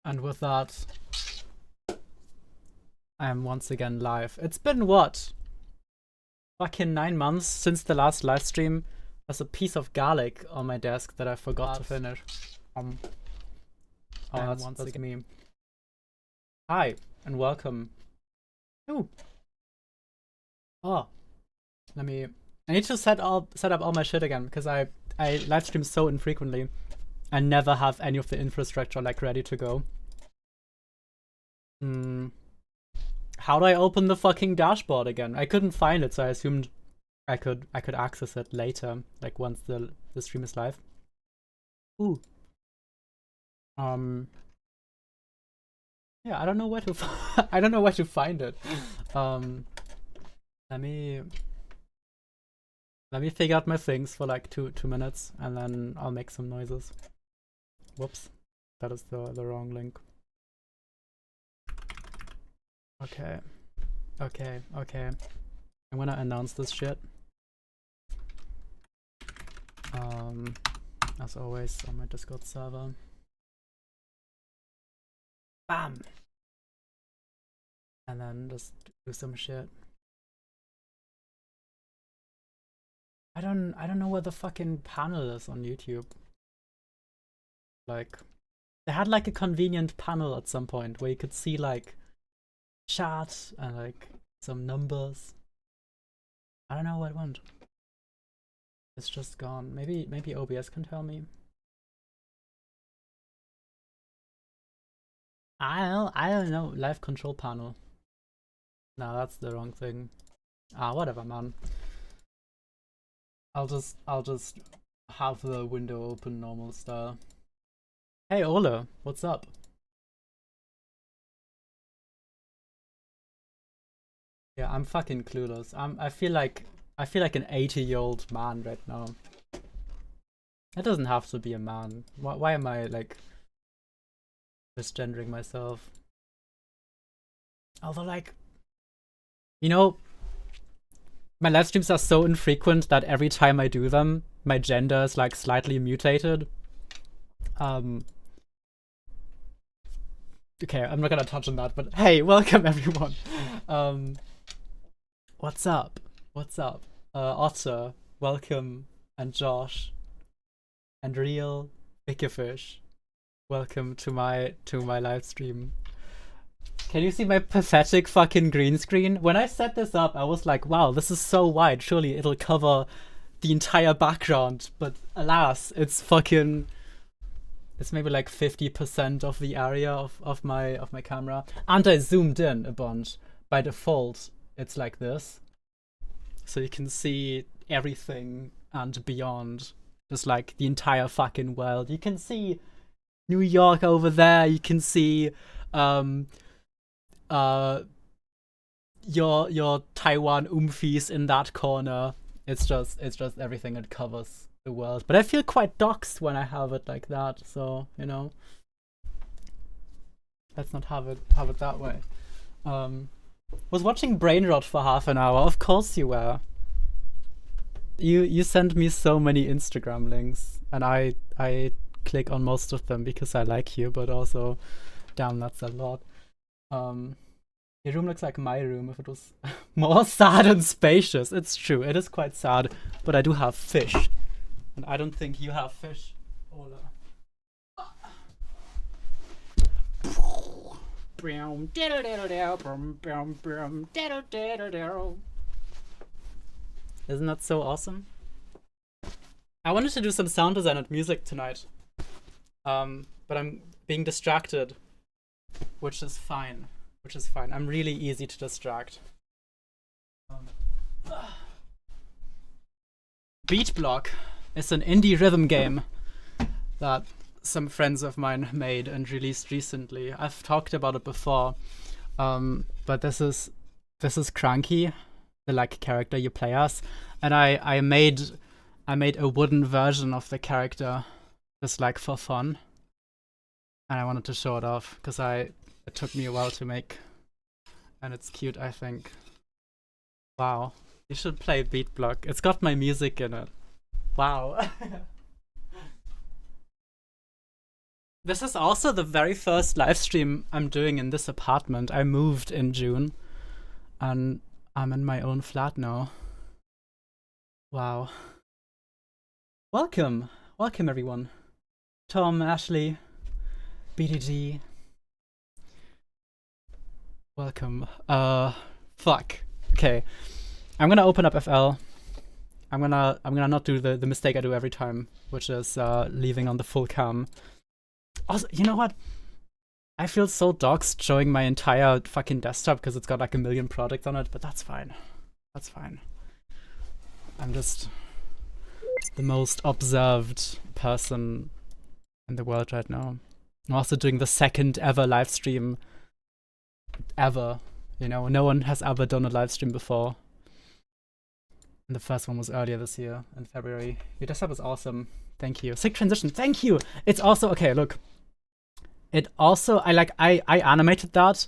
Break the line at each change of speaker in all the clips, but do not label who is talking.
And with that, I am once again live. It's been what? Fucking 9 months since the last live stream. There's a piece of garlic on my desk that I forgot to finish. Oh, that's me. Hi, and welcome. Ooh. Oh. I need to set up all my shit again, because I live stream so infrequently. I never have any of the infrastructure like ready to go. How do I open the fucking dashboard again? I couldn't find it, so I assumed I could access it later, like once the stream is live. Ooh. Yeah, I don't know where to I don't know where to find it. Let me figure out my things for like two minutes, and then I'll make some noises. Whoops, that is the wrong link. Okay. I'm gonna announce this shit. As always on my Discord server. Bam! And then just do some shit. I don't know where the fucking panel is on YouTube. Like, they had like a convenient panel at some point where you could see like chat and like some numbers. I don't know where it went. It's just gone. Maybe OBS can tell me. I don't know. Live control panel. No, that's the wrong thing. Whatever, man. I'll just have the window open normal style. Hey Ola, what's up? Yeah, I'm fucking clueless. I feel like an 80-year-old man right now. It doesn't have to be a man. Why am I like misgendering myself? Although, like, you know, my live streams are so infrequent that every time I do them, my gender is like slightly mutated. Okay, I'm not gonna touch on that, but hey, welcome everyone. What's up? Otter, welcome, and Josh, and Real, Bickerfish, welcome to my live stream. Can you see my pathetic fucking green screen? When I set this up, I was like, wow, this is so wide. Surely it'll cover the entire background. But alas, it's maybe like 50% of the area of my camera. And I zoomed in a bunch. By default, it's like this. So you can see everything and beyond. Just like the entire fucking world. You can see New York over there. You can see your Taiwan Umphis in that corner. It's just everything. It covers the world. But I feel quite doxed when I have it like that. So, you know, let's not have it that way. Was watching Brain Rot for half an hour. Of course you were. You sent me so many Instagram links, and I click on most of them because I like you, but also, damn, that's a lot. Your room looks like my room if it was more sad and spacious. It's true, it is quite sad, but I do have fish, and I don't think you have fish, Ola. Isn't that so awesome? I wanted to do some sound design and music tonight, but I'm being distracted, which is fine. I'm really easy to distract. Beat Block is an indie rhythm game that some friends of mine made and released recently. I've talked about it before, but this is Cranky, the like character you play as, and I made a wooden version of the character just like for fun, and I wanted to show it off because it took me a while to make, and it's cute, I think. Wow, you should play Beat Block. It's got my music in it. Wow. This is also the very first live stream I'm doing in this apartment. I moved in June, and I'm in my own flat now. Wow. Welcome. Welcome, everyone. Tom, Ashley, BDG. Welcome. Fuck. Okay. I'm gonna open up FL. I'm gonna not do the mistake I do every time, which is leaving on the full cam. Also, you know what? I feel so doxed showing my entire fucking desktop because it's got like a million products on it, but that's fine. That's fine. I'm just the most observed person in the world right now. I'm also doing the second ever live stream ever. You know, no one has ever done a live stream before. And the first one was earlier this year in February. Your desktop is awesome. Thank you. Sick transition. Thank you. It's also okay. Look, it also I animated that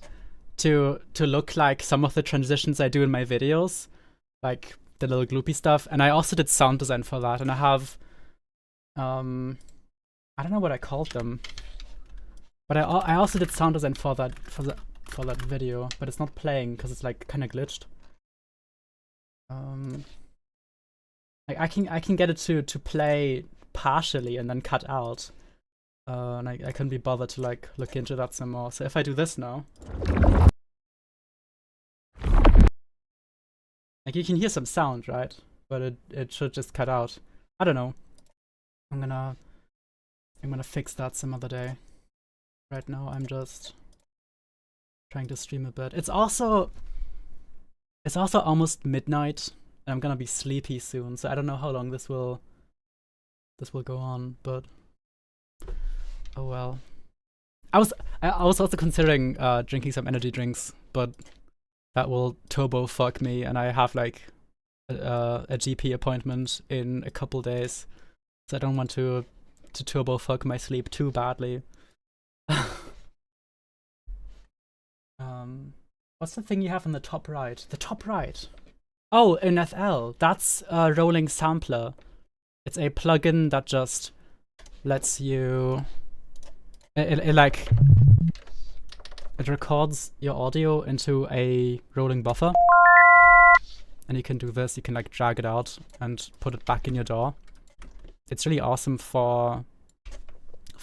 to look like some of the transitions I do in my videos, like the little gloopy stuff. And I also did sound design for that. And I have I don't know what I called them, but I also did sound design for that video, but it's not playing because it's like kind of glitched. Like I can get it to play partially and then cut out. And I couldn't be bothered to like look into that some more. So if I do this now, like you can hear some sound, right? But it should just cut out. I don't know. I'm gonna fix that some other day. Right now I'm just trying to stream a bit. It's also almost midnight and I'm gonna be sleepy soon, so I don't know how long this will go on, but oh well. I was also considering drinking some energy drinks, but that will turbo fuck me, and I have like a GP appointment in a couple days, so I don't want to turbo fuck my sleep too badly. What's the thing you have on the top right? The top right. Oh, in FL. That's a rolling sampler. It's a plugin that just lets you. It records your audio into a rolling buffer, and you can do this. You can like drag it out and put it back in your DAW. It's really awesome for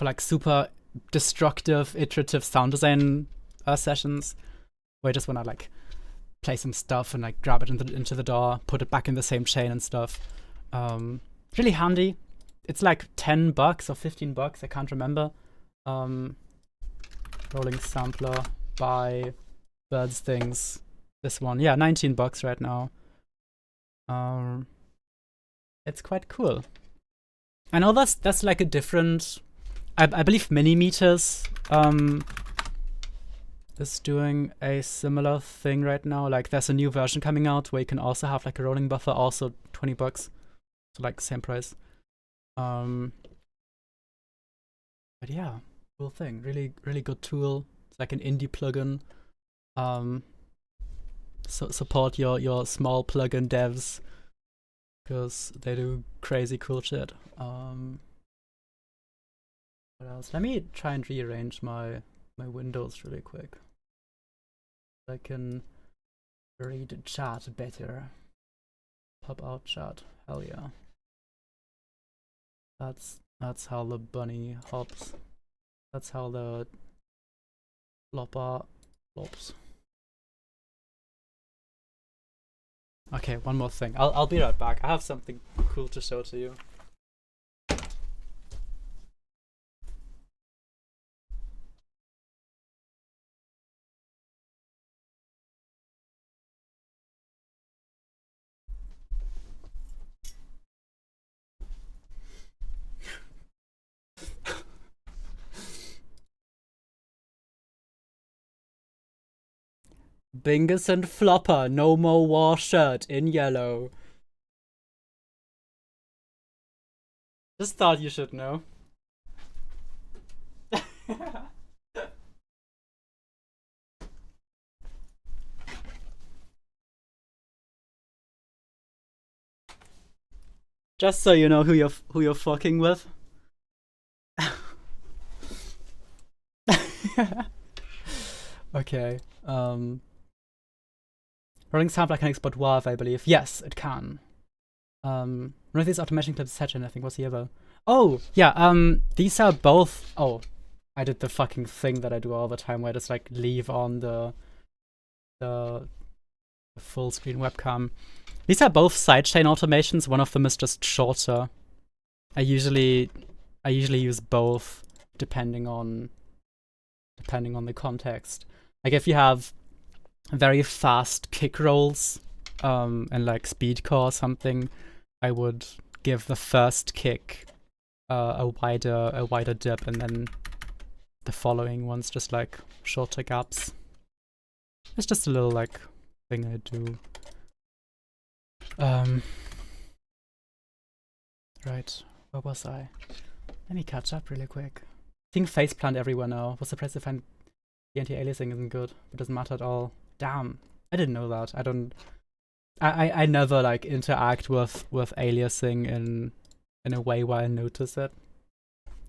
like super destructive, iterative sound design sessions, where you just want to like play some stuff and like grab it into the DAW, put it back in the same chain and stuff. Really handy. It's like $10 or $15. I can't remember. Rolling sampler by Birds Things. This one, yeah, $19 right now. It's quite cool. I know that's like a different. I believe Minimeters is doing a similar thing right now. Like there's a new version coming out where you can also have like a rolling buffer, also $20, so like same price. But yeah, cool thing. Really good tool. It's like an indie plugin. So support your small plugin devs because they do crazy cool shit. What else? Let me try and rearrange my windows really quick. I can read chat better. Pop out chat. Hell yeah. That's how the bunny hops. That's how the flopper flops. Okay, one more thing. I'll be right back. I have something cool to show to you. Bingus and Flopper, no more war shirt in yellow. Just thought you should know. Just so you know who you're fucking with. Okay. Running sampler can export WAV, I believe. Yes, it can. One of these automation clips is Hatchin, I think, was the other. Oh, yeah, these are both... Oh, I did the fucking thing that I do all the time where I just, like, leave on the full screen webcam. These are both sidechain automations. One of them is just shorter. I usually use both depending on the context. Like if you have very fast kick rolls and like speedcore or something, I would give the first kick a wider dip, and then the following ones just like shorter gaps. It's just a little like thing I do. Right, where was I? Let me catch up really quick. Seeing faceplant everywhere now. Was surprised to find the anti-aliasing isn't good, but doesn't matter at all. Damn, I didn't know that. I never like interact with aliasing in a way where I notice it.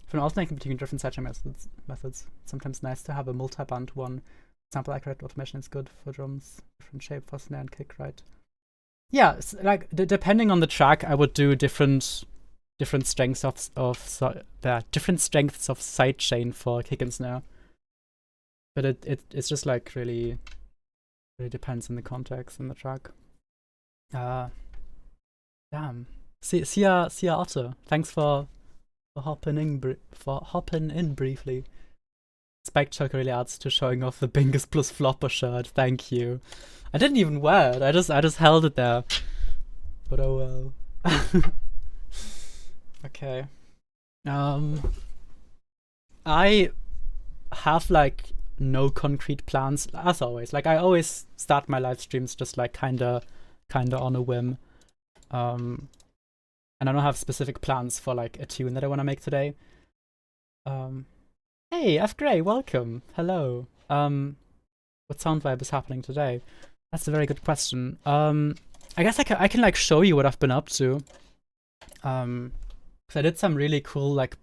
For an alternating between different sidechain methods, it's sometimes nice to have a multi-band one. Sample accurate automation is good for drums. Different shape for snare and kick, right? Yeah, like depending on the track, I would do different strengths of different strengths of sidechain for kick and snare. But it's just like really depends on the context and the track. Damn. See ya, Otto. Thanks for hopping in briefly. Spike really adds to showing off the Bingus plus Flopper shirt. Thank you. I didn't even wear it. I just held it there. But oh well. Okay. I have like no concrete plans as always. Like I always start my live streams just like kinda on a whim. And I don't have specific plans for like a tune that I want to make today. Hey, F Gray, welcome. Hello. What sound vibe is happening today? That's a very good question. I guess I can like show you what I've been up to. Cause I did some really cool like.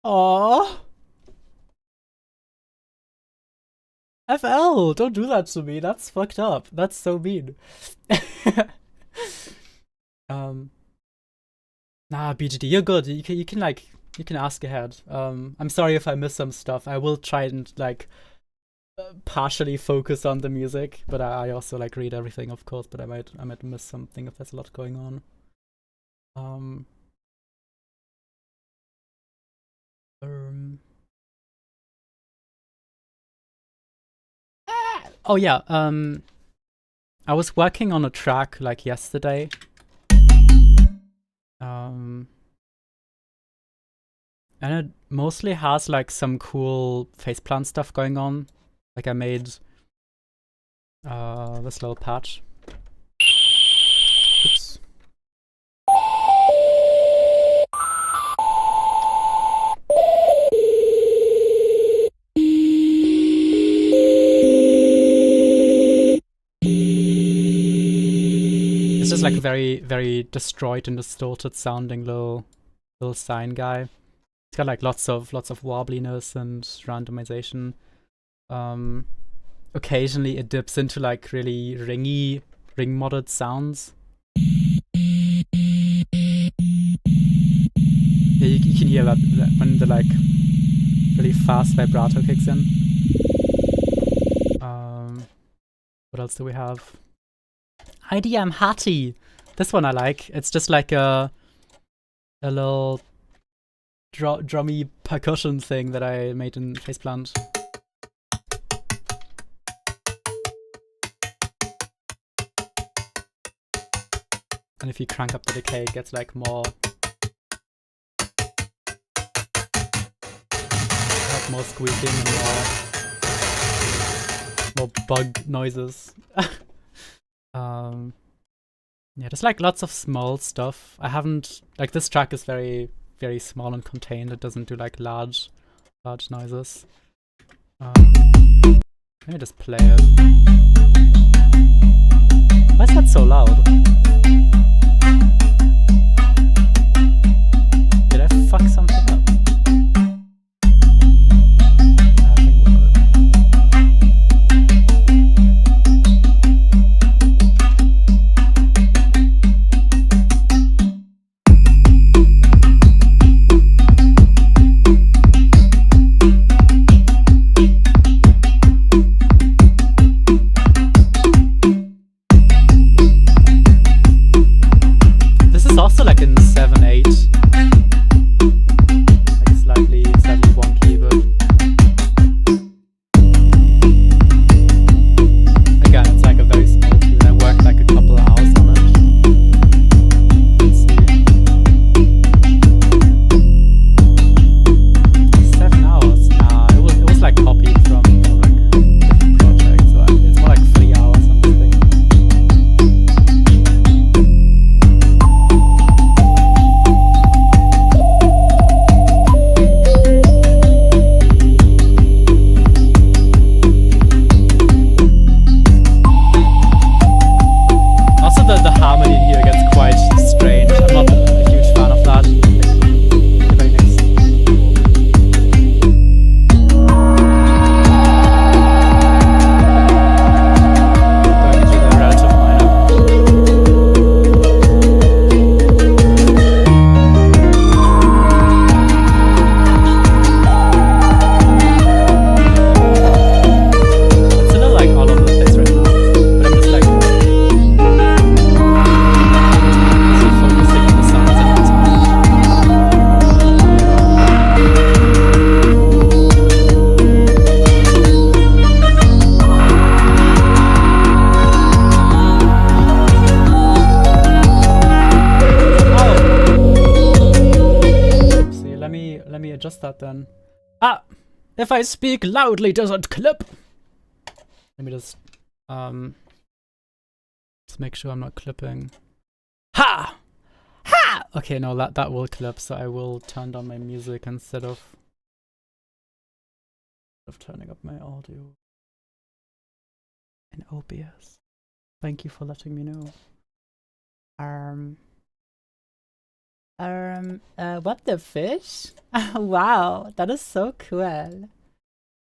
Aww. FL, don't do that to me. That's fucked up. That's so mean. Nah, BGD, you're good. You can ask ahead. I'm sorry if I miss some stuff. I will try and like partially focus on the music, but I also like read everything, of course. But I might miss something if there's a lot going on. Oh yeah. I was working on a track like yesterday. And it mostly has like some cool faceplant stuff going on. Like I made this little patch. Oops. It's just like a very, very destroyed and distorted sounding little sine guy. It's got like lots of wobbliness and randomization. Occasionally it dips into like really ring modded sounds. Yeah, you can hear that when the like really fast vibrato kicks in. What else do we have? IDM Hattie. This one I like. It's just like a little drummy percussion thing that I made in Faceplant. And if you crank up the decay, it gets like more squeaking and more bug noises. Yeah, there's like lots of small stuff. I haven't like this track is very, very small and contained. It doesn't do like large noises. Let me just play it. Why is that so loud? Did I fuck something up? I think we're good. let me adjust that then. Ah! If I speak loudly, does it clip? Let me just make sure I'm not clipping. Ha! Ha! Okay, no, that will clip, so I will turn down my music instead of turning up my audio in OBS. Thank you for letting me know. What the fish? Wow, that is so cool.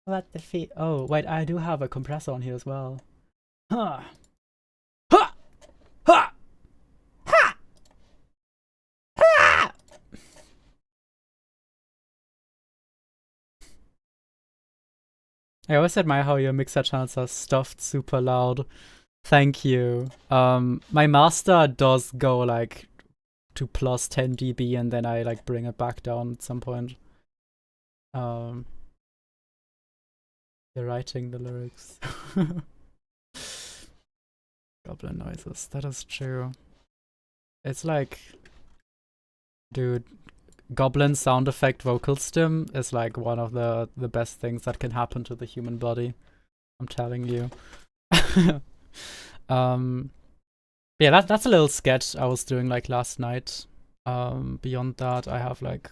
What the feet? Oh, wait, I do have a compressor on here as well. Huh. Ha! Ha! Ha! Ha! I always admire how your mixer channels are stuffed super loud. Thank you. My master does go like to plus 10 dB and then I like bring it back down at some point. You're writing the lyrics. Goblin noises, that is true. It's like, dude, goblin sound effect vocal stim is like one of the best things that can happen to the human body. I'm telling you. Yeah, that's a little sketch I was doing like last night. Beyond that, I have like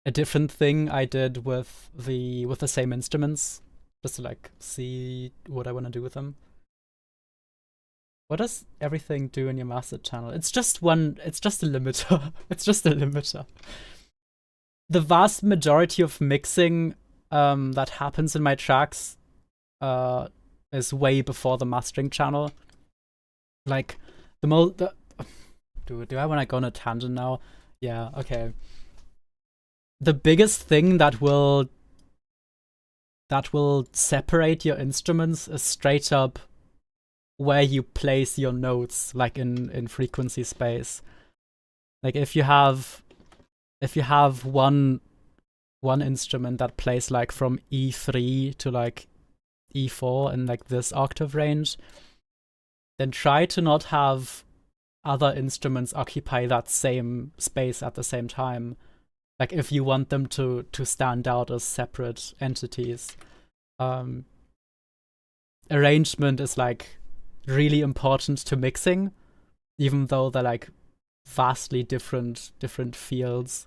a different thing I did with the same instruments, just to like see what I want to do with them. What does everything do in your master channel? It's just a limiter. It's just a limiter. The vast majority of mixing that happens in my tracks is way before the mastering channel. Like Dude, do I want to go on a tangent now? Yeah, okay. The biggest thing that will separate your instruments is straight up where you place your notes, like in frequency space. Like if you have one instrument that plays like from E3 to like E4 in like this octave range, then try to not have other instruments occupy that same space at the same time. Like if you want them to stand out as separate entities. Arrangement is like really important to mixing, even though they're like vastly different fields.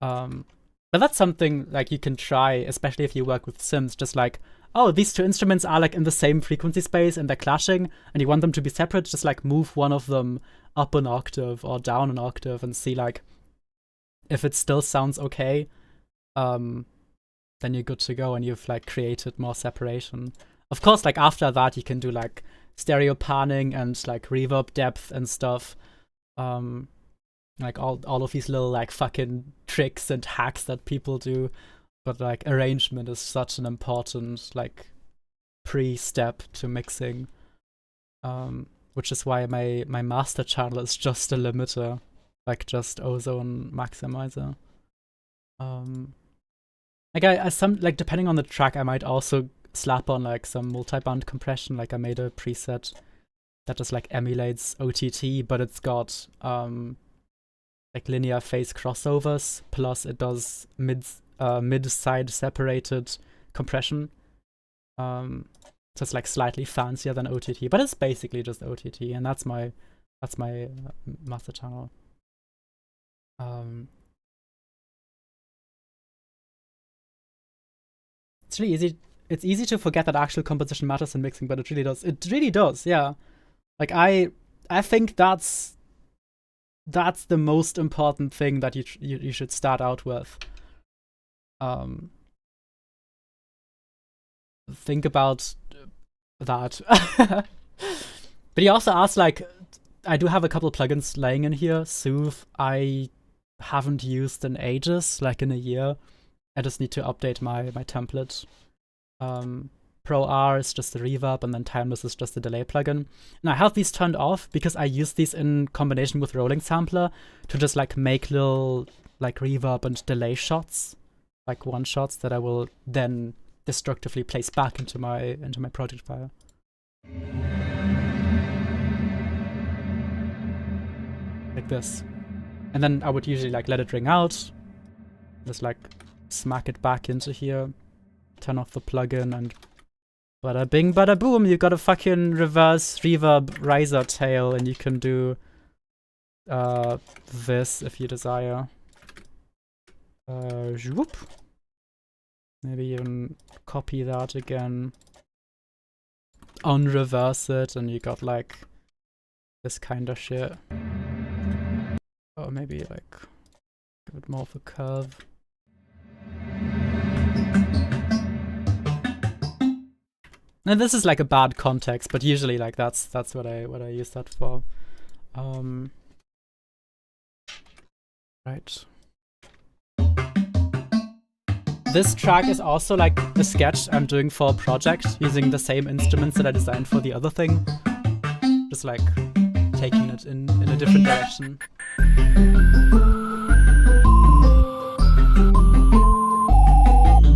But that's something like you can try, especially if you work with synths, just like, oh, these two instruments are like in the same frequency space and they're clashing and you want them to be separate, just like move one of them up an octave or down an octave and see like if it still sounds okay, then you're good to go and you've like created more separation. Of course, like after that you can do like stereo panning and like reverb depth and stuff. Like all of these little like fucking tricks and hacks that people do. But like arrangement is such an important like pre-step to mixing. Which is why my master channel is just a limiter. Like just ozone maximizer. Like I some like depending on the track I might also slap on like some multi-band compression. Like I made a preset that just like emulates OTT, but it's got like linear phase crossovers, plus it does mid-side separated compression. So it's like slightly fancier than OTT, but it's basically just OTT, and that's my master channel. It's really easy. It's easy to forget that actual composition matters in mixing, but it really does. It really does, yeah. Like I think that's the most important thing that you should start out with. Think about that. But he also asked, like, I do have a couple plugins laying in here. Soothe, I haven't used in ages, like in a year. I just need to update my template. Pro R is just the reverb, and then Timeless is just the delay plugin. And I have these turned off because I use these in combination with Rolling Sampler to just like make little like reverb and delay shots, like one shots that I will then destructively place back into my project file. Like this. And then I would usually like let it ring out, just like smack it back into here, turn off the plugin, and bada bing bada boom, you got a fucking reverse reverb riser tail, and you can do this if you desire. Whoop. Maybe even copy that again, unreverse it, and you got like this kind of shit. Or maybe like give it more of a curve. And this is like a bad context, but usually like that's what I use that for. Right. This track is also like a sketch I'm doing for a project using the same instruments that I designed for the other thing. Just like taking it in a different direction.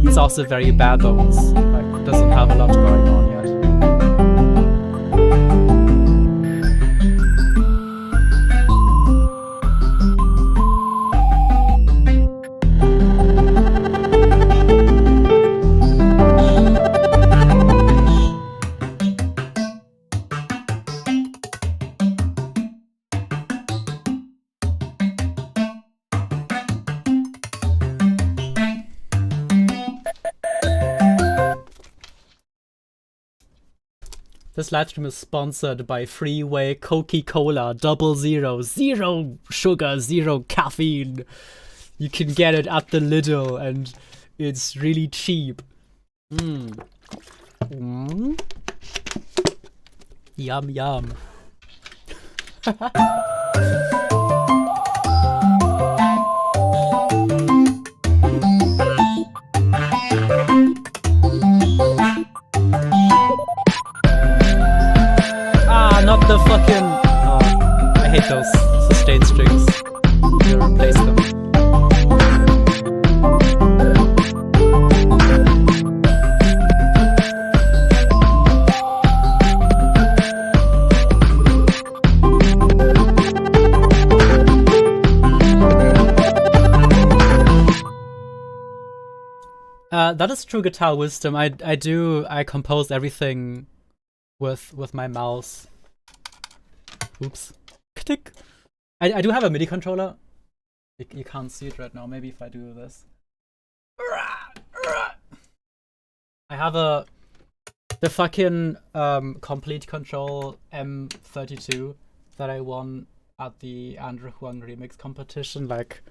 It's also very bare bones, like doesn't have a lot going on yet. This livestream is sponsored by Freeway Coca-Cola 000, 0 sugar, 0 caffeine. You can get it at the Lidl and it's really cheap. Yum yum. Not the fucking... Oh, I hate those sustain strings. You replace them. That is true guitar wisdom. I compose everything with my mouse. Oops. Click. I do have a MIDI controller. You can't see it right now. Maybe if I do this. I have the fucking Complete Control M32 that I won at the Andrew Huang remix competition like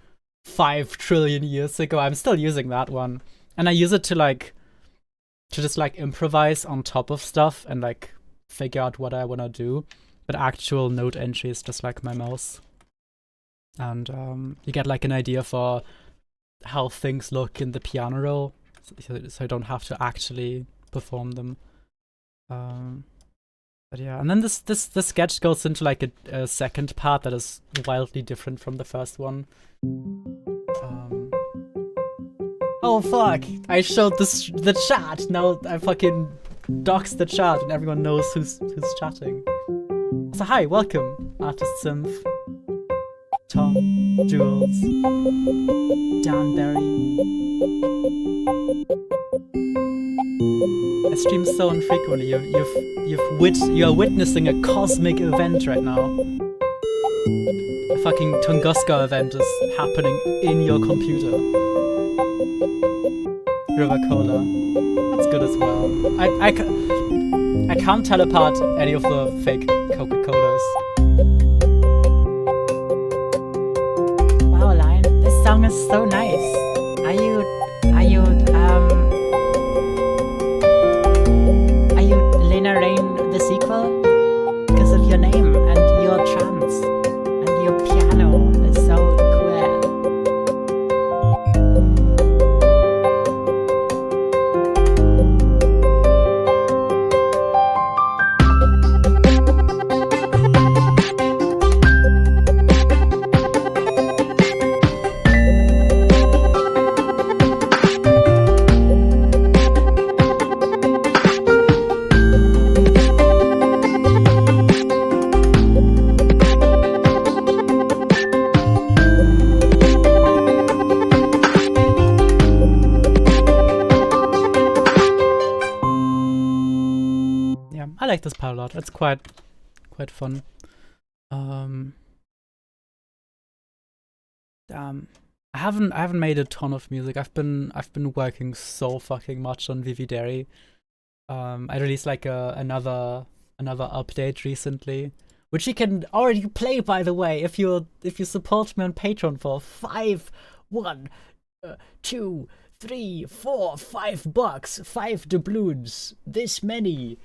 5 trillion years ago. I'm still using that one. And I use it to just like improvise on top of stuff and like figure out what I wanna do. But actual note entry is just like my mouse. And you get like an idea for how things look in the piano roll, so I don't have to actually perform them. But yeah, and then this sketch goes into like a second part that is wildly different from the first one. Oh fuck! I showed the chat. Now I fucking doxed the chat, and everyone knows who's chatting. So hi, welcome, Artist Synth, Tom, Jules, Danberry. I stream so infrequently. You are witnessing a cosmic event right now. A fucking Tunguska event is happening in your computer. River Cola, that's good as well. I can't tell apart any of the fake Coca-Colas. Wow, Lion, this song is so nice. Are you Lena Rain the sequel? Because of your name and your trance and your piano is so cool. like this part a lot. It's quite fun. I haven't made a ton of music. I've been working so fucking much on Vividary. I released like another update recently, which you can already play, by the way, if you support me on Patreon for $5 $2 $3 $4 $5, 5 doubloons, this many.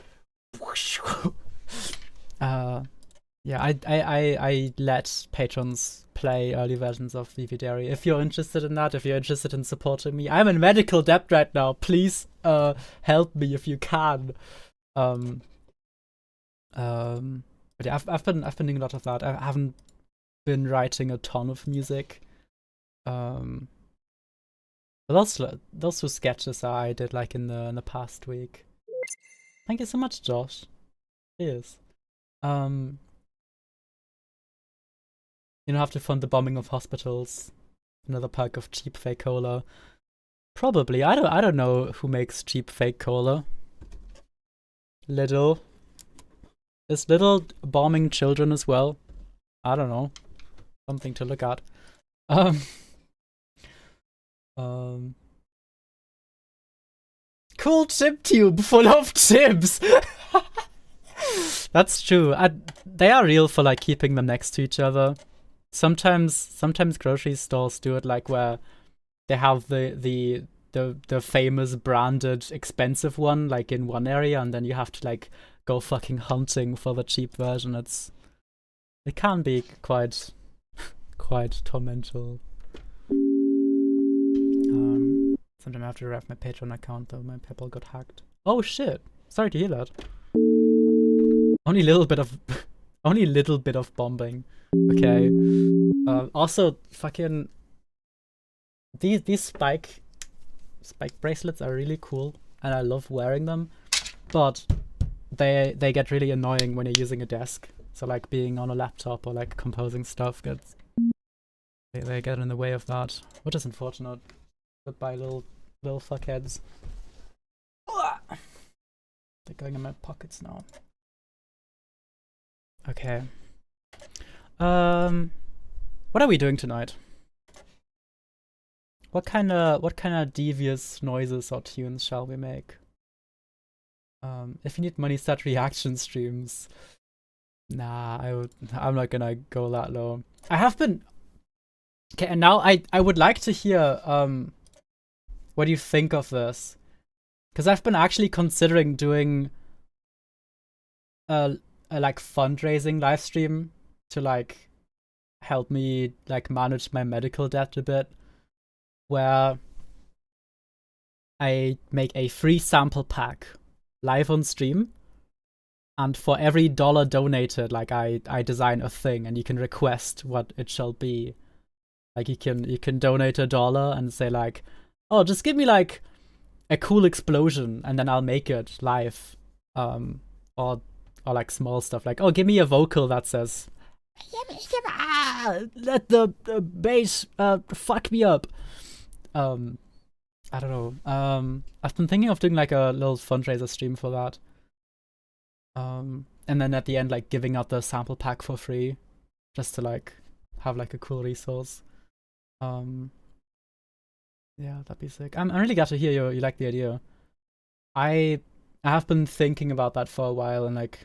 Yeah, I let patrons play early versions of Vividary. If you're interested in that, if you're interested in supporting me, I'm in medical debt right now. Please help me if you can. But yeah, I've been doing a lot of that. I haven't been writing a ton of music. But those two sketches I did like in the past week. Thank you so much, Josh. Cheers. You don't have to fund the bombing of hospitals. Another perk of cheap fake cola. Probably. I don't know who makes cheap fake cola. Lidl. Is Lidl bombing children as well? I don't know. Something to look at. Cool chip tube full of chips. That's true. They are real for like keeping them next to each other. Sometimes grocery stores do it like where they have the famous branded expensive one like in one area, and then you have to like go fucking hunting for the cheap version. It can be quite tormental. Sometime I have to rev my Patreon account though. My PayPal got hacked. Oh shit! Sorry to hear that. Only a little bit of bombing. Okay. Also, fucking these spike bracelets are really cool, and I love wearing them. But they get really annoying when you're using a desk. So like being on a laptop or like composing stuff they get in the way of that, which is unfortunate. Goodbye, little fuckheads. They're going in my pockets now. Okay. What are we doing tonight? What kind of devious noises or tunes shall we make? If you need money, start reaction streams. Nah, I'm not gonna go that low. I have been. Okay, and now I would like to hear what do you think of this? Because I've been actually considering doing a like fundraising live stream to like help me like manage my medical debt a bit, where I make a free sample pack live on stream, and for every dollar donated, like I design a thing, and you can request what it shall be. Like you can donate $1 and say like, oh, just give me like a cool explosion, and then I'll make it live. Or like small stuff like, oh, give me a vocal that says, let the bass fuck me up. I don't know. I've been thinking of doing like a little fundraiser stream for that. And then at the end, like giving out the sample pack for free, just to like have like a cool resource. Yeah, that'd be sick. I'm really glad to hear you like the idea. I have been thinking about that for a while, and like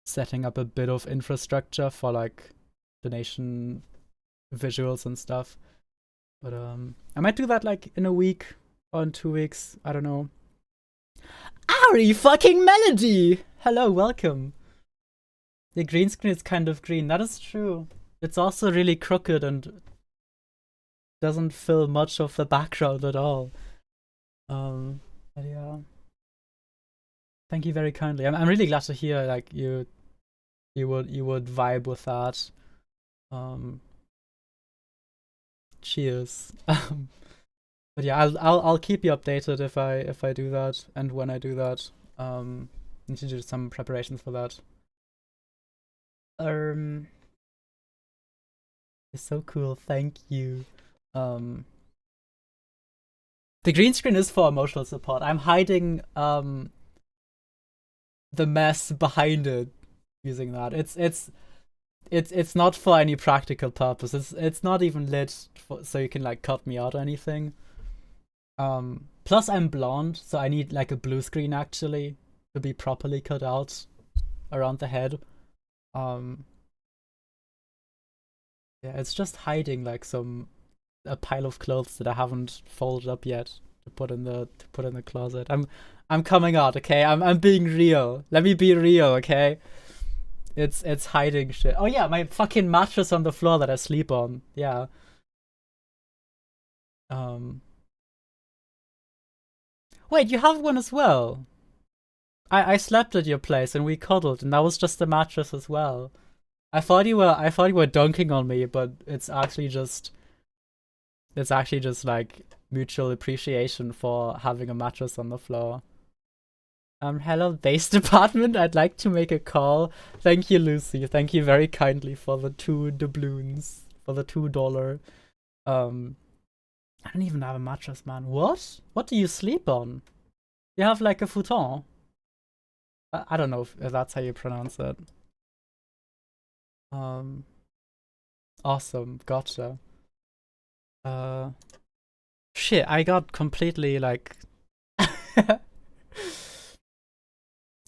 setting up a bit of infrastructure for like donation visuals and stuff. But I might do that like in a week or in 2 weeks. I don't know. Ari fucking Melody! Hello, welcome. The green screen is kind of green. That is true. It's also really crooked and doesn't fill much of the background at all. But yeah. Thank you very kindly. I'm really glad to hear like you would vibe with that. Cheers. But yeah, I'll keep you updated if I do that, and when I do that. Need to do some preparations for that. It's so cool. Thank you. The green screen is for emotional support. I'm hiding the mess behind it using that. It's not for any practical purpose. It's not even lit so you can like cut me out or anything. Plus I'm blonde, so I need like a blue screen actually to be properly cut out around the head. Yeah, it's just hiding like a pile of clothes that I haven't folded up yet to put in the closet. I'm coming out, okay? I'm being real. Let me be real, okay? It's hiding shit. Oh yeah, my fucking mattress on the floor that I sleep on. Yeah. Wait, you have one as well. I slept at your place and we cuddled, and that was just the mattress as well. I thought you were dunking on me, but it's actually just like mutual appreciation for having a mattress on the floor. Hello, base department. I'd like to make a call. Thank you, Lucy. Thank you very kindly for the 2 doubloons, for the $2. I don't even have a mattress, man. What? What do you sleep on? You have like a futon? I don't know if that's how you pronounce it. Awesome. Gotcha. Shit, I got completely like...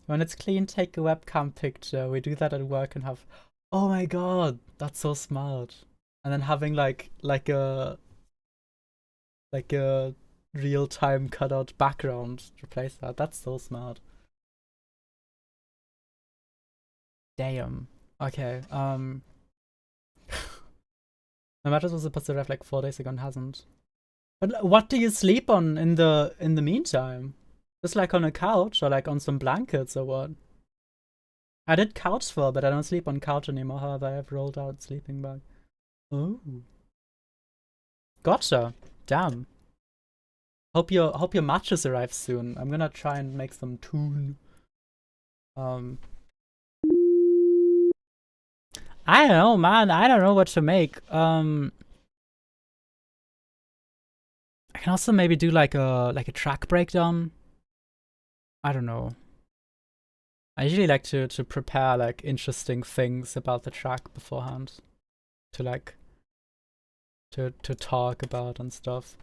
When it's clean, take a webcam picture. We do that at work and have... Oh my god, that's so smart. And then having like a real-time cutout background to replace that. That's so smart. Damn. Okay. My mattress was supposed to arrive like 4 days ago and hasn't. But what do you sleep on in the meantime? Just like on a couch or like on some blankets or what? I did couch for, but I don't sleep on couch anymore. However, I have rolled out sleeping bag. Oh. Gotcha. Damn. Hope your mattress arrives soon. I'm gonna try and make some tune. I don't know, man. I don't know what to make. I can also maybe do like a track breakdown. I don't know. I usually like to prepare like interesting things about the track beforehand to like to talk about and stuff.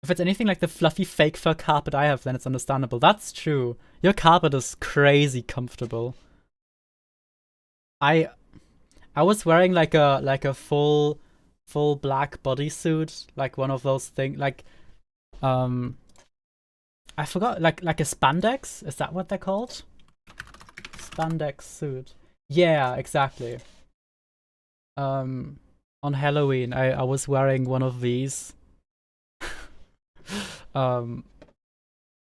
If it's anything like the fluffy fake fur carpet I have, then it's understandable. That's true. Your carpet is crazy comfortable. I was wearing like a full black bodysuit, like one of those things, like I forgot, like a spandex. Is that what they're called? Spandex suit. Yeah, exactly. On Halloween, I was wearing one of these. And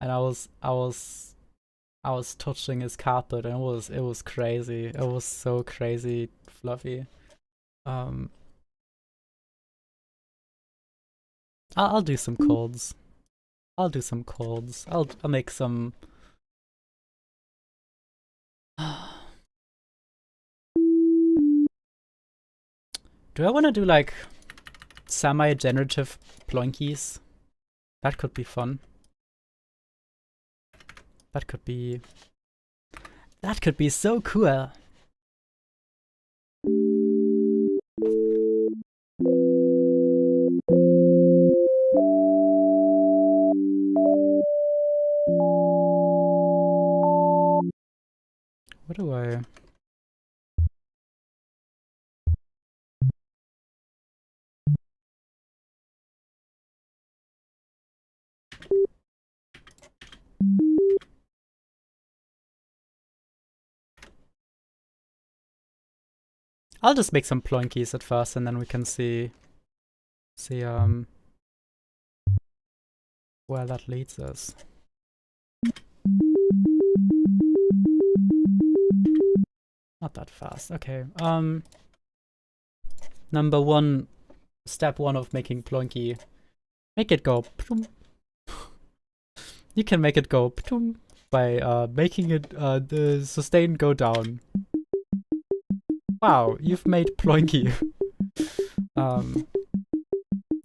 I was touching his carpet, and it was crazy. It was so crazy fluffy. I'll do some chords. I'll do some chords. I'll make some. Do I want to do like semi-generative ploinkies? That could be fun. That could be so cool. What do I... I'll just make some ploinkies at first, and then we can see where that leads us. Not that fast. Okay. Number one, step one of making ploinky. Make it go. You can make it go by making it the sustain go down. Wow, you've made ploinky.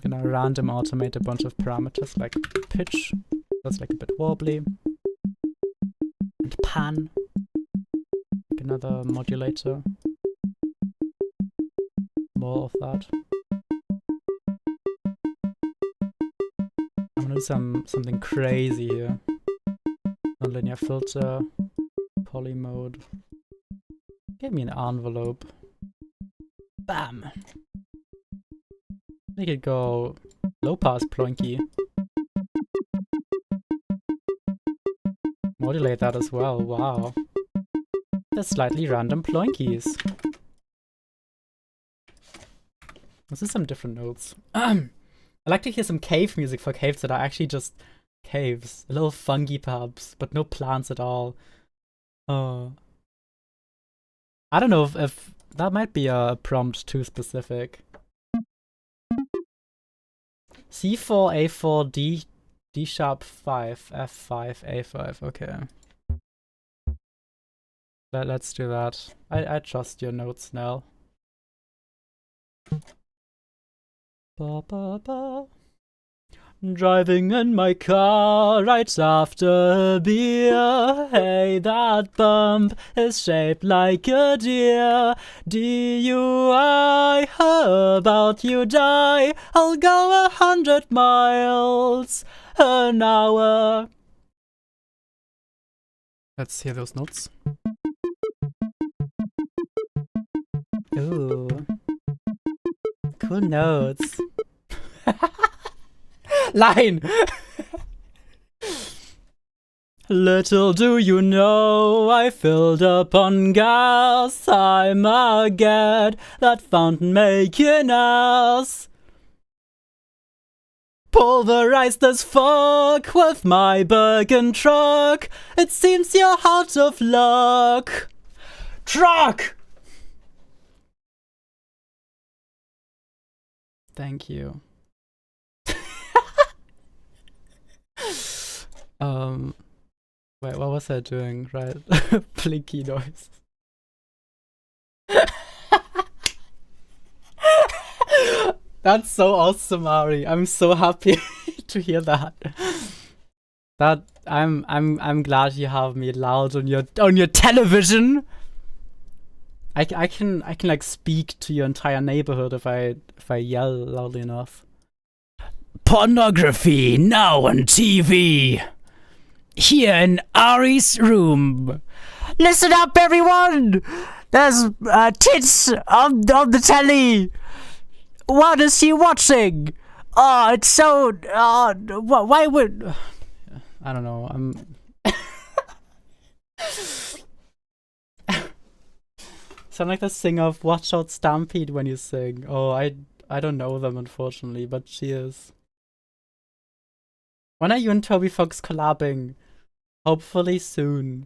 gonna random automate a bunch of parameters like pitch, that's like a bit wobbly, and pan, like another modulator, more of that. I'm gonna do something crazy here. Nonlinear filter, poly mode. Give me an envelope. Bam! Make it go low pass ploinky. Modulate that as well, wow. That's slightly random ploinkies. Let's do some different notes. I like to hear some cave music for caves that are actually just caves. A little fungi perhaps, but no plants at all. I don't know if that might be a prompt too specific. C4, A4, D sharp 5, F5, A5, okay. Let's do that. I trust your notes now. Ba, ba, ba. Driving in my car right after a beer. Hey, that bump is shaped like a deer. DUI, how about you die? I'll go 100 miles an hour. Let's hear those notes. Ooh. Cool notes. Line! Little do you know, I filled up on gas. I'm a gad, that fountain making ass. Pulverized as fuck with my Bergen truck. It seems you're out of luck. Truck! Thank you. Wait, what was I doing? Right. Blinky noise. That's so awesome, Ari. I'm so happy to hear that. I'm glad you have me loud on your television. I can like speak to your entire neighborhood if I yell loudly enough. Pornography now on TV. Here in Ari's room. Listen up, everyone! There's tits on the telly. What is he watching? Oh, it's so. Why would? I don't know. Sound like the singer of Watch Out Stampede when you sing. Oh, I don't know them unfortunately, but cheers. When are you and Toby Fox collabing? Hopefully soon.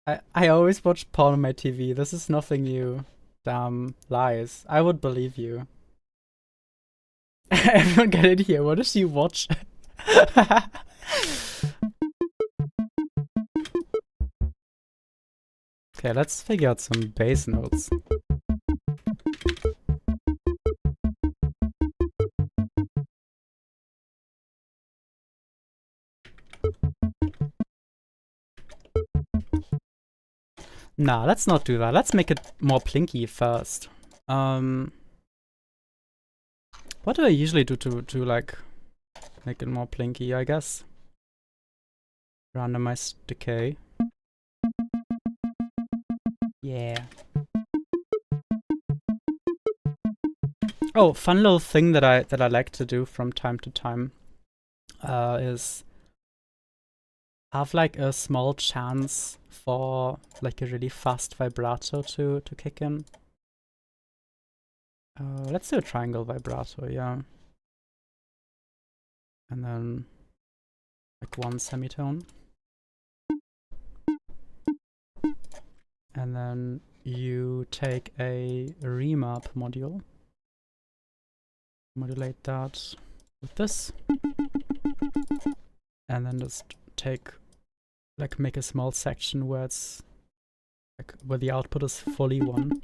I always watch porn on my TV. This is nothing new. Damn lies. I would believe you. Everyone get in here. What does she watch? Okay, let's figure out some bass notes. Nah, let's not do that. Let's make it more plinky first. What do I usually do to like make it more plinky, I guess? Randomize decay. Yeah. Oh, fun little thing that I like to do from time to time is have like a small chance for like a really fast vibrato to kick in. Let's do a triangle vibrato, yeah. And then like one semitone. And then you take a remap module. Modulate that with this. And then just make a small section where it's like where the output is fully 1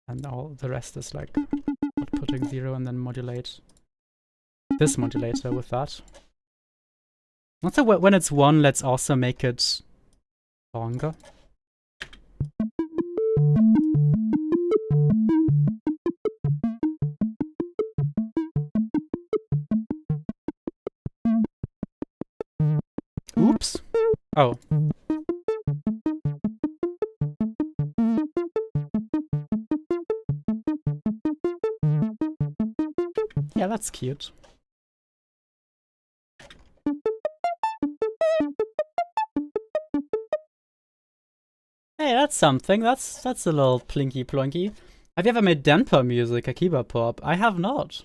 and all the rest is like output counting 0 and then modulate this modulator with that. Also, when it's 1, let's also make it longer. Oops. Oh. Yeah, that's cute. Hey, that's something. That's a little plinky plonky. Have you ever made Denpa music, Akiba Pop? I have not.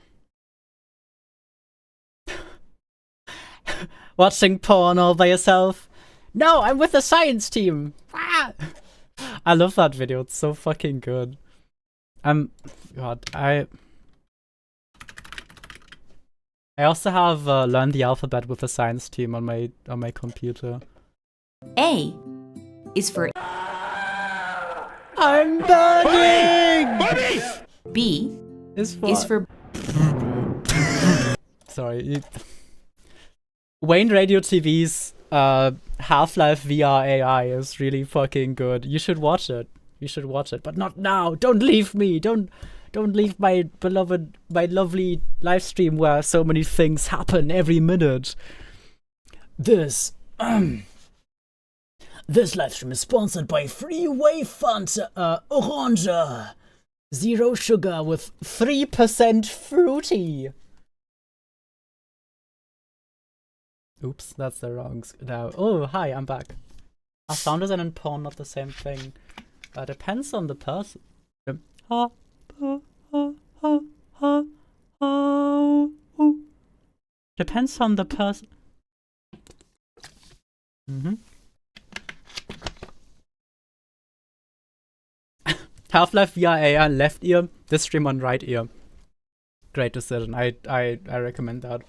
Watching porn all by yourself? No, I'm with the science team. Ah! I love that video. It's so fucking good. God, I also have learned the alphabet with the science team on my computer.
A is for
I'm burning.
B
is
for
Sorry. Wayne Radio TV's Half-Life VR AI is really fucking good. You should watch it. But not now. Don't leave me. Don't leave my beloved, my lovely live stream where so many things happen every minute. This live stream is sponsored by Freeway Fanta Orange. 0 sugar with 3% fruity. Oops, that's the wrong. No. Oh, hi, I'm back. Are sounders and porn not the same thing? Depends on the person. Depends on the person. Half-Life VR AI on left ear, this stream on right ear. Great decision. I recommend that.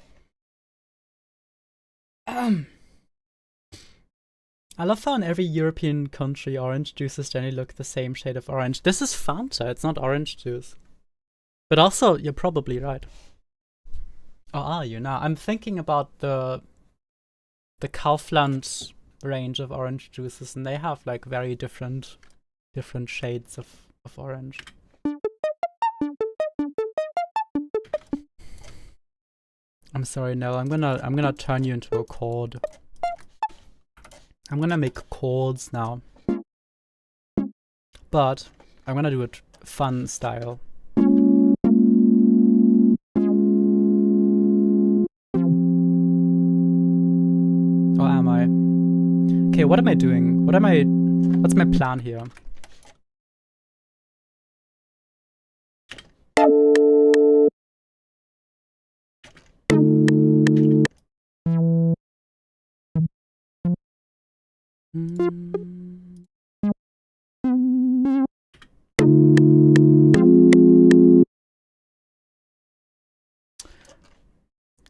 I love how in every European country orange juices generally look the same shade of orange. This is Fanta, it's not orange juice. But also, you're probably right. Or are you now? I'm thinking about the Kaufland range of orange juices, and they have like very different shades of orange. I'm sorry, Nell. I'm gonna turn you into a chord. I'm gonna make chords now, but I'm gonna do it fun style. Or am I? Okay, what am I doing? What's my plan here?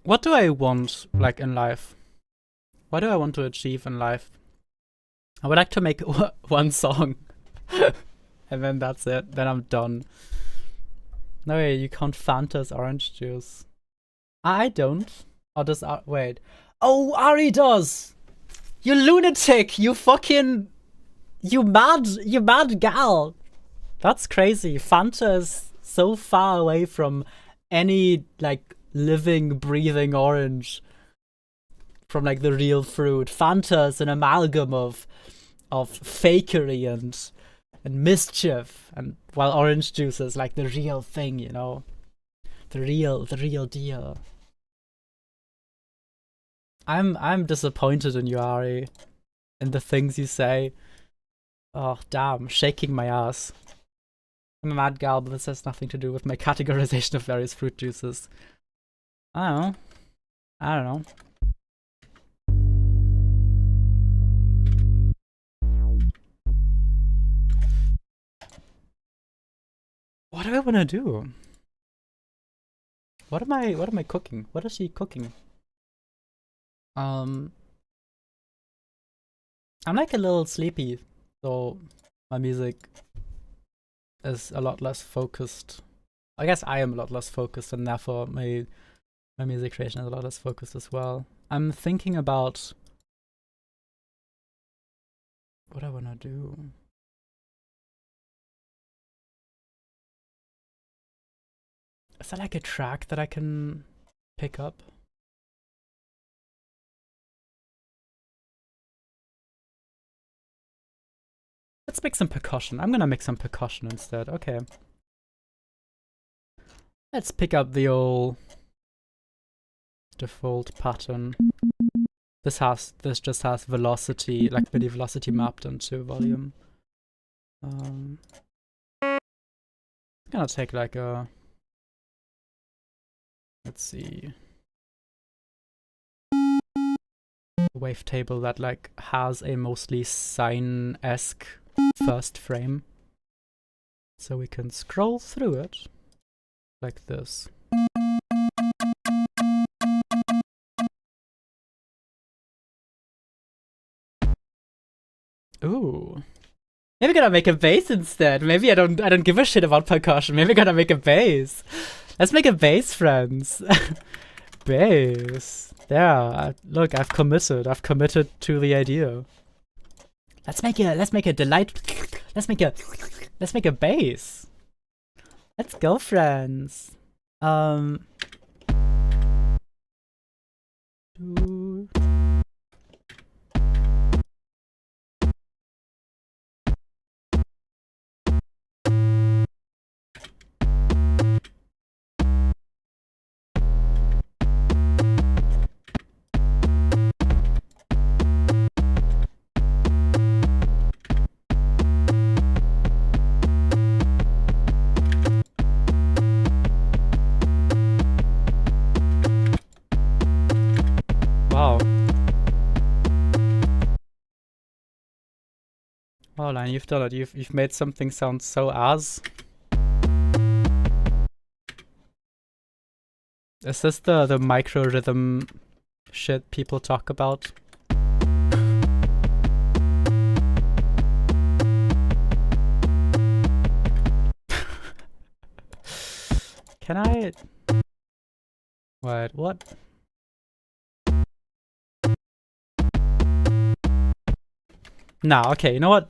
What do I want, like, in life? What do I want to achieve in life? I would like to make one song. And then that's it. Then I'm done. No way, you count Fanta as orange juice. I don't. Or does wait. Oh, Ari does! You lunatic! You fucking... You mad gal! That's crazy. Fanta is so far away from any, like, living, breathing orange. From, like, the real fruit. Fanta is an amalgam of fakery and mischief, and while orange juice is like the real thing, you know, the real deal. I'm disappointed in you, Ari, in the things you say. Oh damn, shaking my ass. I'm a mad gal, but this has nothing to do with my categorization of various fruit juices. I don't know. What do I want to do? What am I cooking? What is she cooking? I'm like a little sleepy, so my music is a lot less focused I guess I am a lot less focused, and therefore my music creation is a lot less focused as well. I'm thinking about what I wanna do. Is there like a track that I can pick up? Let's make some percussion. I'm gonna make some percussion instead. Okay. Let's pick up the old default pattern. This just has velocity, like MIDI velocity mapped into volume. I'm gonna take like a, let's see, a wavetable that like has a mostly sine-esque first frame, so we can scroll through it like this. Ooh. Maybe gonna make a bass instead. Maybe I don't give a shit about percussion. Maybe gonna make a bass. Let's make a bass, friends. Bass. There. Look, I've committed. I've committed to the idea. Let's make a delight. Let's make a bass. Let's go, friends. Wow, Lion, you've done it. You've made something sound so as. Is this the micro rhythm shit people talk about? Can I? Wait, what? Nah, okay, you know what?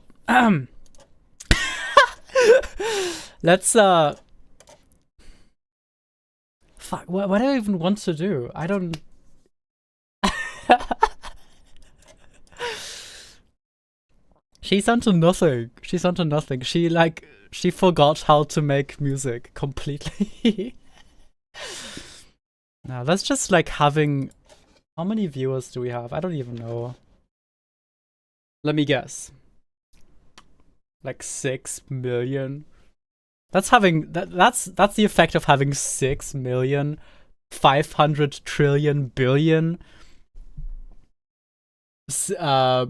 Let's fuck, what do I even want to do? I don't She's onto nothing. She's onto nothing. She forgot how to make music completely. Now that's just like having, how many viewers do we have? I don't even know. Let me guess. Like 6 million. That's the effect of having 6 million, 500 trillion billion, 7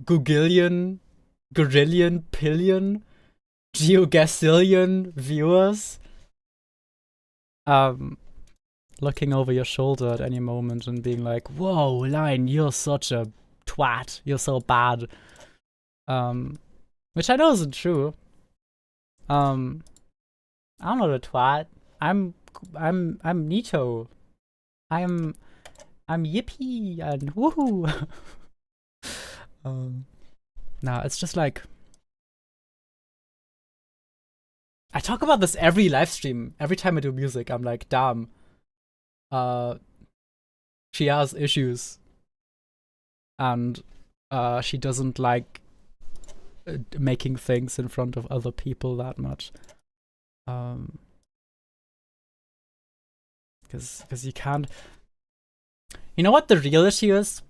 gugillion, gorillion, pillion, geogasillion viewers. Looking over your shoulder at any moment and being like, whoa, Line, you're such a twat. You're so bad. Which I know isn't true. I'm not a twat. I'm Nito. I'm yippee and woohoo. Nah, it's just like, I talk about this every live stream. Every time I do music, I'm like, damn. She has issues. And she doesn't like making things in front of other people that much. Because you can't. You know what the real issue is?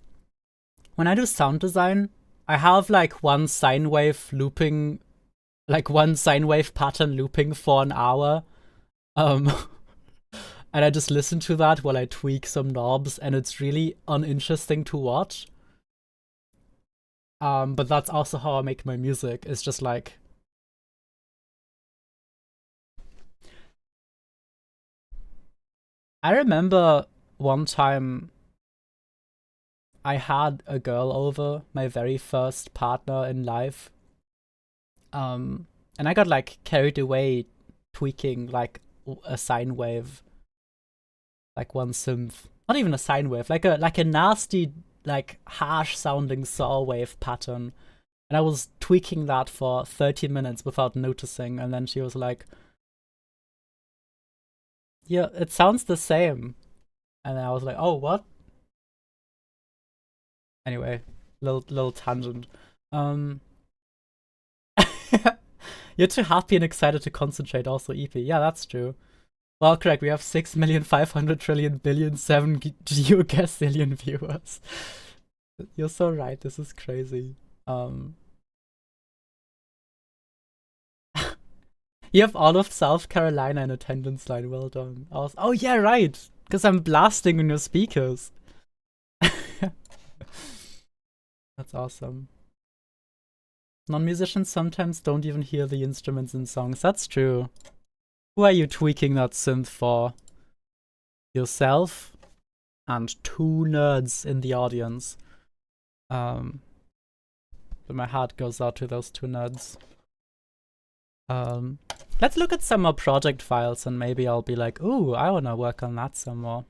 When I do sound design, I have like one sine wave looping, like one sine wave pattern looping for an hour. And I just listen to that while I tweak some knobs, and it's really uninteresting to watch. But that's also how I make my music. It's just like, I remember one time I had a girl over, my very first partner in life. And I got like carried away tweaking like a sine wave, like one synth, not even a sine wave, like a nasty, like harsh sounding saw wave pattern. And I was tweaking that for 30 minutes without noticing, and then she was like, yeah, it sounds the same. And I was like, oh, what? Anyway, little tangent. You're too happy and excited to concentrate, also, EP. Yeah, that's true. Well, correct, we have 6,500,000,000,000,000,7 geocastillion viewers. You're so right, this is crazy. You have all of South Carolina in attendance line, well done. Oh yeah, right, because I'm blasting on your speakers. That's awesome. Non-musicians sometimes don't even hear the instruments in songs. That's true. Who are you tweaking that synth for? Yourself and 2 nerds in the audience. But my heart goes out to those 2 nerds. Let's look at some more project files and maybe I'll be like, ooh, I wanna work on that some more.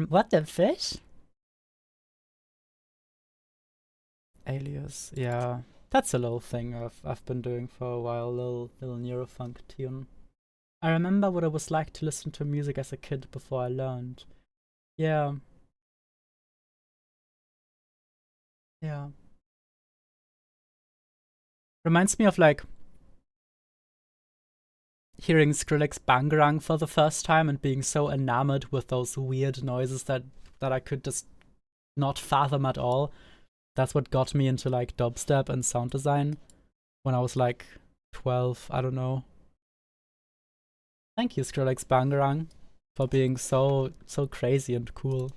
What the fish? Alias, yeah. That's a little thing I've been doing for a while, little neurofunk tune. I remember what it was like to listen to music as a kid before I learned. Yeah. Yeah. Reminds me of like hearing Skrillex Bangarang for the first time and being so enamored with those weird noises that I could just not fathom at all. That's what got me into like dubstep and sound design when I was like 12, I don't know. Thank you, Skrillex Bangarang, for being so crazy and cool.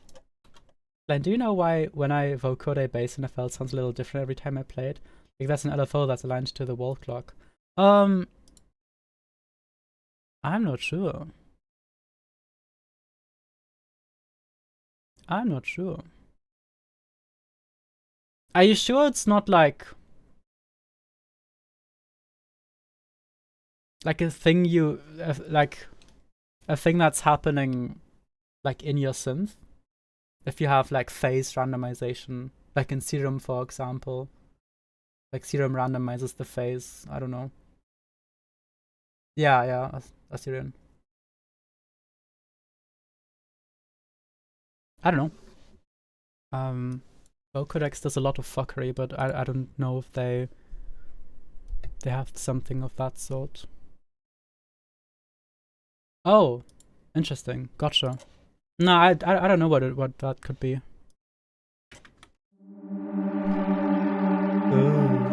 Glenn, do you know why when I vocode bass in FL it sounds a little different every time I play it? Like that's an LFO that's aligned to the wall clock. I'm not sure. I'm not sure. Are you sure it's not like a thing like a thing that's happening like in your synth? If you have like phase randomization, like in Serum, for example, like Serum randomizes the phase. I don't know. Yeah, Assyrian. I don't know. Vocodex does a lot of fuckery, but I don't know if they have something of that sort. Oh, interesting. Gotcha. No, I don't know what that could be. Ooh.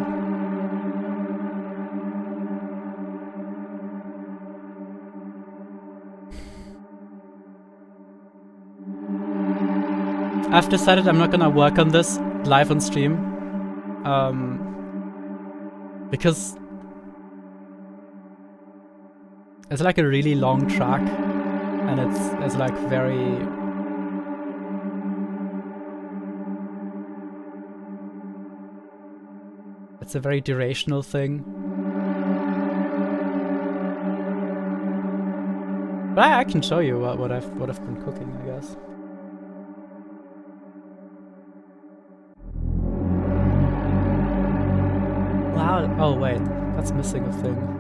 I've decided I'm not gonna work on this live on stream, because it's like a really long track, and it's like very it's a very durational thing. But I can show you what I've been cooking, I guess. Wow! Oh wait, that's missing a thing.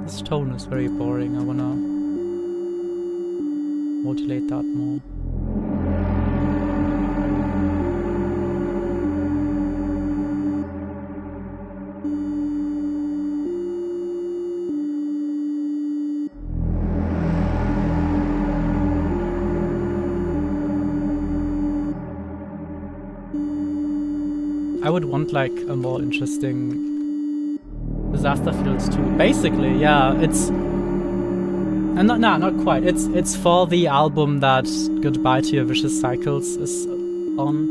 This tone is very boring. I wanna modulate that more. I would want like a more interesting Disaster Fields too. Basically, yeah, it's and not quite. It's for the album that Goodbye to Your Vicious Cycles is on.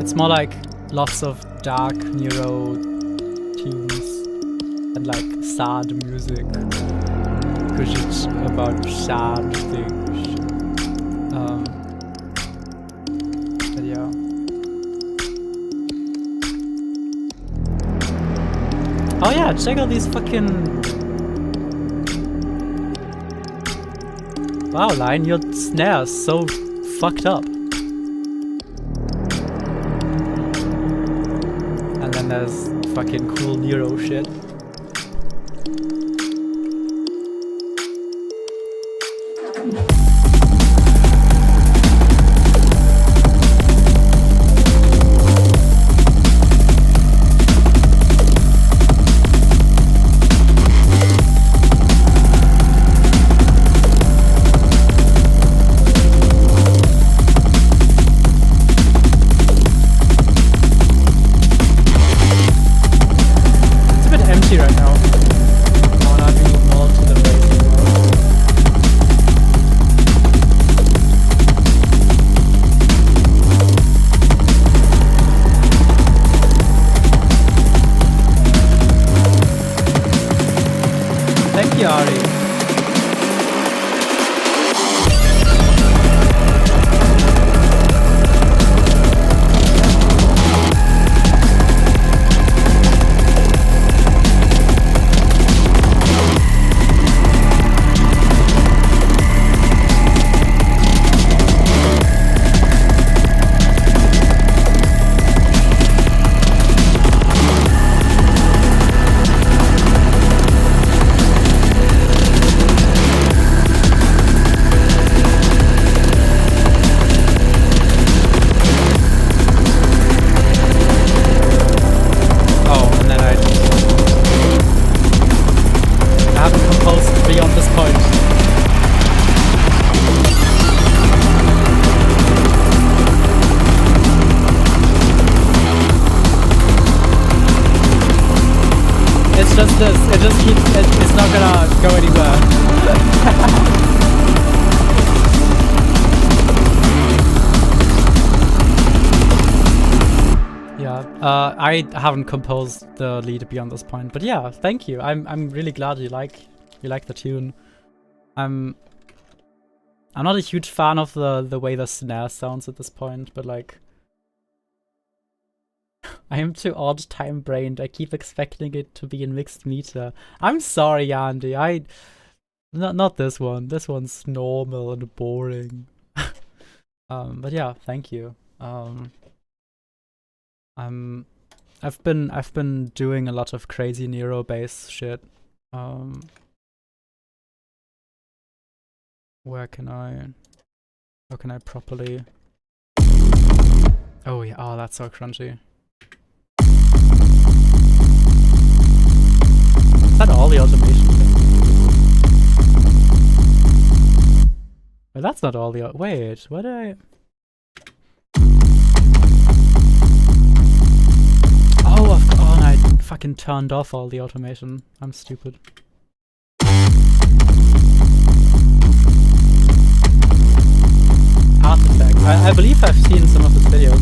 It's more like lots of dark Nero tunes and like sad music, because it's about sad things. But yeah. Oh yeah, check out these fucking... Wow, Line, your snare's so fucked up. And then there's fucking cool Nero shit. Right now. I wanna move more to the base as well. Thank you, Ari. Just this, it just keeps, it's not gonna go anywhere. Yeah, I haven't composed the lead beyond this point, but yeah, thank you. I'm really glad you like the tune. I'm not a huge fan of the way the snare sounds at this point, but like, I am too odd time-brained. I keep expecting it to be in mixed meter. I'm sorry, Andy. Not this one. This one's normal and boring. But yeah, thank you. I've been doing a lot of crazy Nero bass shit. How can I properly... Oh yeah, oh that's so crunchy. Is that all the automation? Well, that's not all the... Wait, what did I... Oh, and I fucking turned off all the automation. I'm stupid. Artifact. I believe I've seen some of his videos.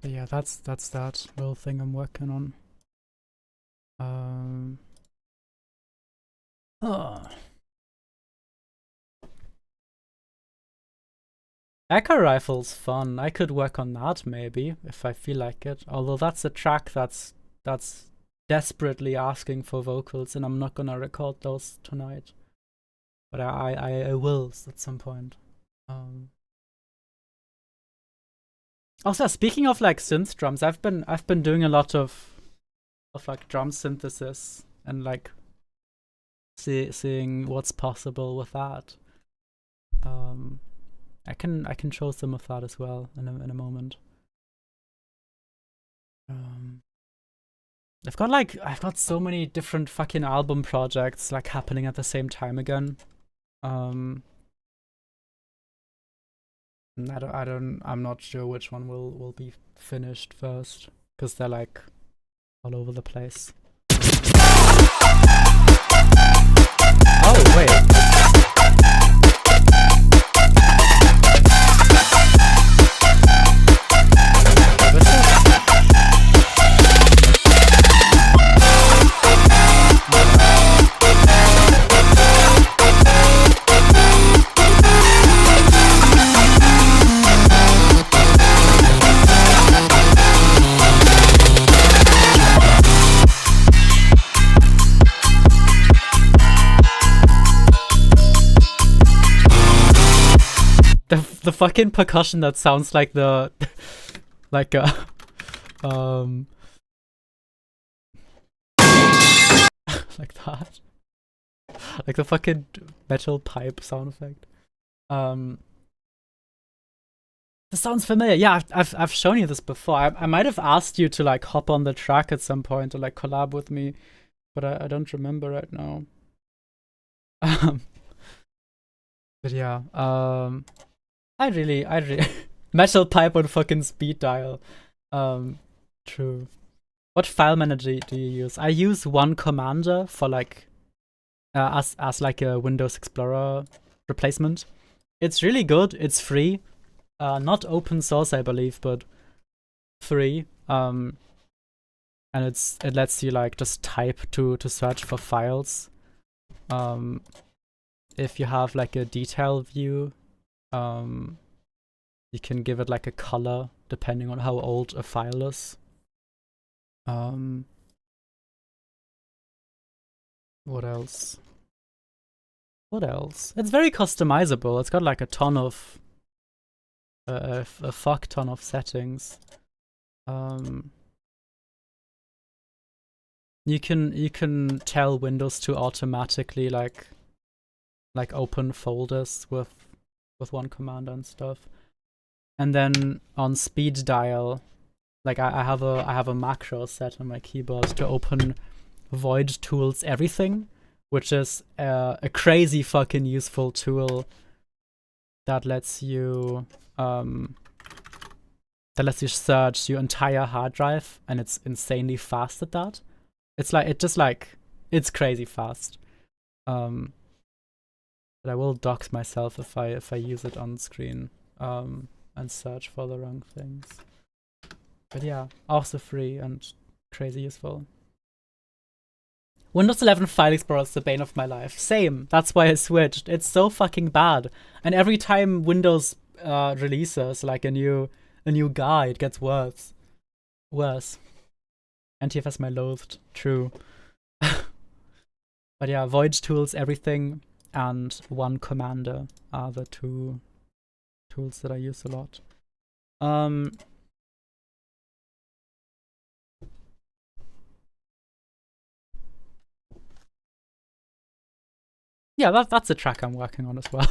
Yeah, that's that little thing I'm working on. Echo Rifle's fun. I could work on that maybe if I feel like it. Although that's a track that's desperately asking for vocals, and I'm not gonna record those tonight. But I will at some point. Also, speaking of like synth drums, I've been doing a lot of like drum synthesis and like seeing what's possible with that. I can show some of that as well in a moment. I've got so many different fucking album projects like happening at the same time again. I'm not sure which one will be finished first, because they're like all over the place. the fucking percussion that sounds like the like a like that. Like the fucking metal pipe sound effect. This sounds familiar. Yeah, I've shown you this before. I might have asked you to like hop on the track at some point or like collab with me, but I don't remember right now. But yeah, I really metal pipe on fucking speed dial. True. What file manager do you use? I use One Commander for like as like a Windows Explorer replacement. It's really good. It's free. Not open source, I believe, but free. And it lets you like just type to search for files. If you have like a detail view, you can give it like a color depending on how old a file is. What else? What else? It's very customizable. It's got like a ton of a fuck ton of settings. You can tell Windows to automatically like open folders with One Commander and stuff. And then on speed dial, like I have a macro set on my keyboard to open void tools everything, which is a crazy fucking useful tool that lets you search your entire hard drive, and it's insanely fast at that. It's crazy fast. But I will dox myself if I use it on screen and search for the wrong things. But yeah, also free and crazy useful. Windows 11 File Explorer is the bane of my life. Same. That's why I switched. It's so fucking bad. And every time Windows releases like a new guy, it gets worse. NTFS my loathed. True. But yeah, void tools, everything, and One Commander are the two tools that I use a lot. Yeah, that's a track I'm working on as well.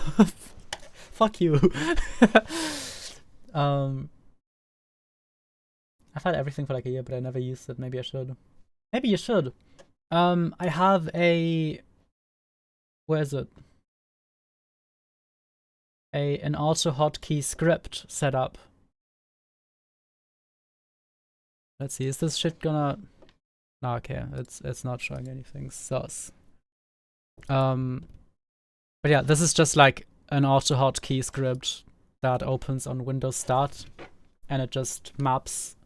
Fuck you. I've had everything for like a year, but I never used it. Maybe I should. Maybe you should. I have a... Where is it? An auto hotkey script set up. Let's see, is this shit gonna... No, okay, it's not showing anything sus. But yeah, this is just like an auto hotkey script that opens on Windows Start, and it just maps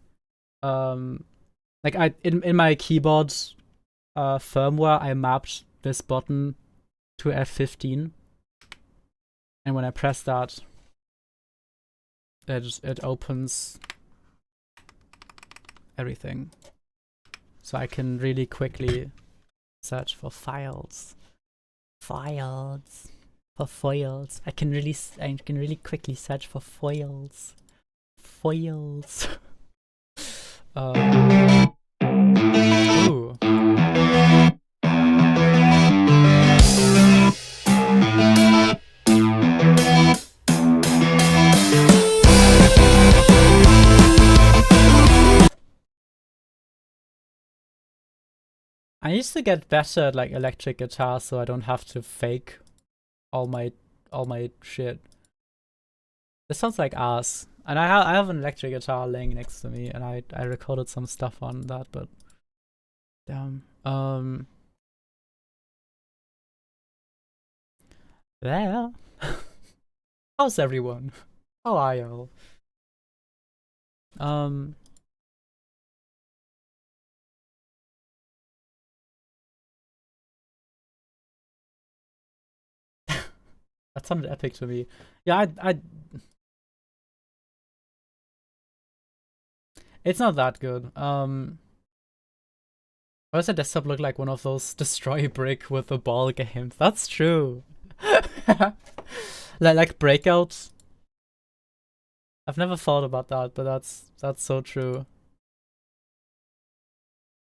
like in my keyboard firmware I mapped this button to F15, and when I press that, it opens everything, so I can really quickly search for files. For foils. I can really quickly search for foils. Ooh. I used to get better at like electric guitar, so I don't have to fake all my shit. This sounds like ass. And I have an electric guitar laying next to me, and I recorded some stuff on that, but damn. Well, how's everyone? How are y'all? That sounded epic to me. Yeah, it's not that good. Why does the desktop look like one of those destroy brick with a ball games? That's true. like Breakout. I've never thought about that, but that's so true.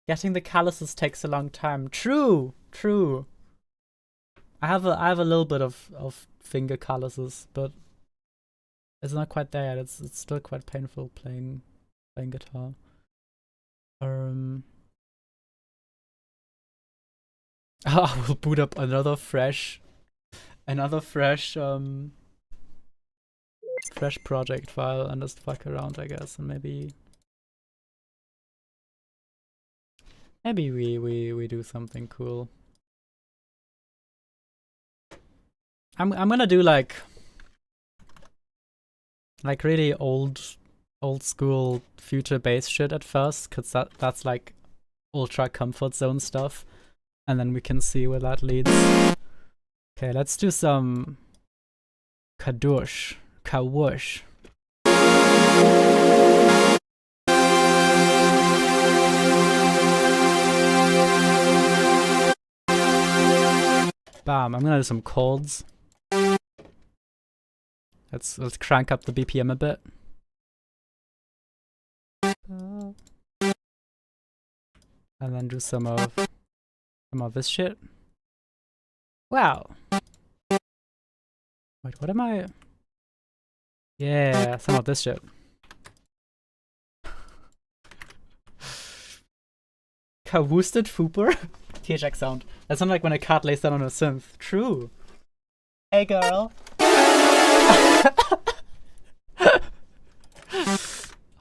Getting the calluses takes a long time. True, true. I have a little bit of finger calluses, but it's not quite there yet. It's still quite painful playing guitar. I will boot up another fresh fresh project file and just fuck around, I guess, and maybe we do something cool. I'm gonna do like really old school future bass shit at first, cause that's like ultra comfort zone stuff, and then we can see where that leads. Okay, let's do some kawoosh. Bam, I'm gonna do some chords. Let's crank up the BPM a bit. And then do some of this shit. Wow. Wait, what am I? Yeah, some of this shit. Kawoosted Fooper? THX sound. That sounds like when a cat lays down on a synth. True. Hey girl.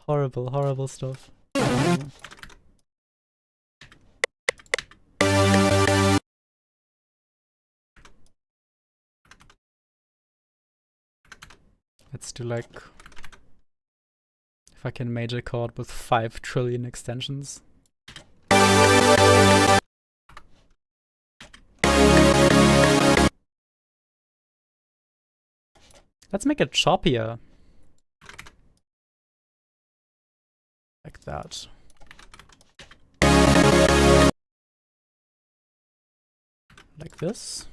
Horrible stuff. Let's do like if I can major chord with 5 trillion extensions. Let's make it choppier. Like that. Like this.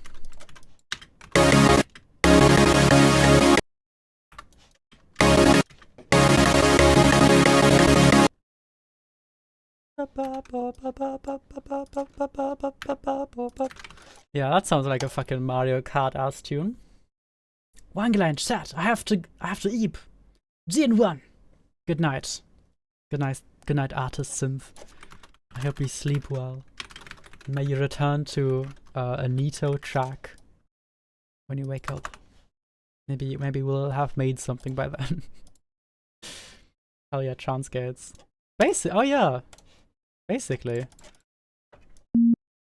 Yeah, that sounds like a fucking Mario Kart ass tune. Wangelein chat. I have to eep. 1. Good night. Good night, artist synth. I hope you sleep well. May you return to a neato track when you wake up. Maybe we'll have made something by then. Hell yeah, transgates. Oh yeah. Basically.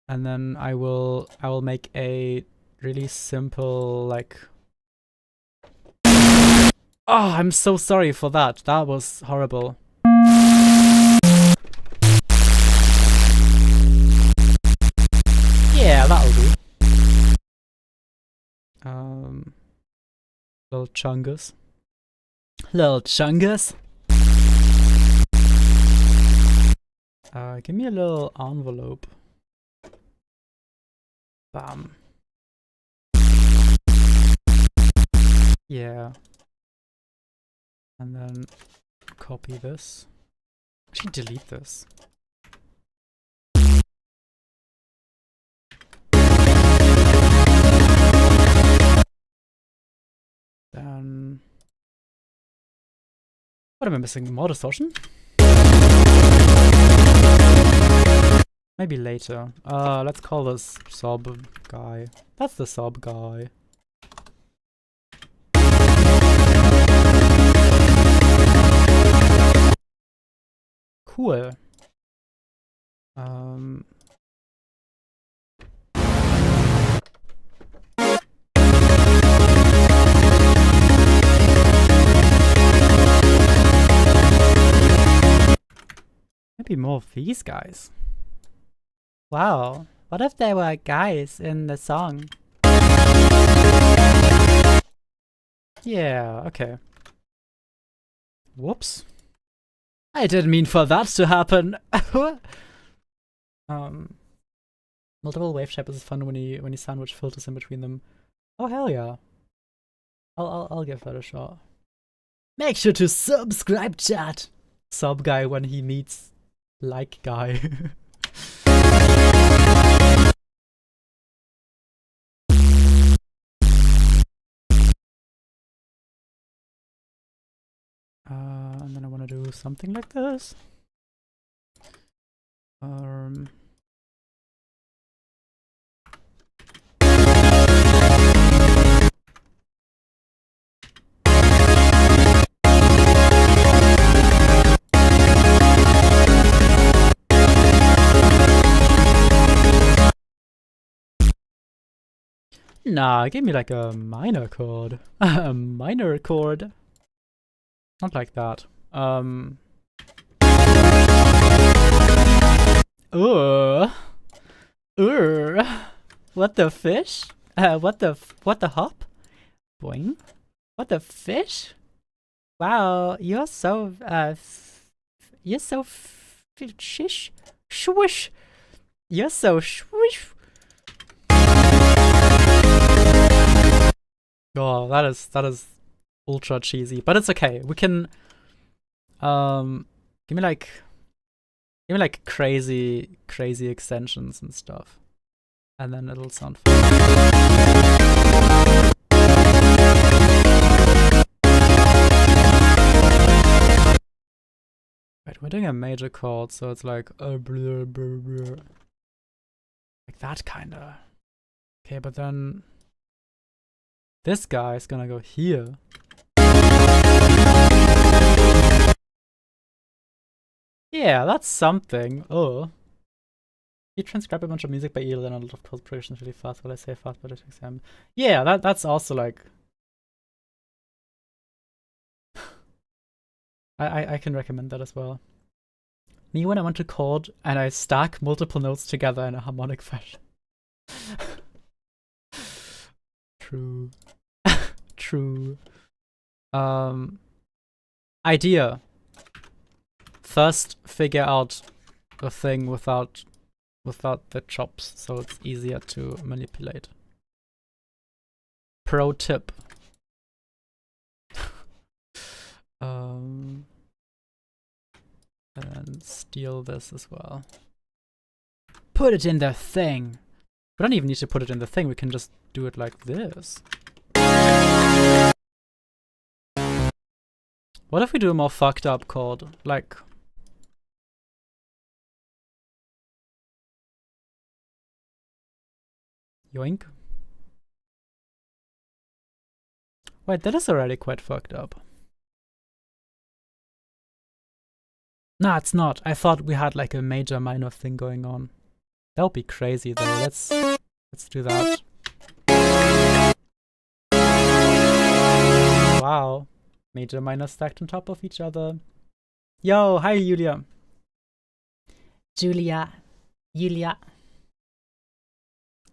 And then I will make a really simple like. Oh, I'm so sorry for that. That was horrible. Yeah, that'll do. Little chungus. Give me a little envelope. Bam. Yeah. And then copy this. Actually delete this. Then what am I missing? More distortion? Maybe later. Let's call this sob guy. That's the sob guy. Cool. Maybe more of these guys. Wow. What if there were guys in the song? Yeah, okay. Whoops. I didn't mean for that to happen. Multiple wave shapers is fun when you sandwich filters in between them. Oh hell yeah. I'll give that a shot. Make sure to subscribe, chat. Sub guy when he meets like guy. And then I want to do something like this. Nah, give me like a minor chord. A minor chord. Not like that. What the fish? What the hop? Boing. What the fish? Wow, you're so shish swish. You're so swish. Oh, that is ultra cheesy, but it's okay. We can give me like crazy extensions and stuff, and then it'll sound fun. Right, we're doing a major chord, so it's like like that kinda. Okay, but then this guy is gonna go here. Yeah, that's something. Oh. You transcribe a bunch of music by ear, then a lot of post progressions really fast. What I say fast, but it takes time. Yeah, that's also like. I can recommend that as well. Me when I want to chord and I stack multiple notes together in a harmonic fashion. True. True. Idea. First, figure out a thing without the chops, so it's easier to manipulate. Pro tip. And steal this as well. Put it in the thing. We don't even need to put it in the thing. We can just do it like this. What if we do a more fucked up chord? Like. Yoink. Wait, that is already quite fucked up. Nah, it's not. I thought we had like a major minor thing going on. That would be crazy though. Let's do that. Wow. Major minor stacked on top of each other. Yo, hi Julia. Julia.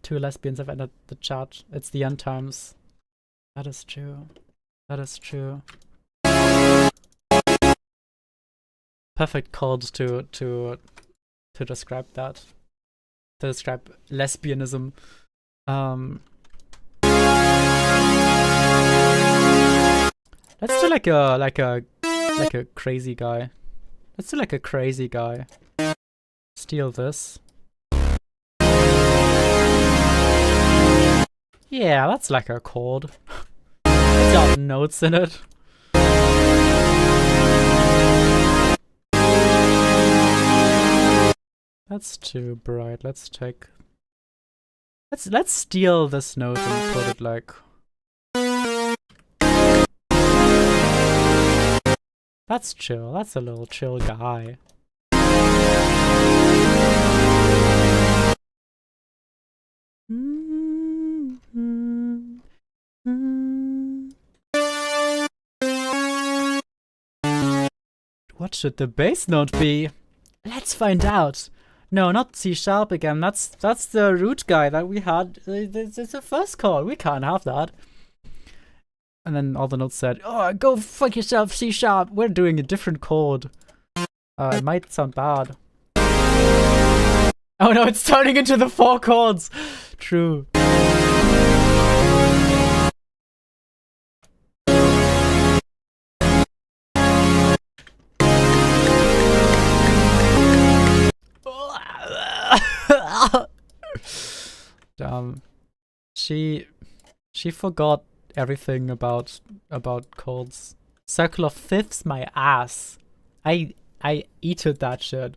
Two lesbians have entered the chat. It's the end times. That is true. That is true. Perfect chord to describe that. To describe lesbianism. Let's do like a crazy guy. Let's do like a crazy guy. Steal this. Yeah, that's like a chord. It's got notes in it. That's too bright. Let's steal this note and put it like. That's chill. That's a little chill guy. What should the bass note be? Let's find out. No, not C sharp again. That's the root guy that we had. It's the first chord. We can't have that. And then all the notes said, "Oh, go fuck yourself, C sharp. We're doing a different chord." It might sound bad. Oh no, it's turning into the 4 chords. True. Um, she forgot everything about chords. Circle of fifths, my ass. I eated that shit.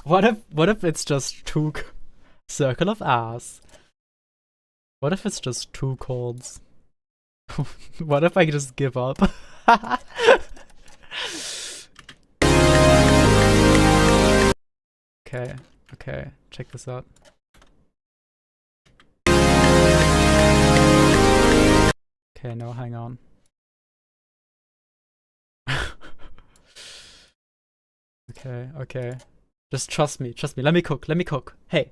What if it's just two circle of ass? What if it's just two chords? What if I just give up? Okay, check this out. Okay, no, hang on. Okay. Just trust me. Let me cook. Hey.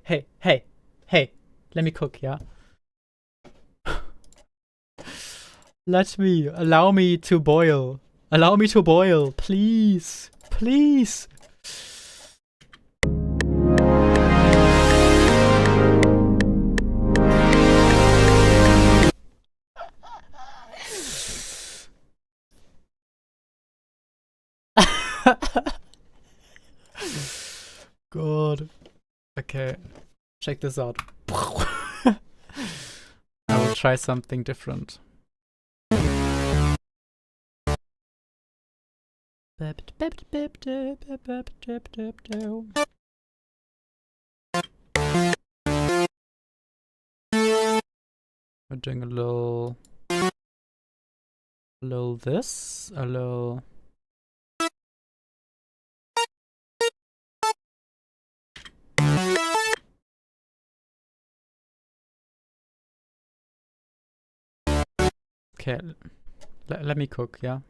Let me cook, yeah? Allow me to boil. Please. God. Okay. Check this out. I will try something different. We're doing a little this, a little. Okay, let me cook, yeah?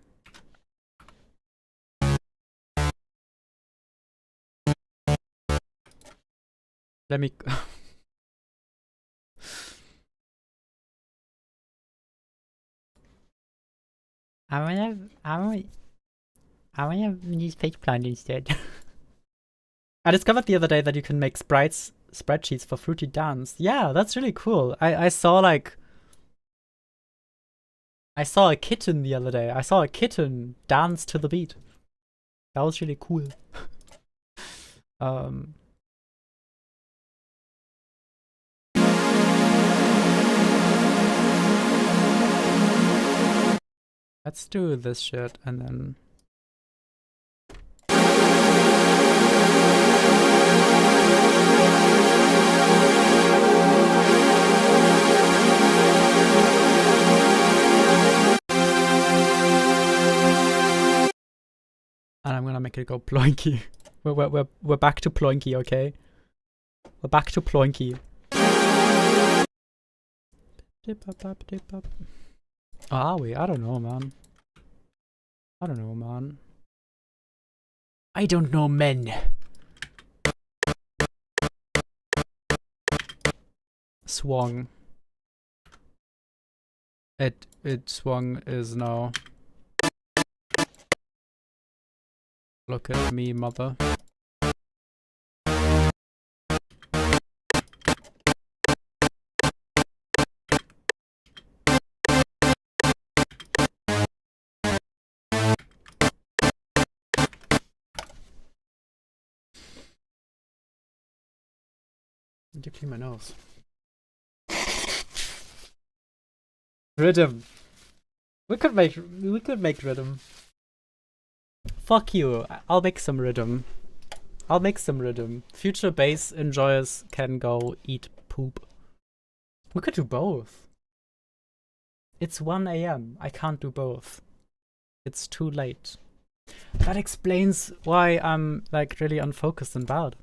Let me... I wanna use Plant instead. I discovered the other day that you can make spreadsheets for Fruity Dance. Yeah, that's really cool. I saw like... I saw a kitten the other day. I saw a kitten dance to the beat. That was really cool. Let's do this shit and then... And I'm gonna make it go ploinky. We're back to ploinky, okay? We're back to ploinky. Dip up. Oh, are we? I don't know, man. I don't know, men. Swung. It swung is now. Look at me, mother. Did you clean my nose? Rhythm. We could make rhythm. Fuck you. I'll make some rhythm. Future bass enjoyers can go eat poop. We could do both. It's 1 AM. I can't do both. It's too late. That explains why I'm like really unfocused and bad.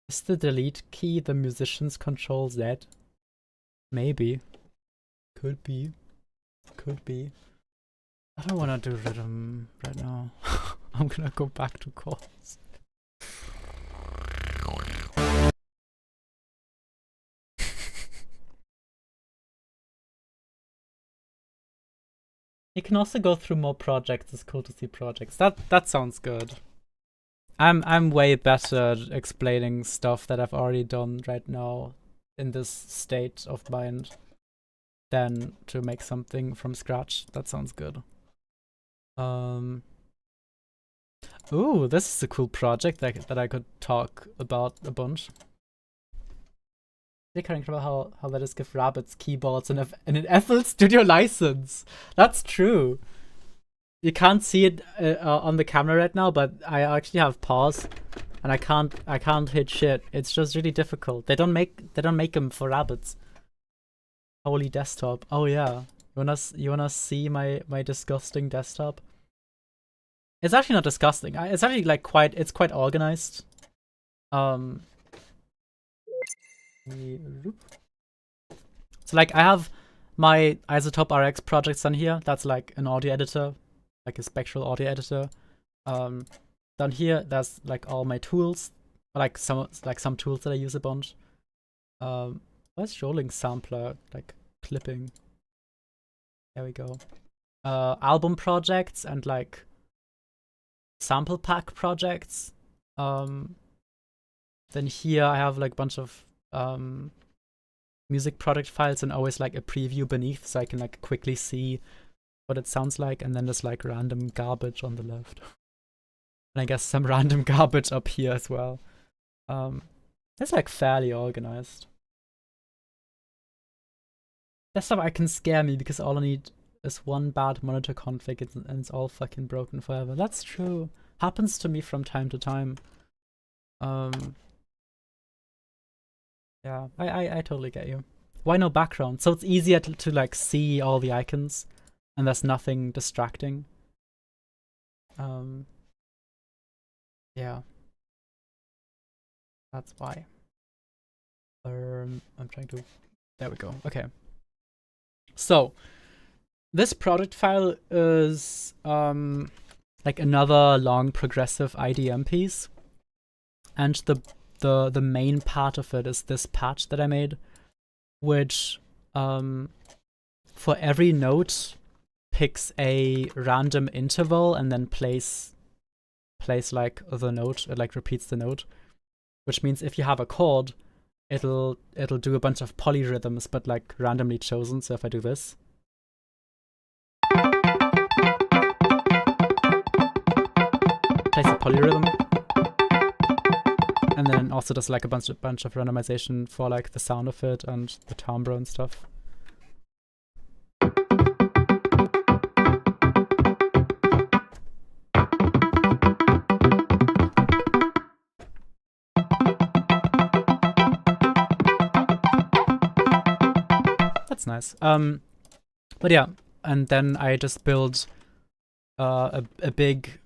Is the delete key the musician's Control Z? Maybe. Could be. I don't wanna do rhythm right now. I'm gonna go back to chords. You can also go through more projects as cool to see projects. That sounds good. I'm way better at explaining stuff that I've already done right now in this state of mind than to make something from scratch. That sounds good. Ooh, this is a cool project that I could talk about a bunch. I can't remember how that is give rabbits keyboards and an FL Studio license. That's true. You can't see it on the camera right now, but I actually have pause, and I can't hit shit. It's just really difficult. They don't make them for rabbits. Holy desktop. Oh yeah. You wanna see my disgusting desktop? It's actually not disgusting. It's actually like it's quite organized. So like I have my Isotope RX projects on here. That's like an audio editor, like a spectral audio editor. Down here there's like all my tools, like some tools that I use a bunch. Where's rolling sampler, like clipping? There we go. Album projects and like sample pack projects. Then here I have like a bunch of music product files and always like a preview beneath, so I can like quickly see what it sounds like, and then there's like random garbage on the left. And I guess some random garbage up here as well. It's like fairly organized. That stuff I can scare me because all I need is one bad monitor config and it's all fucking broken forever. That's true. Happens to me from time to time. Yeah, I totally get you. Why no background? So it's easier to like see all the icons and there's nothing distracting. Yeah. That's why. I'm trying to... There we go. Okay. So, this project file is like another long progressive IDM piece. And the main part of it is this patch that I made, which for every note picks a random interval and then plays like the note, it like repeats the note, which means if you have a chord, it'll do a bunch of polyrhythms but like randomly chosen. So if I do this, plays a polyrhythm, and then also does like a bunch of randomization for like the sound of it and the timbre and stuff. That's nice. But yeah, and then I just build a big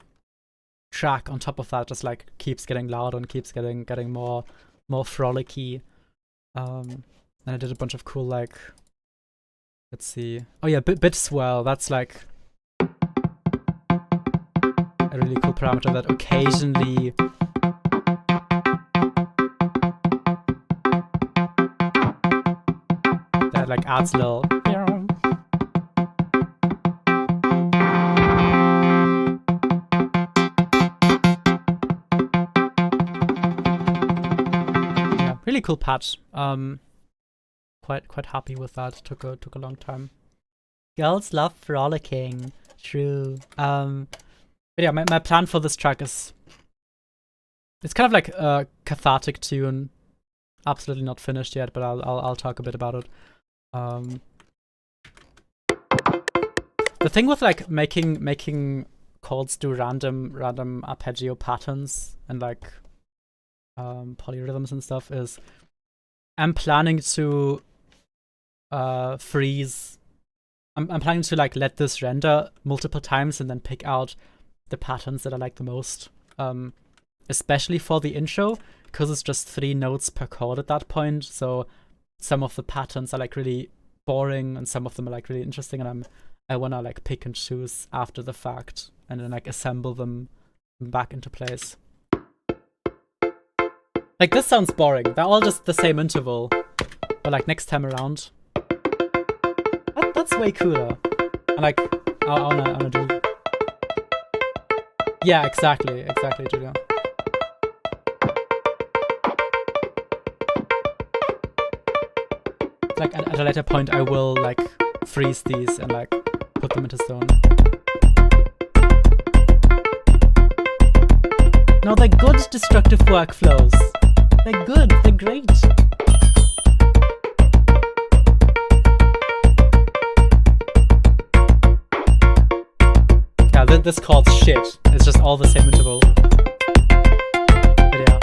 track on top of that, just like keeps getting louder and keeps getting more frolicky. And I did a bunch of cool, like, let's see. Oh yeah, bit swell. That's like a really cool parameter that occasionally like adds a little. Yeah, really cool patch. Quite happy with that. Took a long time. Girls love frolicking. True. But yeah, my plan for this track is it's kind of like a cathartic tune. Absolutely not finished yet, but I'll talk a bit about it. The thing with like making chords do random arpeggio patterns and like polyrhythms and stuff is I'm planning to freeze. I'm planning to like let this render multiple times and then pick out the patterns that I like the most. Especially for the intro, because it's just 3 notes per chord at that point. So some of the patterns are like really boring and some of them are like really interesting, and I wanna like pick and choose after the fact and then like assemble them back into place. Like this sounds boring. They're all just the same interval, but like next time around, that's way cooler. And like I wanna do. Yeah, exactly, Julia. like at a later point I will like freeze these and like put them into stone. No, they're good destructive workflows. They're good, they're great. Yeah, this calls shit. It's just all the same interval. But yeah.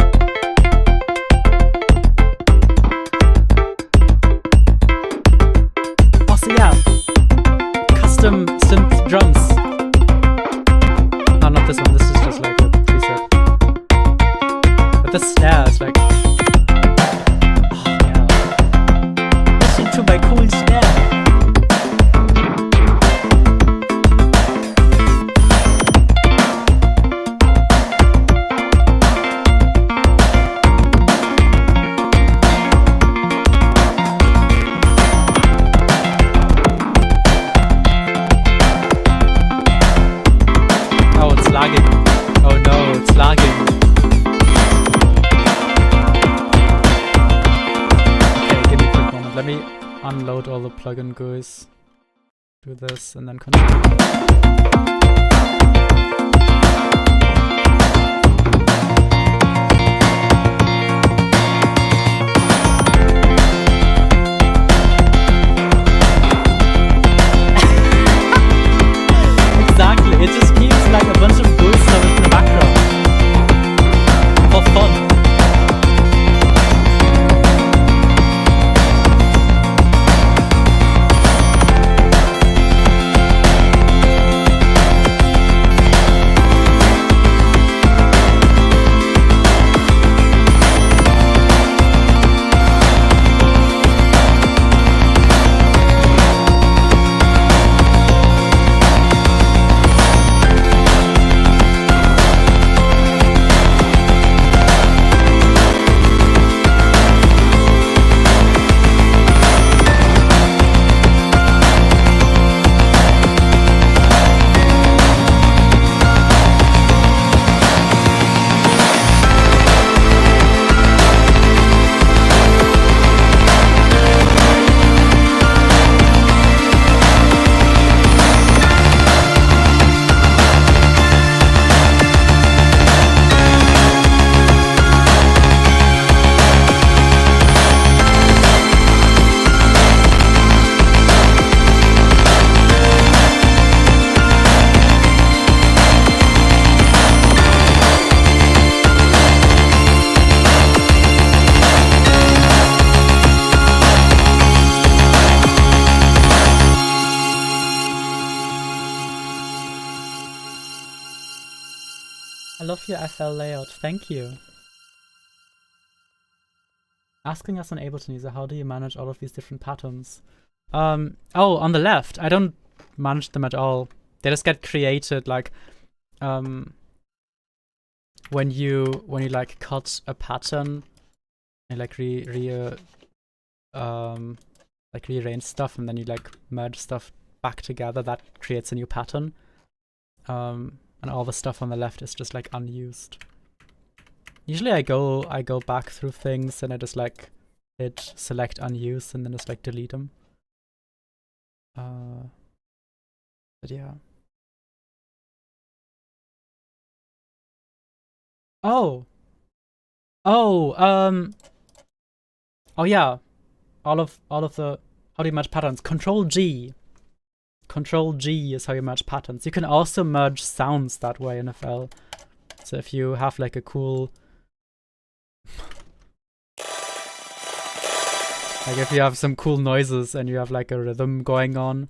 Also, yeah. Custom synth drums. No, not this one. This is just like a preset. But the snare is like... Oh, yeah. Listen to my cool snare. Unload all the plugin GUIs, do this, and then continue. Exactly, it just keeps like a bunch of GUIs stuff in the background for fun. I love your FL layout, thank you. Asking us on Ableton user, how do you manage all of these different patterns? Oh, on the left, I don't manage them at all. They just get created like when you like cut a pattern and like like rearrange stuff and then you like merge stuff back together, that creates a new pattern. And all the stuff on the left is just like unused. Usually I go back through things and I just like hit select unused and then just like delete them. But yeah. Oh yeah. All of the, how do you match patterns? Control G. Control G is how you merge patterns. You can also merge sounds that way in FL. So if you have like a cool... like if you have some cool noises and you have like a rhythm going on,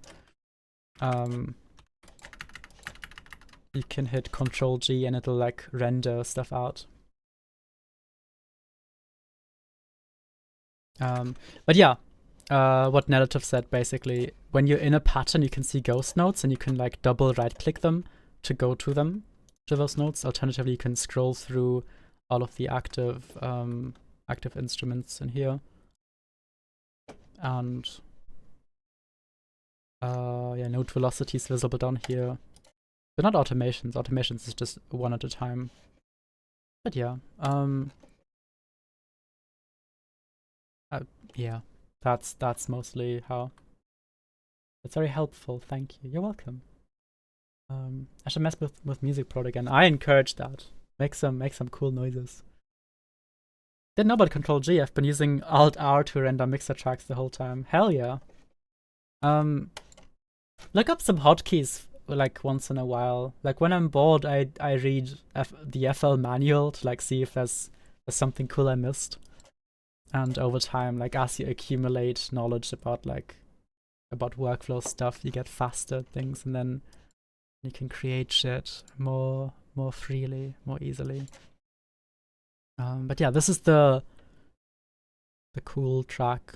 you can hit Control G and it'll like render stuff out. But yeah, what Narrative said basically, when you're in a pattern, you can see ghost notes and you can like double right click them to go to them, to those notes. Alternatively, you can scroll through all of the active instruments in here. And yeah, note velocity is visible down here. They're not automations. Automations is just one at a time. But yeah, yeah. That's mostly how. It's very helpful. Thank you. You're welcome. I should mess with music prod again. I encourage that. Make some cool noises. Didn't know about Control G. I've been using Alt R to render mixer tracks the whole time. Hell yeah. Look up some hotkeys like once in a while. Like when I'm bored, I read the FL manual to like see if there's something cool I missed. And over time, like as you accumulate knowledge about workflow stuff, you get faster at things, and then you can create shit more freely, more easily. But yeah, this is the cool track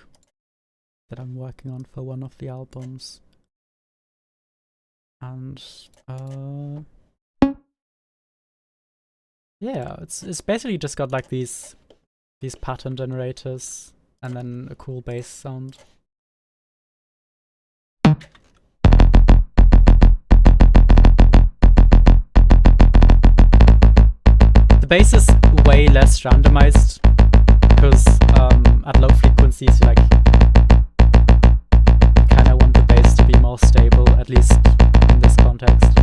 that I'm working on for one of the albums. And yeah, it's basically just got like these pattern generators and then a cool bass sound. The bass is way less randomized because at low frequencies you kind of want the bass to be more stable, at least in this context.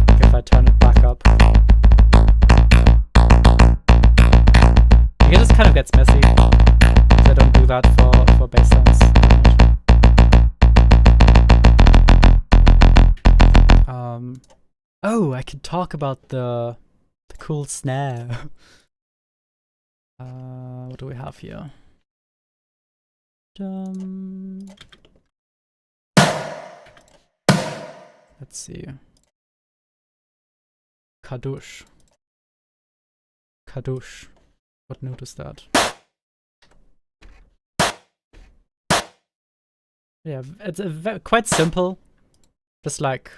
Like if I turn it back up, it just kind of gets messy. So I don't do that for bass sounds that much. Oh, I could talk about the cool snare. What do we have here? Let's see. Kadoosh. What note is that? Yeah, it's quite simple. Just like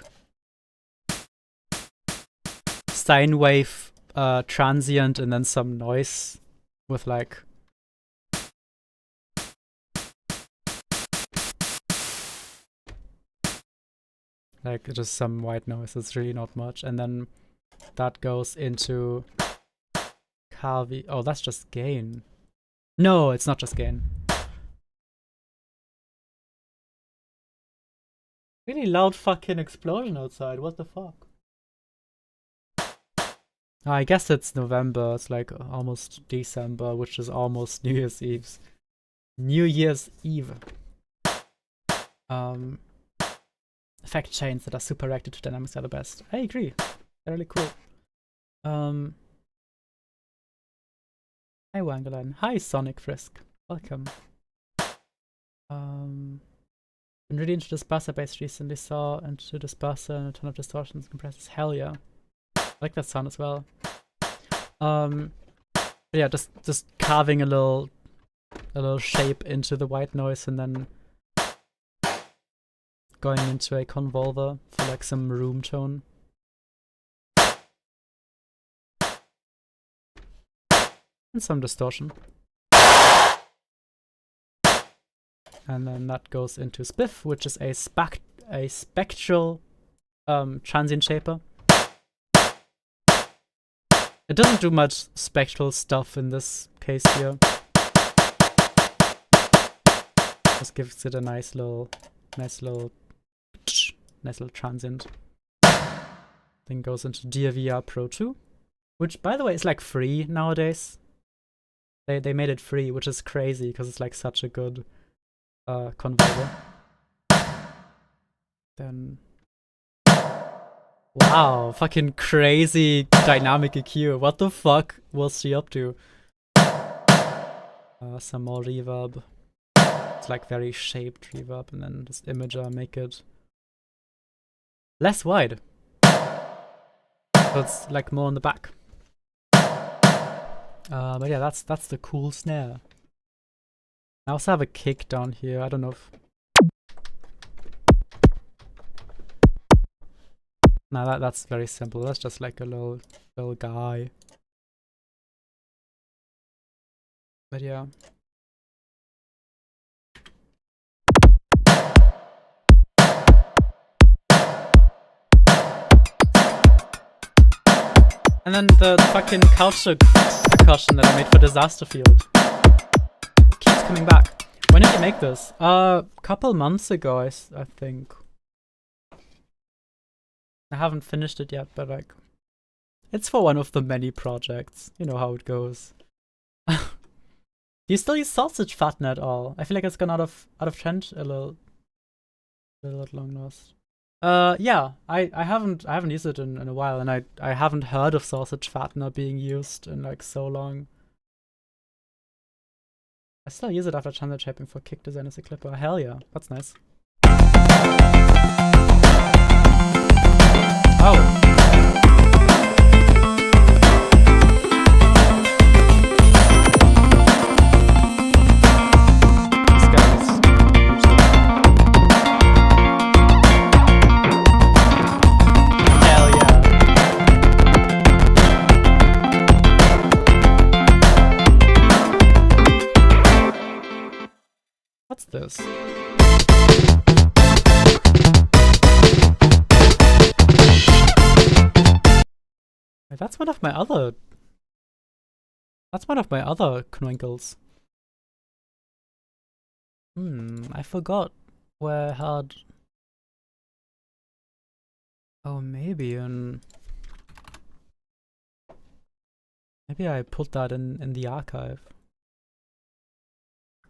sine wave transient and then some noise with like just some white noise. It's really not much, and then that goes into Kavi. Oh, that's just gain. No, it's not just gain. Really loud fucking explosion outside. What the fuck? I guess it's November. It's like almost December, which is almost New Year's Eve. Effect chains that are super reactive to dynamics are the best. I agree. They're really cool. Hi Wangalan. Hi Sonic Frisk. Welcome. Been really into disperser bass recently. Saw into disperser and a ton of distortions, compressors. Hell yeah. I like that sound as well. Yeah, just carving a little shape into the white noise and then going into a convolver for like some room tone. And some distortion. And then that goes into Spliff, which is a spectral transient shaper. It doesn't do much spectral stuff in this case here. Just gives it a nice little transient. Then goes into DAVR Pro 2, which by the way is like free nowadays. They made it free, which is crazy because it's like such a good convolver. Then wow, fucking crazy dynamic EQ. What the fuck was she up to? Some more reverb. It's like very shaped reverb, and then just imager, make it less wide. So it's like more in the back. But yeah, that's the cool snare. I also have a kick down here. I don't know if no, that's very simple. That's just like a little guy. But yeah. And then the fucking culture percussion that I made for Disaster Field keeps coming back. When did you make this? Couple months ago, I think. I haven't finished it yet, but like, it's for one of the many projects. You know how it goes. Do you still use sausage fatten at all? I feel like it's gone out of trend a little long lost. Yeah, I haven't used it in a while, and I haven't heard of sausage fattener being used in like so long. I still use it after channel shaping for kick design as a clipper. Hell yeah, that's nice. Oh. What's this? That's one of my other. That's one of my other Knunkles. I forgot where I had. Oh, maybe maybe I put that in the archive.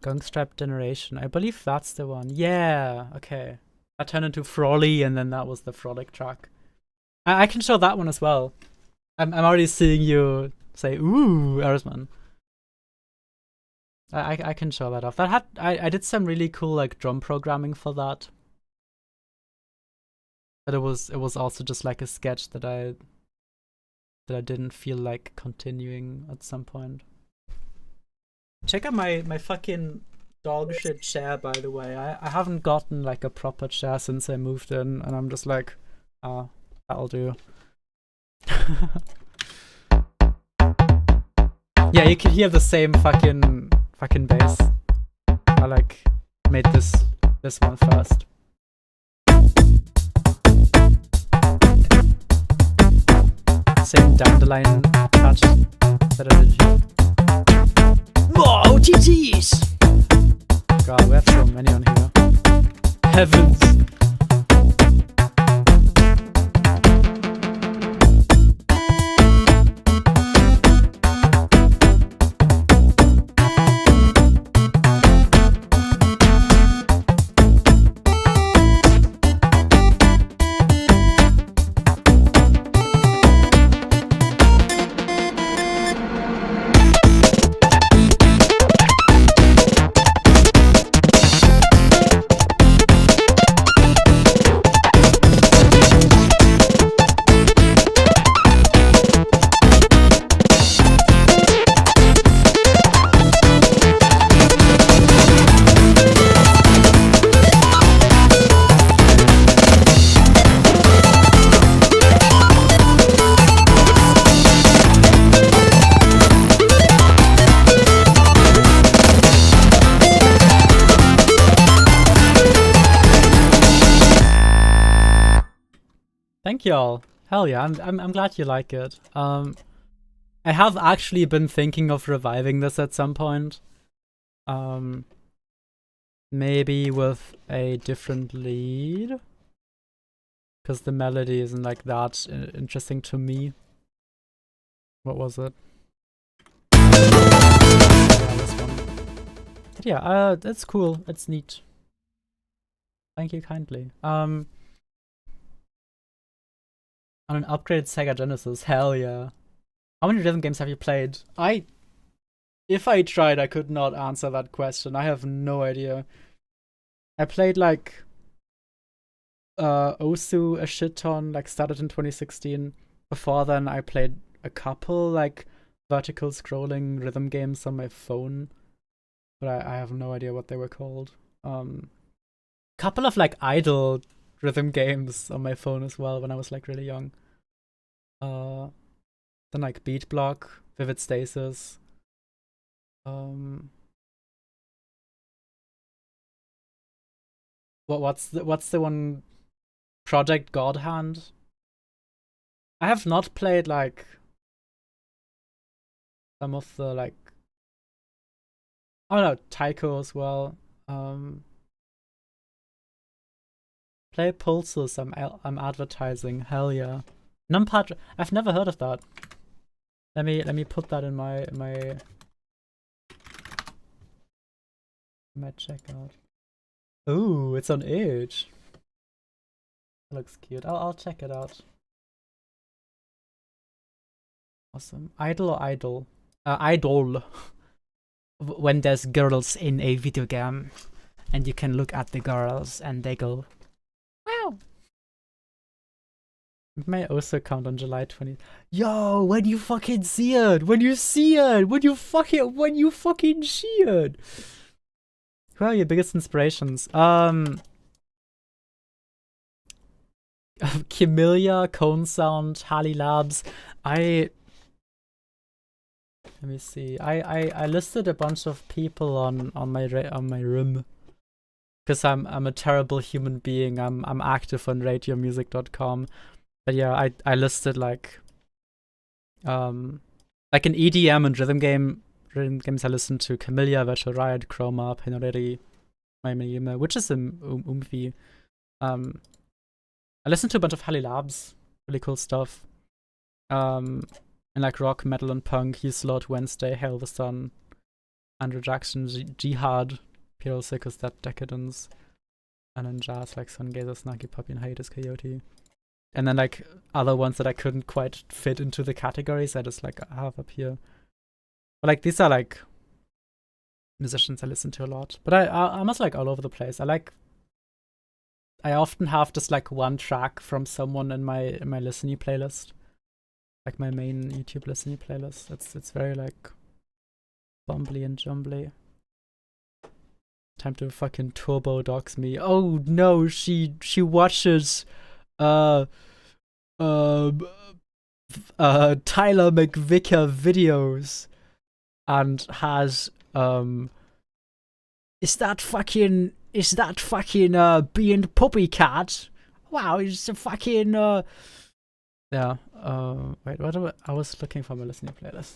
Gungstrap Generation. I believe that's the one. Yeah, okay. I turned into Frolly, and then that was the Frolic track. I can show that one as well. I'm already seeing you say, ooh, Erisman. I can show that off. That had I did some really cool like drum programming for that. But it was also just like a sketch that I didn't feel like continuing at some point. Check out my fucking dog shit chair, by the way. I haven't gotten like a proper chair since I moved in, and I'm just like, that'll do. Yeah, you can hear the same fucking bass. I like made this one first. Same dandelion touch that I did here. More OTTs! God, we have so many on here. Heavens! Thank y'all. Hell yeah, I'm glad you like it. I have actually been thinking of reviving this at some point. Maybe with a different lead, because the melody isn't like that interesting to me. What was it? Yeah, this one. But yeah, it's cool. It's neat. Thank you kindly. On an upgraded Sega Genesis, hell yeah. How many rhythm games have you played? If I tried, I could not answer that question. I have no idea. I played like Osu a shit ton, like started in 2016. Before then, I played a couple like vertical scrolling rhythm games on my phone, but I have no idea what they were called. Couple of like idle rhythm games on my phone as well when I was like really young. Then like Beat Block, Vivid Stasis. What's the one? Project God Hand. I have not played like some of the like, oh no, Taiko as well. Play pulses. I'm advertising. Hell yeah. Numpad. I've never heard of that. Let me put that in my checkout. Ooh, it's on Edge. That looks cute. I'll check it out. Awesome. Idol or idol? Idol. When there's girls in a video game, and you can look at the girls and they go, wow. It may also count on July 20th. Yo, when you fucking see it, when you see it, when you fucking see it. Who are your biggest inspirations? Camellia, Cone Sound, Harley Labs. Let me see. I listed a bunch of people on my room because I'm a terrible human being. I'm active on radiomusic.com. But yeah, I listed like in EDM and rhythm games I listened to Camellia, Virtual Riot, Chroma, Penoreri, Mayme, which is Umfi. I listened to a bunch of Harley Labs, really cool stuff. And like rock, metal, and punk, Hugh Slot, Wednesday, Hail the Sun, Andrew Jackson, Jihad, Imperial Circus, Dead Decadence, and then jazz like Sungazer, Snarky Puppy, and Hiatus Coyote. And then like other ones that I couldn't quite fit into the categories, I just like have up here. But like these are like musicians I listen to a lot. But I'm also like all over the place. I often have just like one track from someone in my listening playlist. Like my main YouTube listening playlist. It's very like bumbly and jumbly. Time to fucking turbo dox me. Oh no, she watches Tyler McVicker videos and has is that fucking being puppy cat? Wow, it's a fucking yeah. Wait, I was looking for my listening playlist.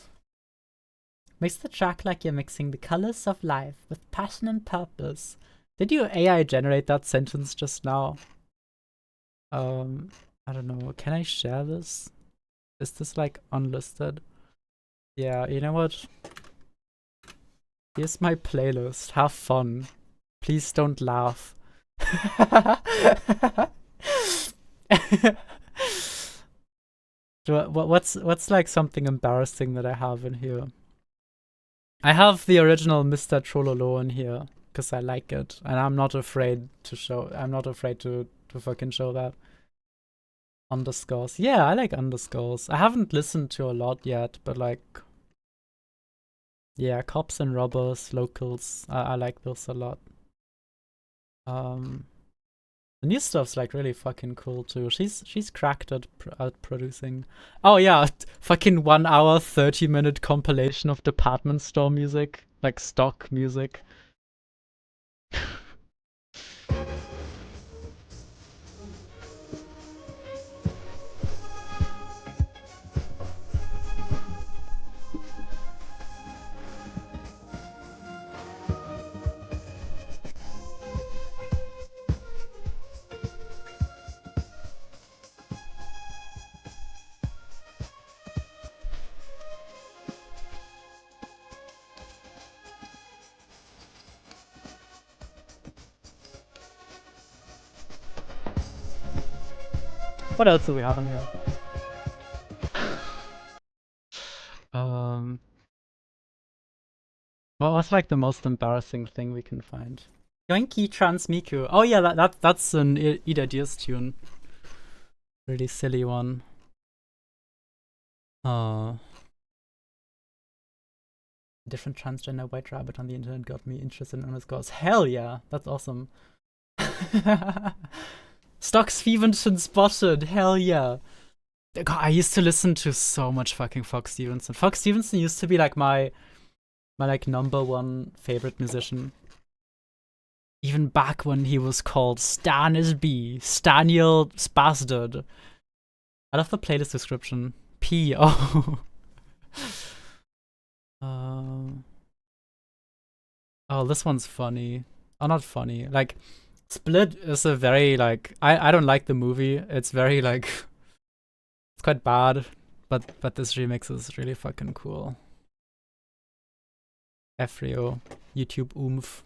Mix the track like you're mixing the colors of life with passion and purpose. Did you AI generate that sentence just now? I don't know. Can I share this? Is this like unlisted? Yeah, you know what? Here's my playlist. Have fun. Please don't laugh. What's like something embarrassing that I have in here? I have the original Mr. Trololo in here because I like it, and I'm not afraid to show. I'm not afraid to fucking show that. Underscores. Yeah, I like underscores. I haven't listened to a lot yet, but like, yeah, Cops and Robbers, Locals. I like those a lot. The new stuff's like really fucking cool too. She's cracked at producing. Oh yeah, fucking 1 hour 30-minute compilation of department store music, like stock music. What else do we have in here? What was like the most embarrassing thing we can find? Yoinky Trans Miku. Oh yeah, that's an Ida Diaz tune. Really silly one. Different transgender white rabbit on the internet got me interested in underscores. Hell yeah, that's awesome. Stock Stevenson spotted. Hell yeah. God, I used to listen to so much fucking Fox Stevenson. Fox Stevenson used to be like my like #1 favorite musician. Even back when he was called Stanis B, Staniel Spasdud. I love the playlist description. P. Oh. Oh, this one's funny. Oh, not funny. Like, Split is a very, like, I don't like the movie. It's very, like, it's quite bad. But this remix is really fucking cool. Efrio, YouTube oomph.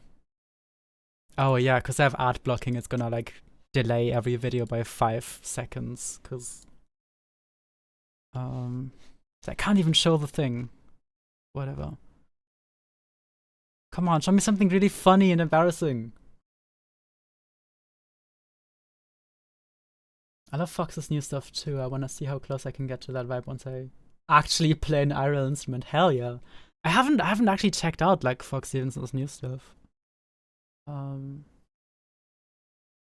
Oh yeah, because I have ad blocking, it's gonna like delay every video by 5 seconds, because so I can't even show the thing. Whatever. Come on, show me something really funny and embarrassing. I love Fox's new stuff too. I want to see how close I can get to that vibe once I actually play an IRL instrument. Hell yeah. I haven't actually checked out like Fox Stevenson's new stuff.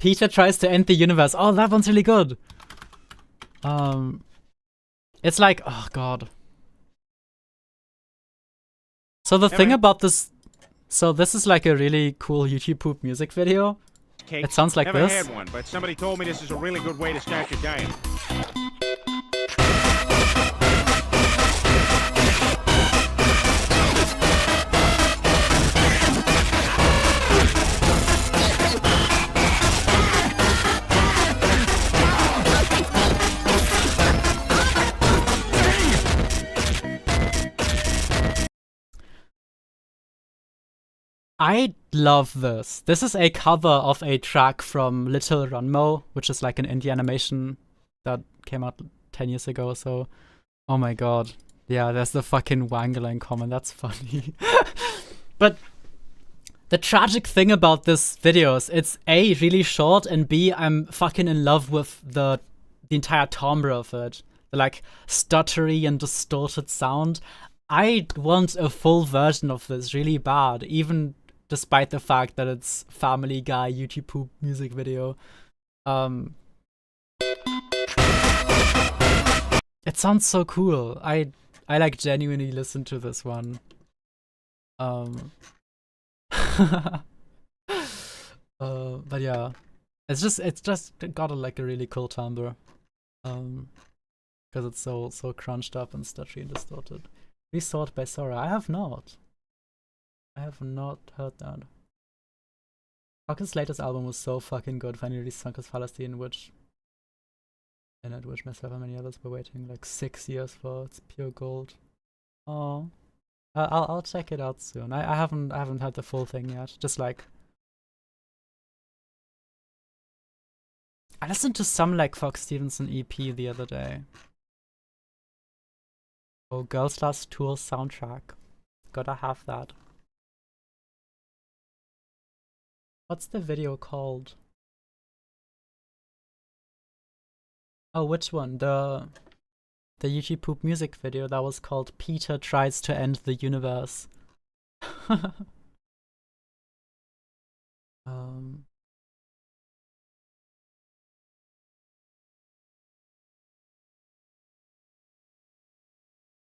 Peter tries to end the universe. Oh, that one's really good. It's like, oh god. So the thing about this, so this is like a really cool YouTube poop music video. It sounds like
Never
this.
had one, but somebody told me this is a really good way to start your day.
I love this. This is a cover of a track from Little Runmo, which is like an indie animation that came out 10 years ago. So, oh my god. Yeah, there's the fucking Wangerline comment. That's funny. But the tragic thing about this video is it's A, really short, and B, I'm fucking in love with the entire timbre of it. The like stuttery and distorted sound. I want a full version of this really bad, even despite the fact that it's Family Guy YouTube poop music video. It sounds so cool. I like genuinely listen to this one. But yeah, it's just got like a really cool timbre. Because it's so crunched up and stuttery and distorted. Resort by Sora. I have not heard that. Hawkins' latest album was so fucking good. Finally released Sunk as Fallacy, in which myself and many others were waiting like 6 years for. It's pure gold. Oh, I'll check it out soon. I haven't heard the full thing yet. Just like I listened to some like Fox Stevenson EP the other day. Oh, Girls Last Tour soundtrack. Gotta have that. What's the video called? Oh, which one? The YouTube poop music video that was called Peter Tries to End the Universe.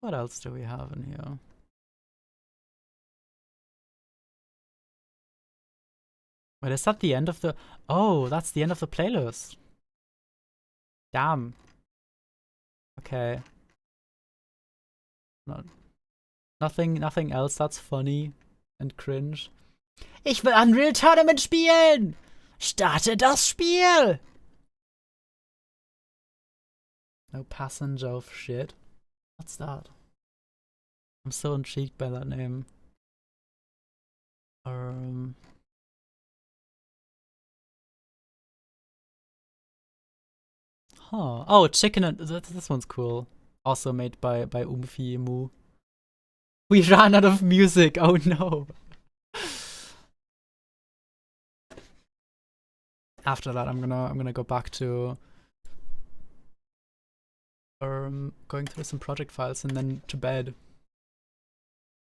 What else do we have in here? Wait, is that the end of the... Oh, that's the end of the playlist. Damn. Okay. Nothing else that's funny and cringe. Ich will Unreal Tournament spielen! Starte das Spiel! No passenger of shit. What's that? I'm so intrigued by that name. Huh. Oh, Chicken and... This one's cool. Also made by Umfi Mu. We ran out of music! Oh no! After that, I'm gonna go back to... going through some project files and then to bed.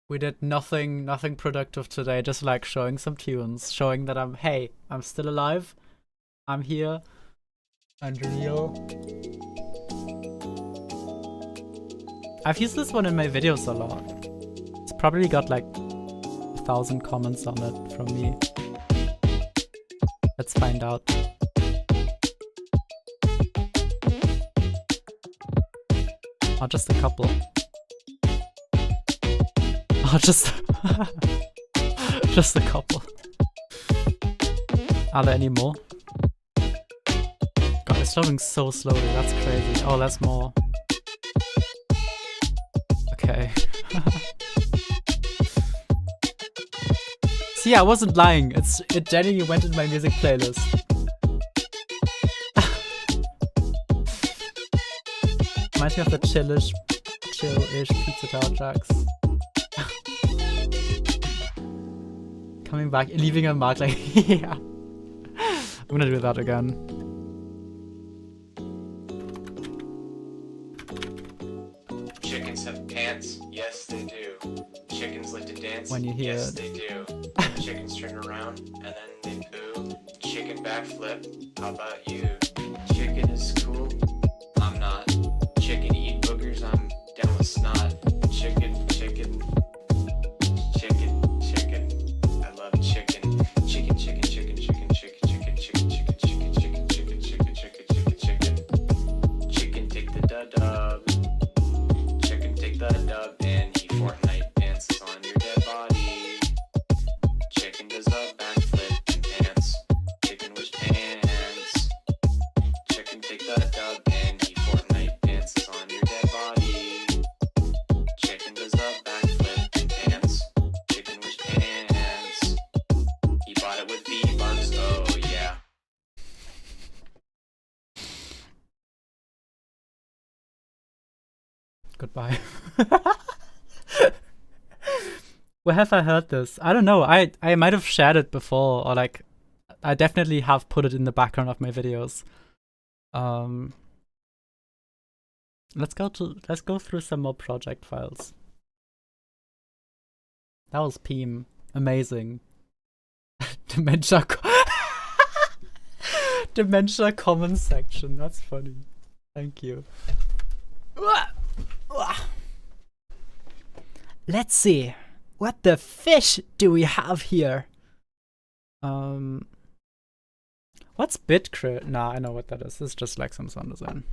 We did nothing productive today, just like showing some tunes, showing that I'm still alive, I'm here, and real. I've used this one in my videos a lot. It's probably got like 1,000 comments on it from me. Let's find out. Oh, just a couple. Oh, just Just a couple. Are there any more? God, it's loading so slowly. That's crazy. Oh, that's more. Okay. See, I wasn't lying. It genuinely went in my music playlist. Reminds me of the chill-ish Pizza Tower tracks. Coming back, leaving a mark like, yeah. I'm gonna do that again.
Chickens have pants, yes they do. Chickens like to dance,
When you hear
yes
it.
they do. Chickens turn around and then they poo. Chicken backflip, how about you? Chicken is cool, I'm not. Chicken eat boogers, I'm down with snot. Chicken, chicken, chicken, chicken. I love chicken. Chicken, chicken, chicken, chicken, chicken, chicken, chicken, chicken, chicken, chicken, chicken, chicken, chicken, chicken, chicken. Chicken take the dub. Chicken take the dub and he Fortnite dances on your dead body. Chicken does a backflip in pants. Chicken wish pants. Chicken take the dub and he Fortnite dances on your dead body. Chicken does a backflip in pants. Chicken wish pants. He bought it with V-Bucks, oh yeah.
Goodbye. Where have I heard this? I don't know. I might have shared it before, or like, I definitely have put it in the background of my videos. Let's go through some more project files. That was Peem. Amazing. Dementia Dementia comments section. That's funny. Thank you. Let's see. What the fish do we have here? What's Bitcrit? Nah, I know what that is. It's just like some sound design.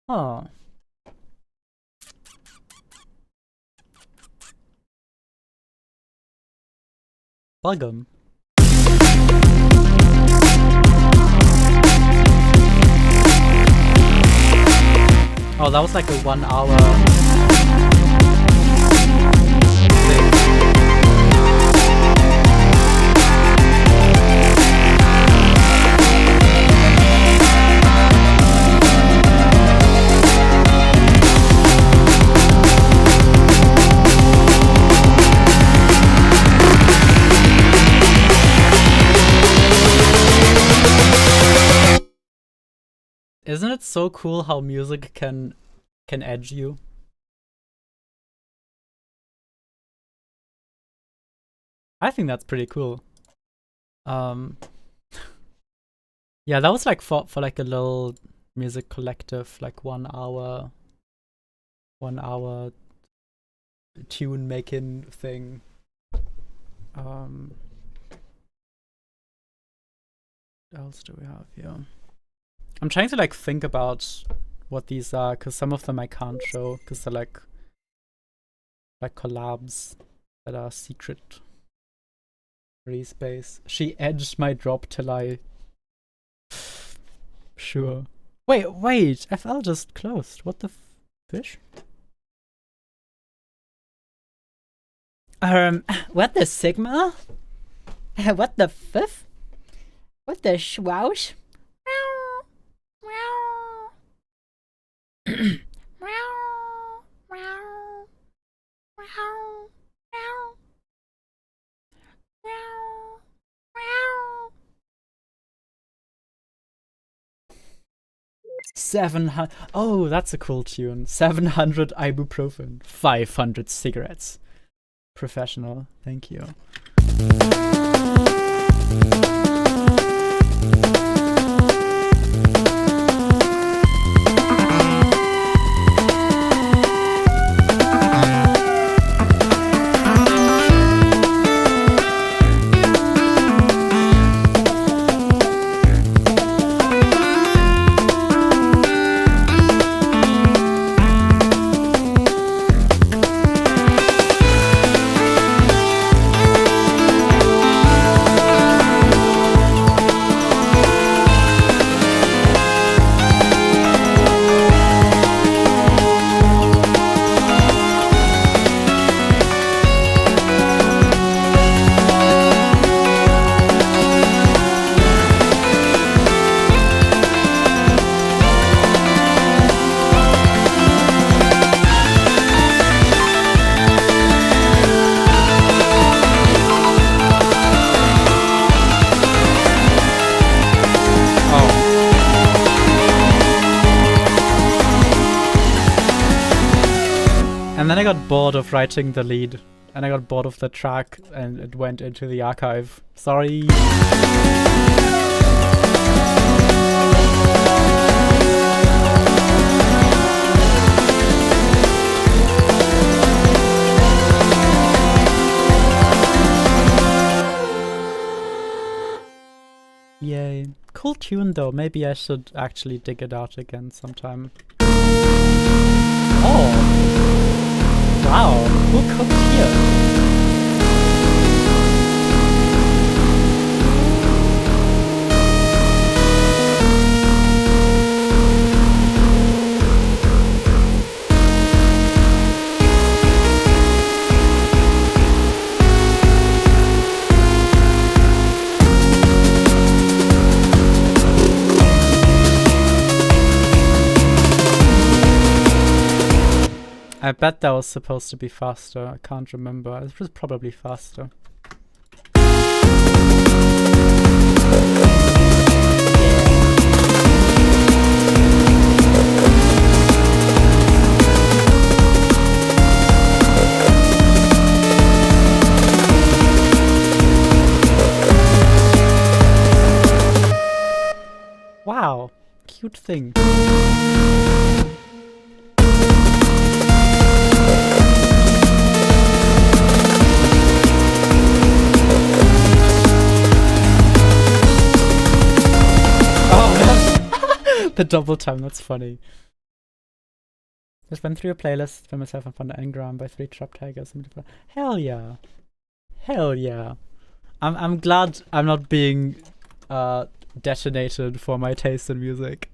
Oh. Welcome. Oh, that was like a 1 hour thing. 'Isn't it so cool how music can edge you? I think that's pretty cool. Yeah, that was like for like a little music collective, like 1 hour tune making thing. What else do we have here? I'm trying to like think about what these are, because some of them I can't show because they're like collabs that are secret. Free space. She edged my drop till I. Sure. Wait. FL just closed. What the fish? What the Sigma? What the fifth? What the schwoush? Oh, that's a cool tune. 700 ibuprofen, 500 cigarettes. Professional. Thank you. then I got bored of writing the lead, and I got bored of the track, and it went into the archive. Sorry. Yay. Cool tune though. Maybe I should actually dig it out again sometime. Oh! Wow, who cooked here? I bet that was supposed to be faster. I can't remember. It was probably faster. Wow, cute thing. The double time, that's funny. Just went through a playlist for myself and found an engram by 3 Trap Tigers. Hell yeah. Hell yeah. I'm glad I'm not being detonated for my taste in music.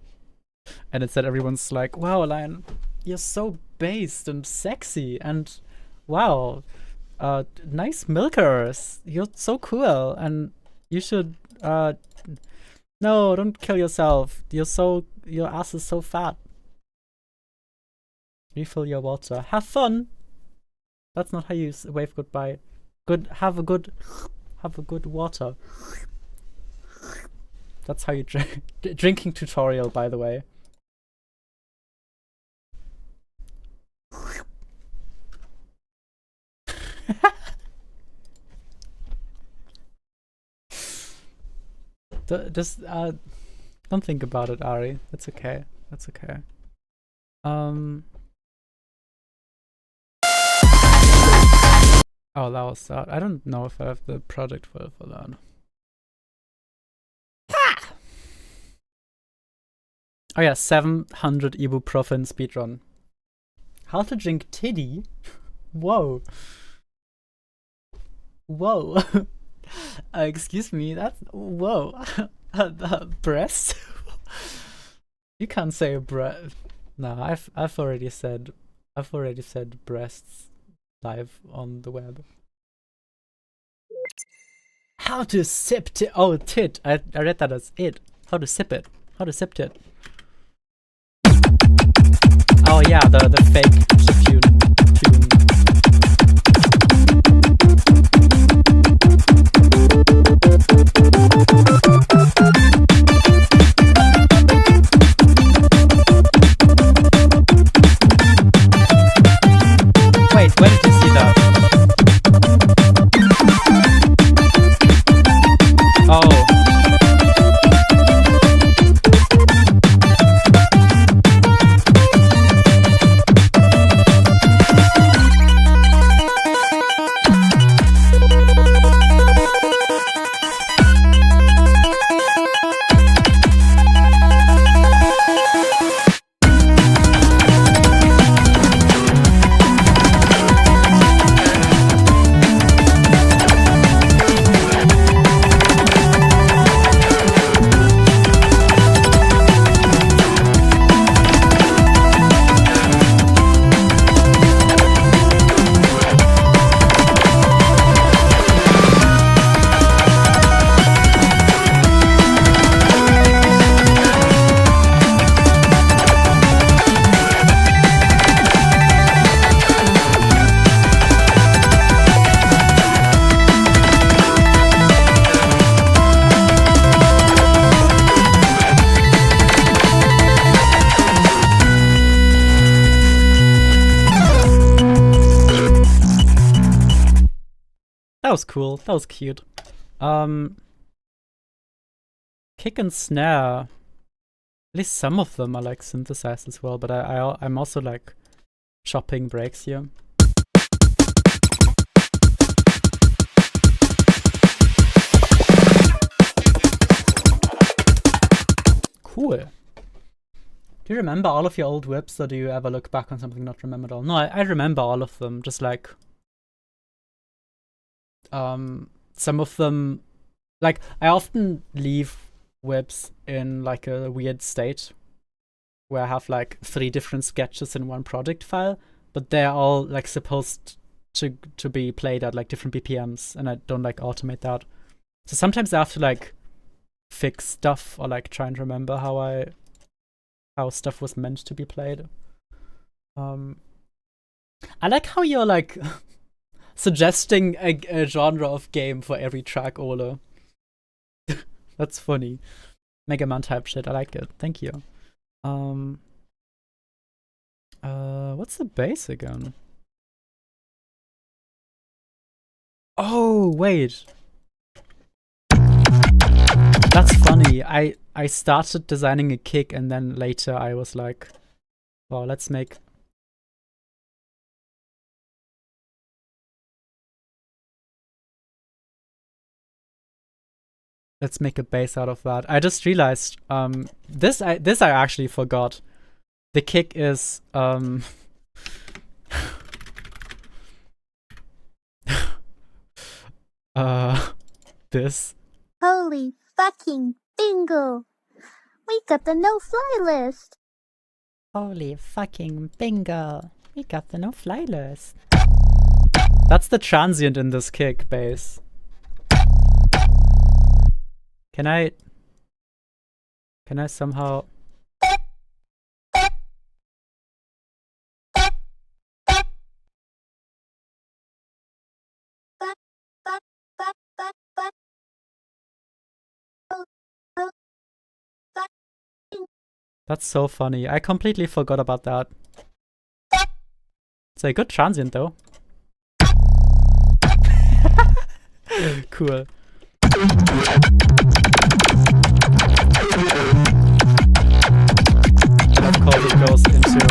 And instead everyone's like, wow, Lion, you're so based and sexy, and wow, nice milkers. You're so cool, and you should no, don't kill yourself. Your ass is so fat. Refill your water. Have fun. That's not how you wave goodbye. Have a good water. That's how you drink. Drinking tutorial, by the way. Just don't think about it, Ari. That's okay. That's okay. Oh, that was sad. I don't know if I have the project file for that. Ha! Oh yeah, 700 ibuprofen speedrun. How to drink titty? Whoa. Whoa. Excuse me, that's whoa. Breast? You can't say breast. No, I've already said breasts live on the web. How to sip tit? Oh, tit. I read that as it. How to sip it? How to sip tit? Oh yeah, the fake chiptune tune. Wait, where did you see that? Oh. That was cool. That was cute. Kick and snare. At least some of them are like synthesized as well, but I'm also like chopping breaks here. Cool. Do you remember all of your old whips, or do you ever look back on something not remember at all? No, I remember all of them, just like some of them, like I often leave whips in like a weird state where I have like 3 different sketches in one project file, but they're all like supposed to be played at like different BPMs, and I don't like automate that. So sometimes I have to like fix stuff or like try and remember how stuff was meant to be played. I like how you're like suggesting a genre of game for every track, Ole. That's funny. Mega Man type shit. I like it. Thank you. What's the bass again? Oh, wait. That's funny. I started designing a kick, and then later I was like, well, let's make a bass out of that. I just realized this I actually forgot. The kick is this.
Holy fucking bingo! We got the no-fly list!
Holy fucking bingo! We got the no-fly list. That's the transient in this kick bass. Can I somehow... That's so funny. I completely forgot about that. It's a good transient though. Cool. And of course it goes into...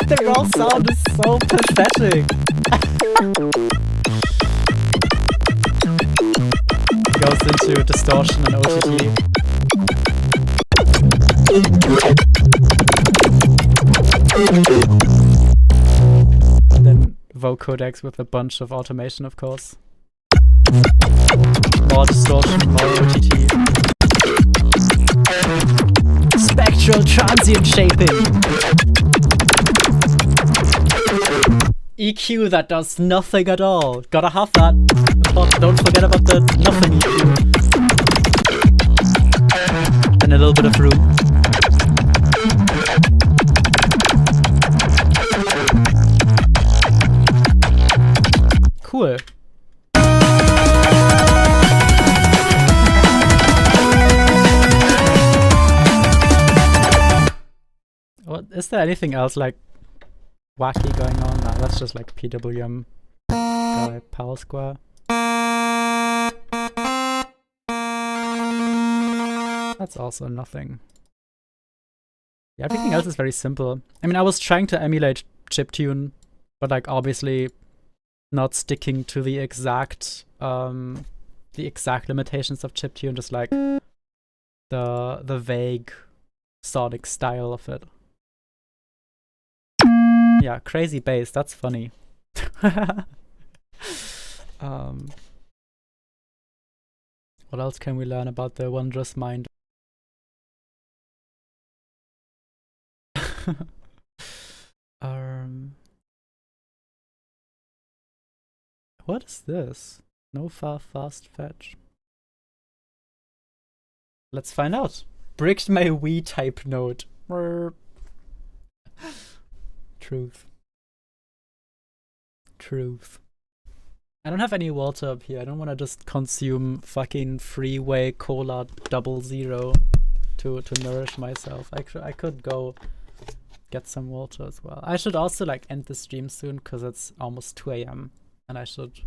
The raw sound is so pathetic. Goes into distortion and OTT. And then vocodecs with a bunch of automation, of course. More distortion, more OTT. Spectral transient shaping. EQ that does nothing at all. Gotta have that. Don't forget about the nothing EQ. And a little bit of room. Cool. What is there anything else like wacky going on? No, that's just like PWM power square. That's also nothing. Yeah, everything else is very simple. I mean, I was trying to emulate chiptune, but like obviously not sticking to the exact limitations of chiptune, just like the vague sonic style of it. Yeah, crazy bass, that's funny. What else can we learn about the wondrous mind? What is this? No far fast fetch. Let's find out. Bricked my Wii type note. Truth. Truth. I don't have any water up here. I don't want to just consume fucking freeway cola 00 to nourish myself. I could go get some water as well. I should also like end the stream soon because it's almost 2 a.m. and I should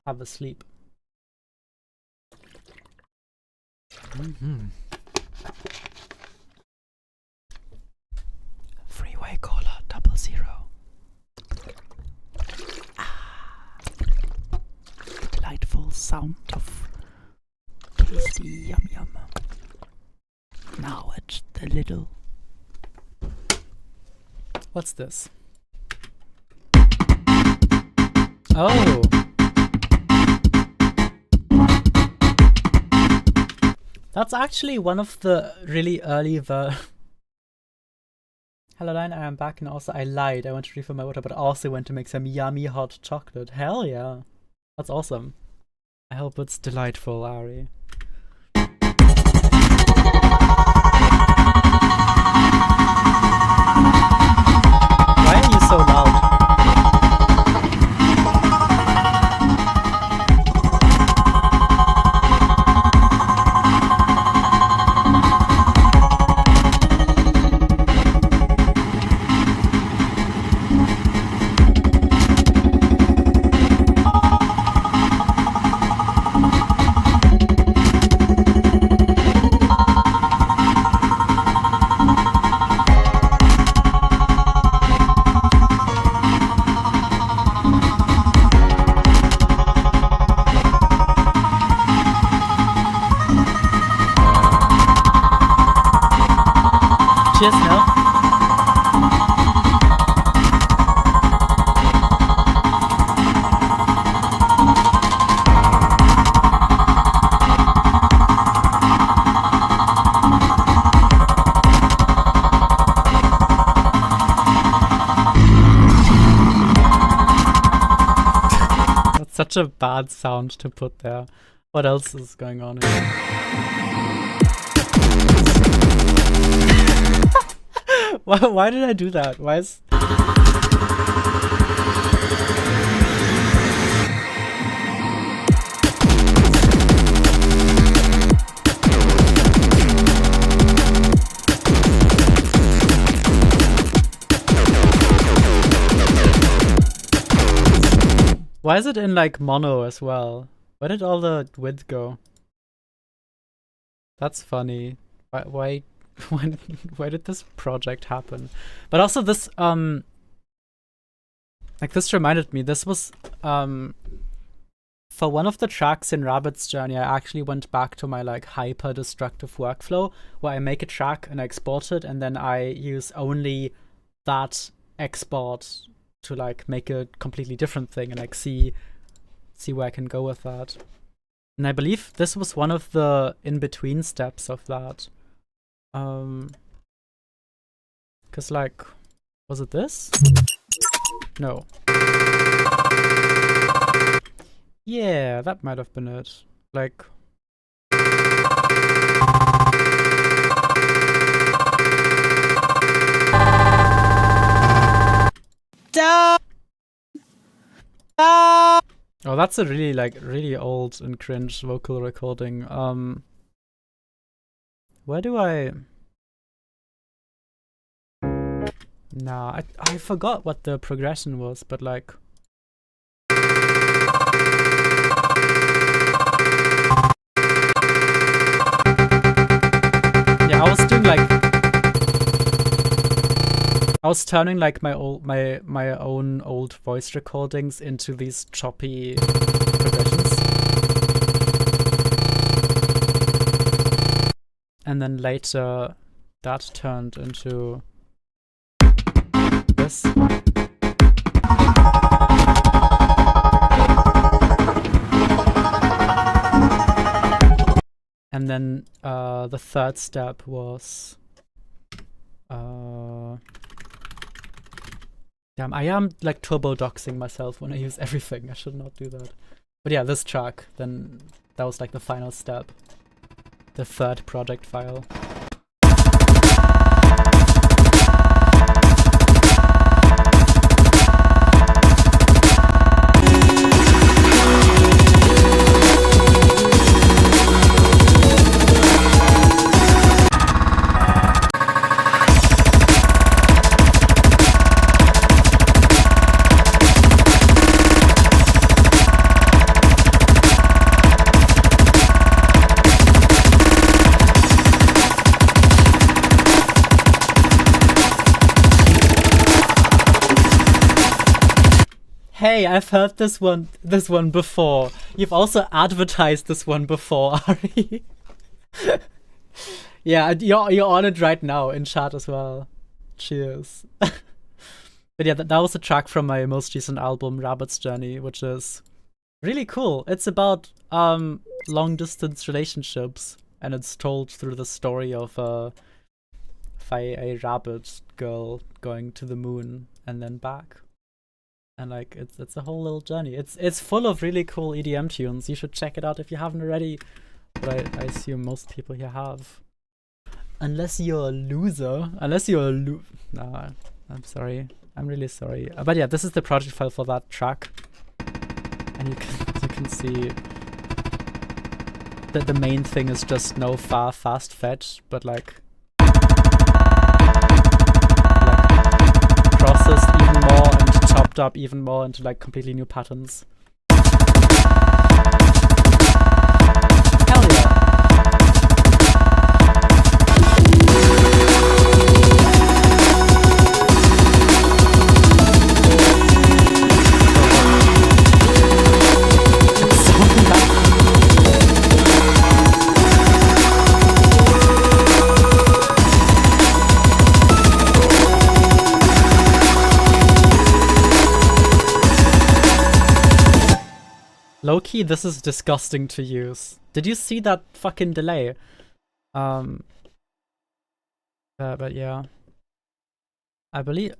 have a sleep. Freeway cola 00. Delightful sound of tasty yum yum. Now at the little. What's this? Oh. That's actually one of the really early Hello Line, I am back, and also I lied. I went to refill my water, but also went to make some yummy hot chocolate. Hell yeah. That's awesome. I hope it's delightful, Ari. Why are you so loud? Cheers, Nell. That's such a bad sound to put there. What else is going on here? Why did I do that? Why is... Why is it in like mono as well? Where did all the width go? That's funny. Why why did this project happen? But also this like this reminded me, this was for one of the tracks in Rabbit's Journey, I actually went back to my like hyper destructive workflow where I make a track and I export it, and then I use only that export to like make a completely different thing and like see where I can go with that. And I believe this was one of the in-between steps of that. Cause like, was it this? No. Yeah, that might have been it. Like, oh, that's a really like really old and cringe vocal recording. Where do I? Nah, I forgot what the progression was, but like. Yeah, I was doing like. I was turning like my own old voice recordings into these choppy progressions. And then later that turned into this. And then the third step was damn, I am like turbo doxing myself when I use everything. I should not do that. But yeah, this track, then that was like the final step. The third project file. Hey, I've heard this one before. You've also advertised this one before, Ari. Yeah, you're on it right now in chat as well. Cheers. But yeah, that was a track from my most recent album, Rabbit's Journey, which is really cool. It's about long distance relationships, and it's told through the story of a rabbit girl going to the moon and then back. And like it's a whole little journey. It's full of really cool EDM tunes. You should check it out if you haven't already. But I assume most people here have. Unless you're a loser. Nah, I'm sorry. I'm really sorry. But yeah, this is the project file for that track. And you can see that the main thing is just no fast fetch, but like processed even more and chopped up even more into like completely new patterns. Hell yeah. Low-key, this is disgusting to use. Did you see that fucking delay? But yeah. I believe...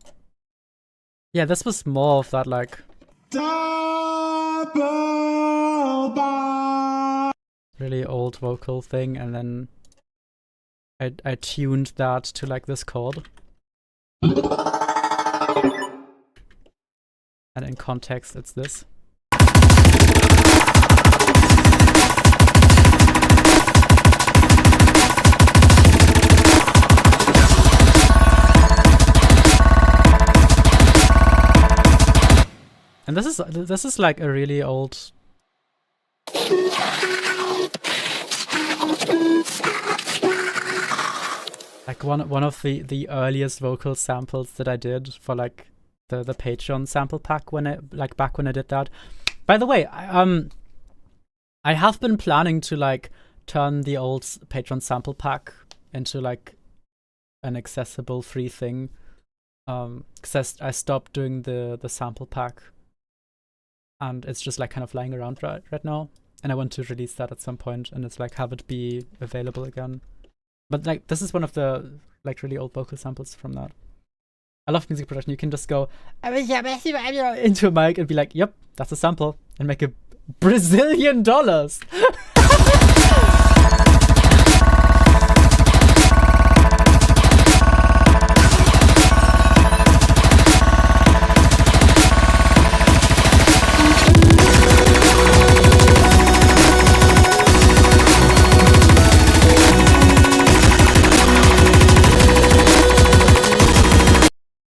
Yeah, this was more of that, like... really old vocal thing, and then... I tuned that to, like, this chord. And in context, it's this. And this is like a really old like one of the earliest vocal samples that I did for like the Patreon sample pack back when I did that. By the way, I have been planning to like turn the old Patreon sample pack into like an accessible free thing. Because I stopped doing the sample pack. And it's just like kind of lying around right now. And I want to release that at some point and it's like have it be available again. But like this is one of the like really old vocal samples from that. I love music production. You can just go into a mic and be like, yep, that's a sample, and make $1 Brazilian.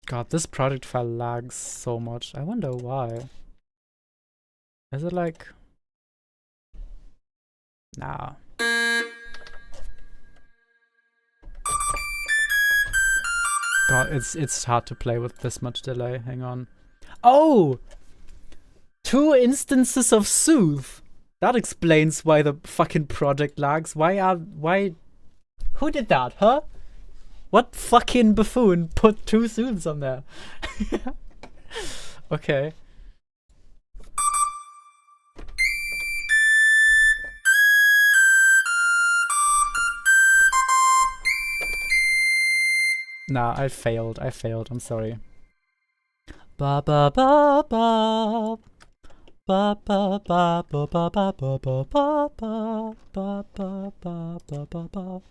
God, this project file lags so much. I wonder why. Is it like... Nah. God, it's hard to play with this much delay. Hang on. Oh! 2 instances of Soothe. That explains why the fucking project lags. Why... Who did that, huh? What fucking buffoon put 2 Soothes on there? Okay. Nah, I failed. I'm sorry. Ba ba ba ba. Ba ba ba ba ba ba ba ba ba ba ba ba ba ba ba ba.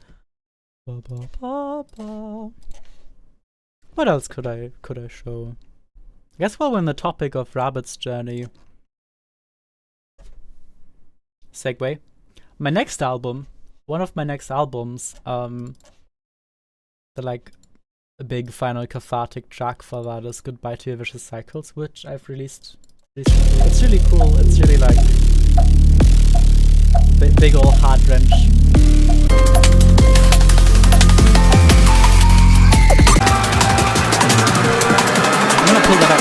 What else could I show? I guess while we're on the topic of Rabbit's Journey. Segue. My next album, one of my next albums, the like a big final cathartic track for that is Goodbye to Your Vicious Cycles, which I've released recently. It's really cool. It's really like big old heart wrench. I'm gonna pull that up.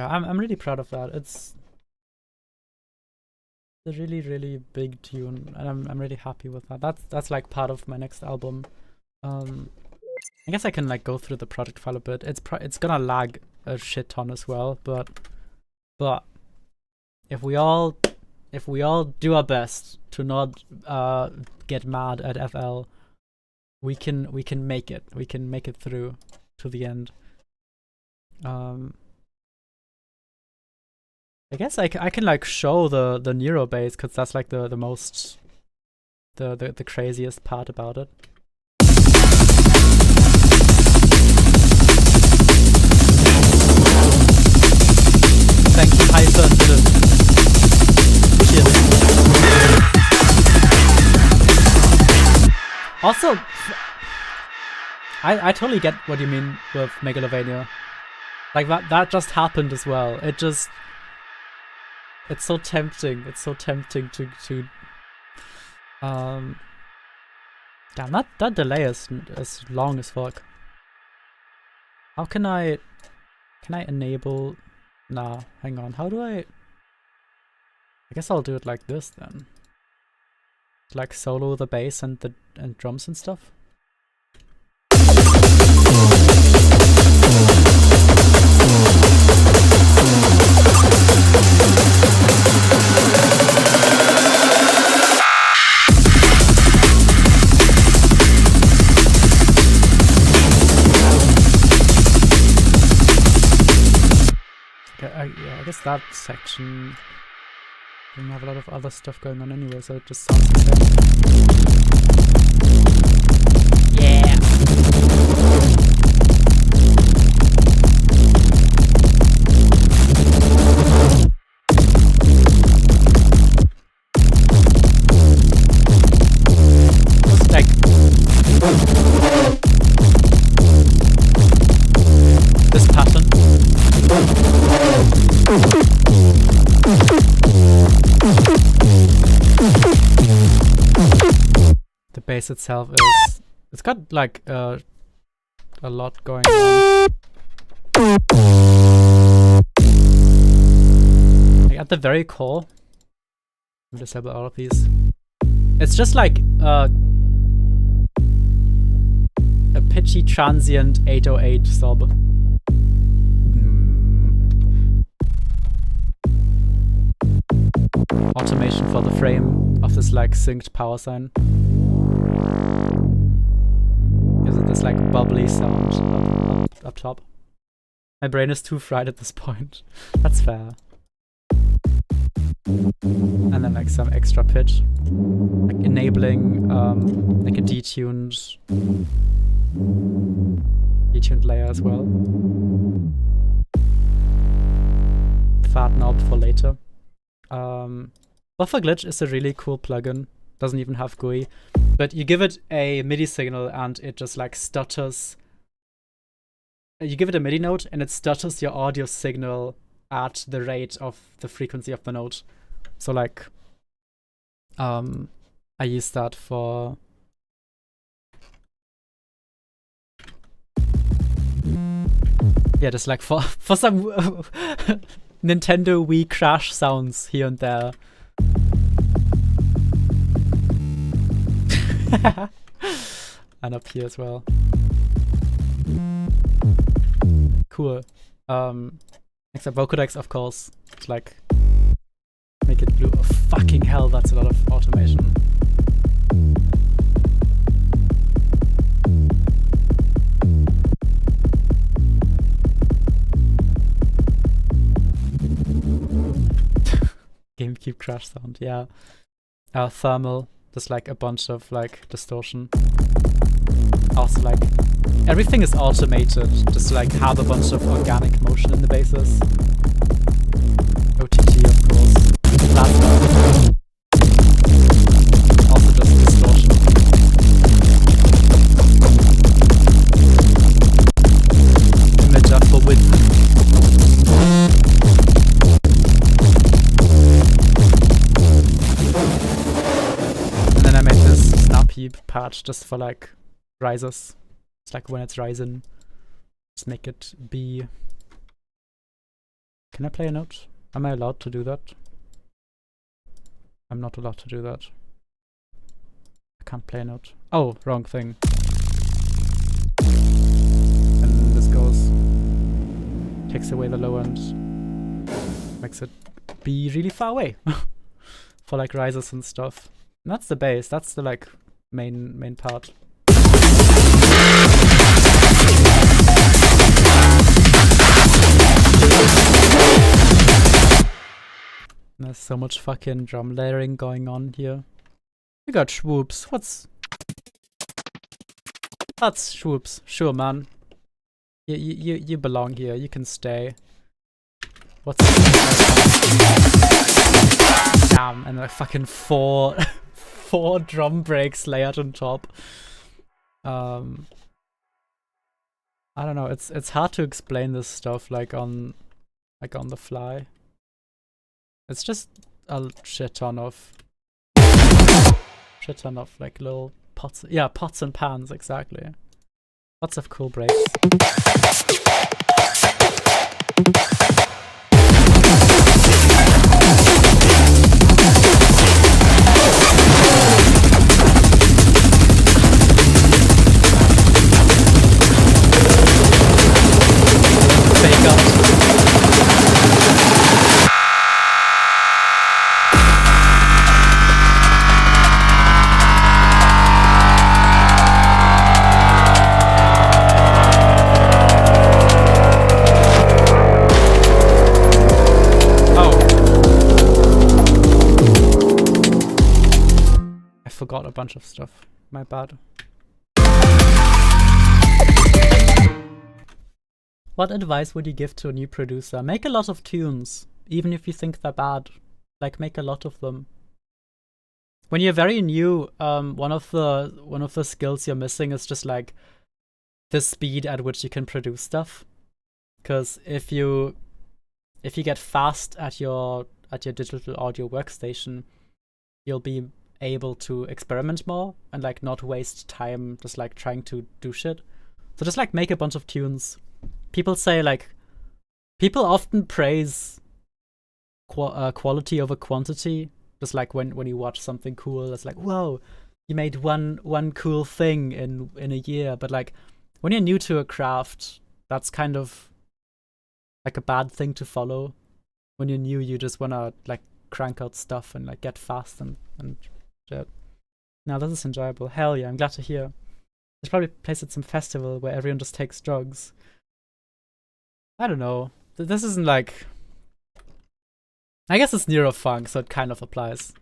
Yeah, I'm really proud of that. It's a really big tune, and I'm really happy with that. That's like part of my next album. I guess I can like go through the project file a bit. It's gonna lag a shit ton as well, but if we all do our best to not get mad at FL, we can make it. We can make it through to the end. I guess I can like show the Nero bass, because that's like the most the craziest part about it. Thank you, Hyper and Dylan. Cheers. Also, I totally get what you mean with Megalovania. Like that just happened as well. It's so tempting. It's so tempting to damn, that delay is long as fuck. How can I enable? Nah, hang on. How do I guess I'll do it like this then. Like solo the bass and drums and stuff. Yeah, I guess that section didn't have a lot of other stuff going on anyway, so it just sounds the same. Yeah! Like this pattern. The bass itself it's got like a lot going on. Like at the very core, let me disable all of these. It's just like a pitchy transient 808 sob. Automation for the frame of this like synced power sign. Gives it this like bubbly sound up top. My brain is too fried at this point. That's fair. And then like some extra pitch, like enabling like a detuned layer as well. Fat knob for later. Buffer Glitch is a really cool plugin. Doesn't even have GUI, but you give it a MIDI signal and it just like stutters. You give it a MIDI note and it stutters your audio signal at the rate of the frequency of the note. So like, I use that for just like for some Nintendo Wii crash sounds here and there. And up here as well. Cool. Next up, Vocodex, of course. It's like make it blue. Oh, fucking hell, that's a lot of automation. GameCube crash sound, yeah. Thermal, just like a bunch of like distortion. Also like everything is automated, just to like have a bunch of organic motion in the basses. OTT of course. Plasma. Also just distortion. Imager for width. And then I made this snap heap patch just for like risers. It's like when it's rising, just make it be Can I play a note? Am I allowed to do that? I'm not allowed to do that. I can't play a note. Oh, wrong thing. And this goes. Takes away the low end. Makes it be really far away. For like rises and stuff. And that's the bass, that's the like main part. There's so much fucking drum layering going on here. We got swoops. That's swoops. Sure, man. You belong here. You can stay. What's damn, and like fucking four drum breaks layered on top. I don't know. It's hard to explain this stuff like on the fly. It's just a shit ton of like little pots. Yeah, pots and pans, exactly. Lots of cool breaks. Fake up. Forgot a bunch of stuff. My bad. What advice would you give to a new producer? Make a lot of tunes, even if you think they're bad. Like, make a lot of them. When you're very new, one of the skills you're missing is just like the speed at which you can produce stuff. Because if you get fast at your digital audio workstation, you'll be able to experiment more and like not waste time just like trying to do shit. So just like make a bunch of tunes. People say like people often praise quality over quantity. Just like when you watch something cool, it's like, whoa, you made one cool thing in a year. But like when you're new to a craft, that's kind of like a bad thing to follow. When you're new, you just wanna like crank out stuff and like get fast and shit. Now this is enjoyable. Hell yeah, I'm glad to hear. I should probably place at some festival where everyone just takes drugs. I don't know. This isn't like... I guess it's neurofunk, so it kind of applies.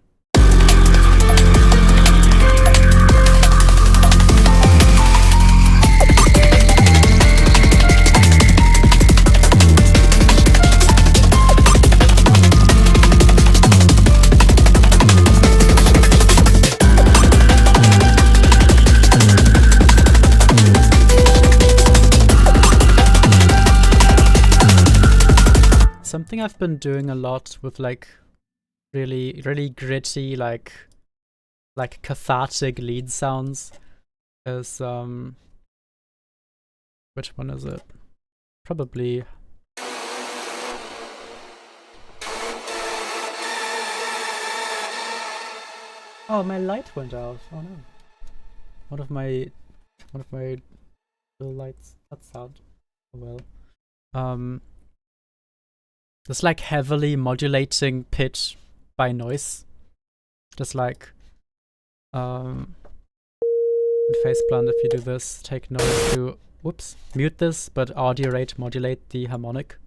Something I've been doing a lot with like really gritty like cathartic lead sounds is which one is it? Probably oh, my light went out. Oh no. One of my little lights. That's sad. Oh well. This like heavily modulating pitch by noise. Just like in faceplant, if you do this, take note to whoops, mute this, but audio rate modulate the harmonic.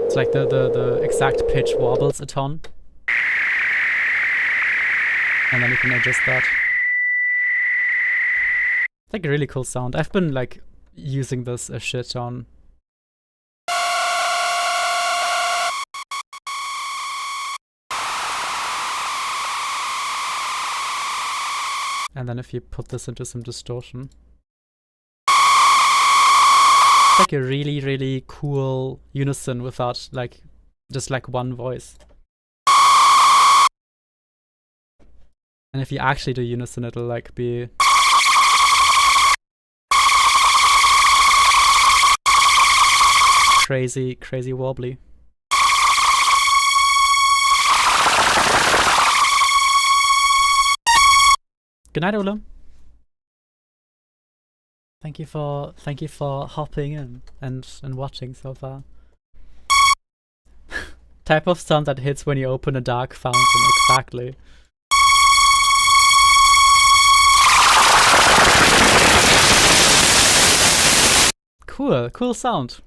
It's like the exact pitch wobbles a ton. And then you can adjust that. It's like a really cool sound. I've been like using this a shit ton. And then if you put this into some distortion, it's like a really cool unison without like just like one voice. And if you actually do unison, it'll like be crazy, crazy wobbly. Good night, Ola. Thank you for hopping in and watching so far. Type of sound that hits when you open a dark fountain, exactly. Cool sound.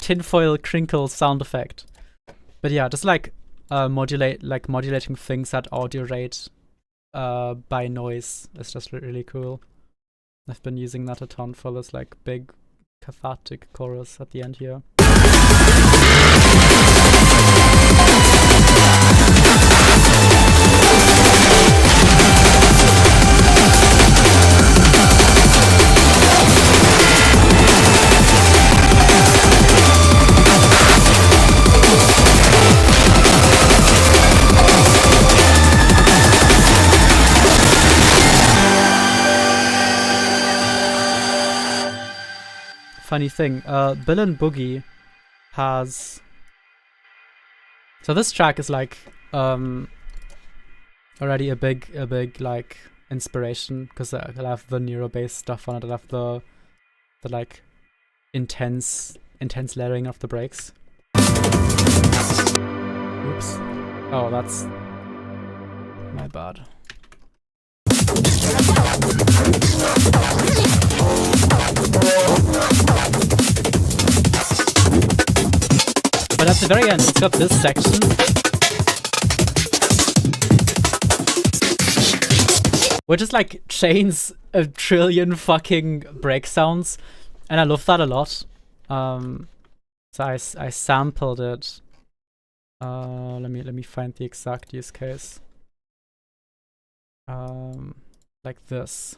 Tinfoil crinkle sound effect. But yeah, just like modulating things at audio rate by noise is just really cool. I've been using that a ton for this like big cathartic chorus at the end here. Funny thing, Bill and Boogie has... So this track is like already a big like inspiration, because I have the neuro-based stuff on it. I have the like intense layering of the breaks. Oops. Oh, that's my bad. But at the very end, it's got this section which is like chains a trillion fucking break sounds, and I love that a lot. So I sampled it. Let me find the exact use case. Like this.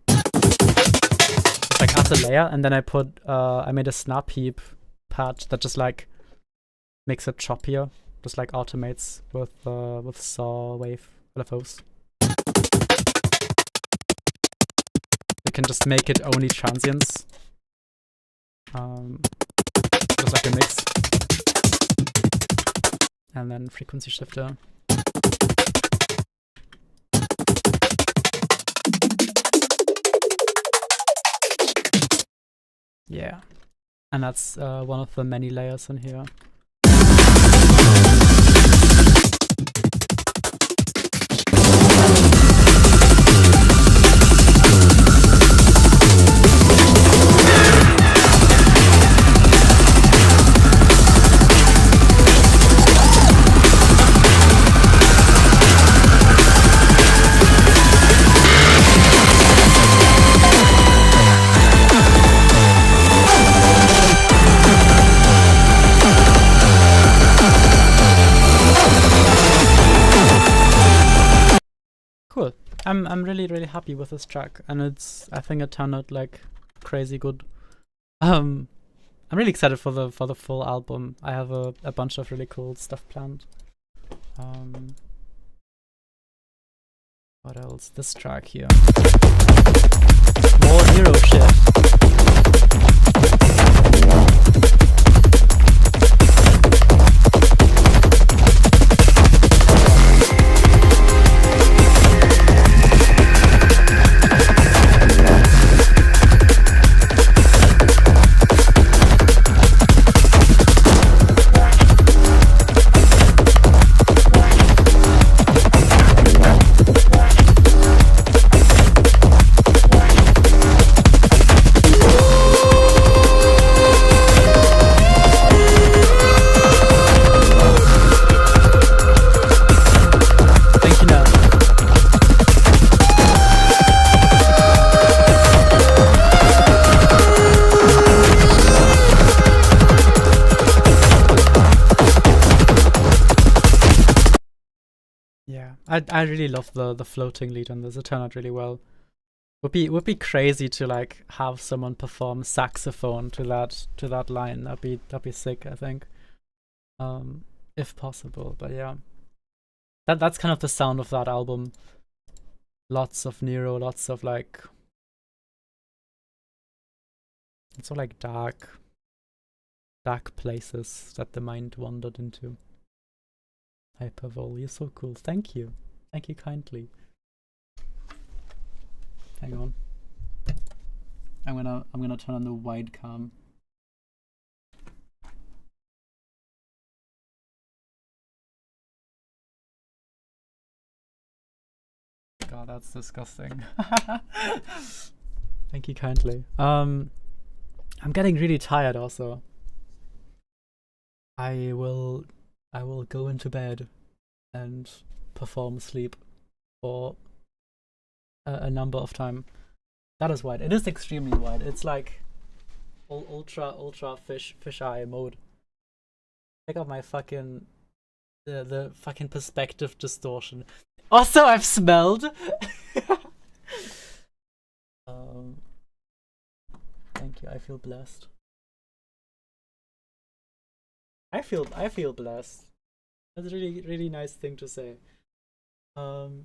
It's like as a layer, and then I put I made a snap heap patch that just like makes it choppier, just like automates with saw wave LFOs. You can just make it only transients. Just like a mix. And then frequency shifter. Yeah. And that's one of the many layers in here. Cool. I'm really happy with this track, and I think it turned out like crazy good. I'm really excited for the full album. I have a bunch of really cool stuff planned. What else? This track here. More hero shit. I really love the floating lead on this. It turned out really well. Would be crazy to like have someone perform saxophone to that line. That'd be sick, I think. If possible. But yeah. That's kind of the sound of that album. Lots of Nero, lots of like It's all like dark places that the mind wandered into. Hypervol, you're so cool. Thank you. Thank you kindly. Hang on. I'm gonna turn on the wide cam. God, that's disgusting. Thank you kindly. I'm getting really tired also. I will go into bed and perform sleep for a number of time. That is wide. It is extremely wide. It's like ultra fisheye mode. Check out my fucking the fucking perspective distortion. Also, I've smelled. Thank you. I feel blessed. I feel blessed. That's a really nice thing to say. Oh,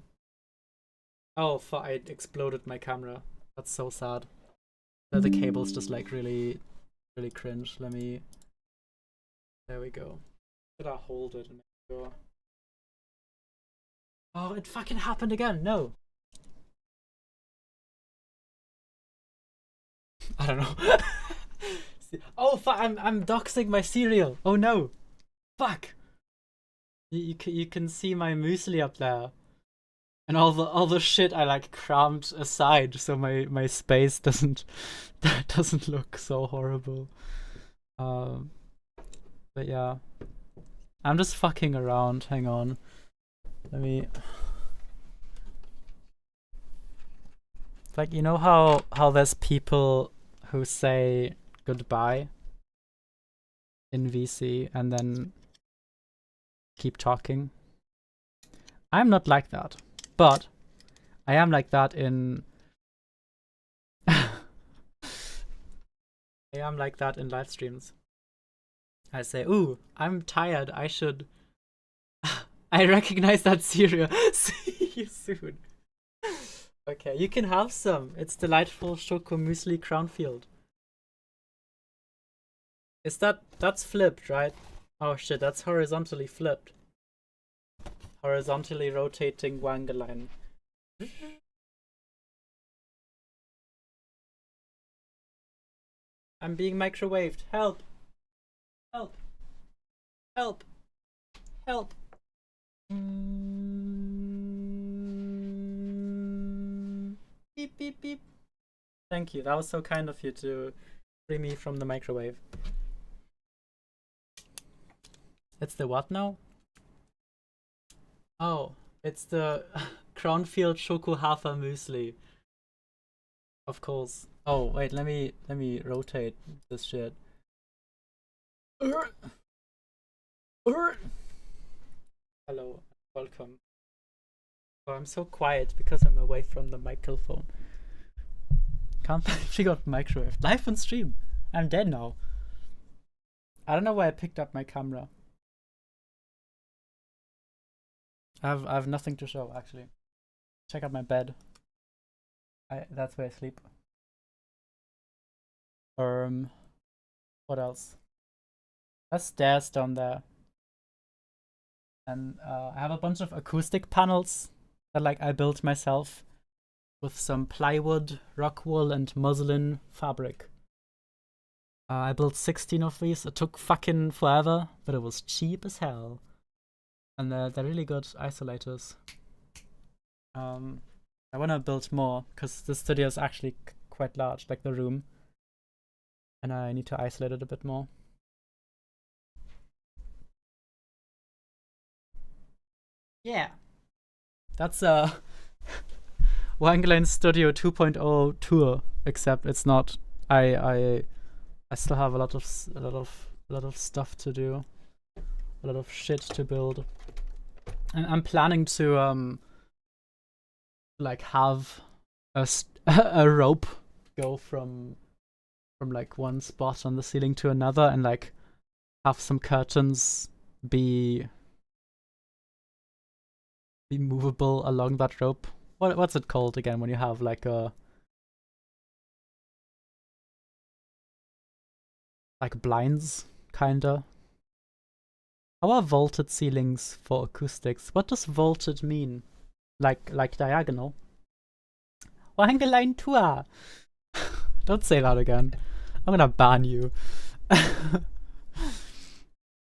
I exploded my camera. That's so sad. The cable's just like really cringe. Let me. There we go. Should I hold it and make sure? Oh, it fucking happened again. No. I don't know. Oh fuck! I'm doxing my cereal. Oh no! Fuck! You can see my muesli up there, and all the shit I like crammed aside so my space doesn't look so horrible. But yeah, I'm just fucking around. Hang on, let me. Like, you know how there's people who say goodbye in VC and then keep talking? I'm not like that, but I am like that in I am like that in live streams. I say, ooh, I'm tired, I should I recognize that cereal. See you soon. Okay, you can have some. It's delightful choco muesli crownfield. That's flipped, right? Oh shit, that's horizontally flipped. Horizontally rotating Wangeline. I'm being microwaved. Help! Help! Help! Help! Beep beep beep. Thank you. That was so kind of you to free me from the microwave. It's the what now? Oh, it's the Crownfield Choco Hafer Muesli. Of course. Oh wait, let me rotate this shit. Hello, welcome. Oh, I'm so quiet because I'm away from the microphone. Can't believe she got microwaved live on stream. I'm dead now. I don't know why I picked up my camera. I have nothing to show actually. Check out my bed. That's where I sleep. What else? There's stairs down there. And I have a bunch of acoustic panels that like I built myself with some plywood, rock wool, and muslin fabric. I built 16 of these. It took fucking forever, but it was cheap as hell. And they're really good isolators. I want to build more because the studio is actually quite large, like the room. And I need to isolate it a bit more. Yeah. That's a Wangeline Studio 2.0 tour, except it's not. I still have a lot of stuff to do, a lot of shit to build, and I'm planning to like have a rope go from like one spot on the ceiling to another, and like have some curtains be movable along that rope. What's it called again when you have like a like blinds, kinda. How are vaulted ceilings for acoustics? What does vaulted mean? Like diagonal? Wangelein Tua! Don't say that again. I'm gonna ban you.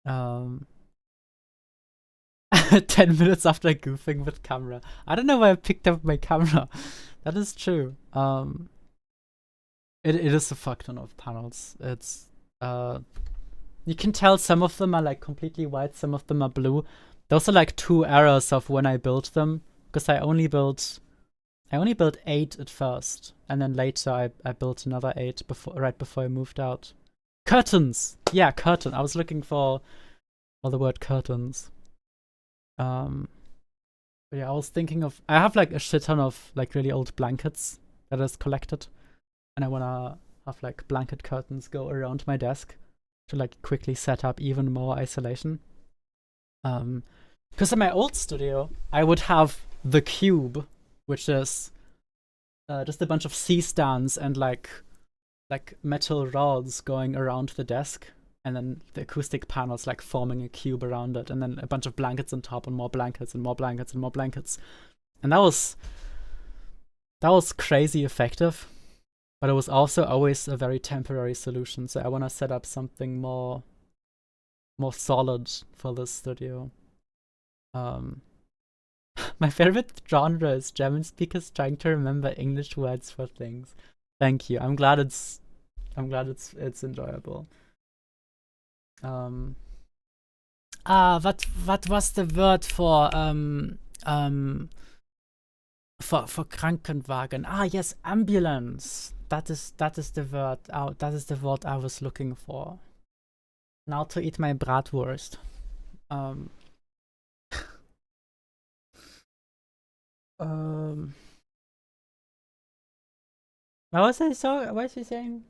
10 minutes after goofing with camera. I don't know why I picked up my camera. That is true. It is a fuck ton of panels. It's you can tell some of them are like completely white, some of them are blue. Those are like 2 errors of when I built them, because I only built 8 at first, and then later I built another 8 right before I moved out. Curtains! Yeah, curtain. I was looking for the word curtains. But yeah, I was thinking of, I have like a shit ton of like really old blankets that is collected, and I wanna have like blanket curtains go around my desk to like quickly set up even more isolation. Because in my old studio, I would have the cube, which is just a bunch of C-stands and like metal rods going around the desk, and then the acoustic panels like forming a cube around it, and then a bunch of blankets on top, and more blankets and more blankets and more blankets. And that was crazy effective, but it was also always a very temporary solution. So I want to set up something more solid for this studio. My favorite genre is German speakers trying to remember English words for things. Thank you. I'm glad it's enjoyable. What was the word for Krankenwagen? Ah, yes, ambulance. That is the word. Oh, that is the word I was looking for. Now to eat my bratwurst. What was he saying?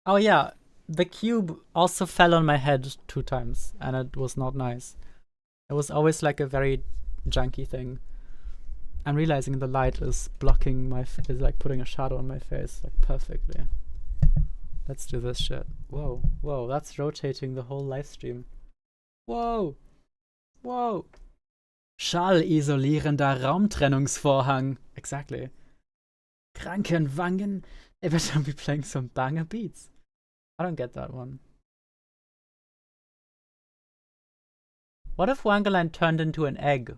Oh yeah, the cube also fell on my head 2 times, and it was not nice. It was always like a very junky thing. I'm realizing the light is blocking is like putting a shadow on my face like perfectly. Let's do this shit. Whoa, that's rotating the whole live stream. Whoa. Schallisolierender Raumtrennungsvorhang. Exactly. Krankenwangen. They better be playing some banger beats. I don't get that one. What if Wangerland turned into an egg?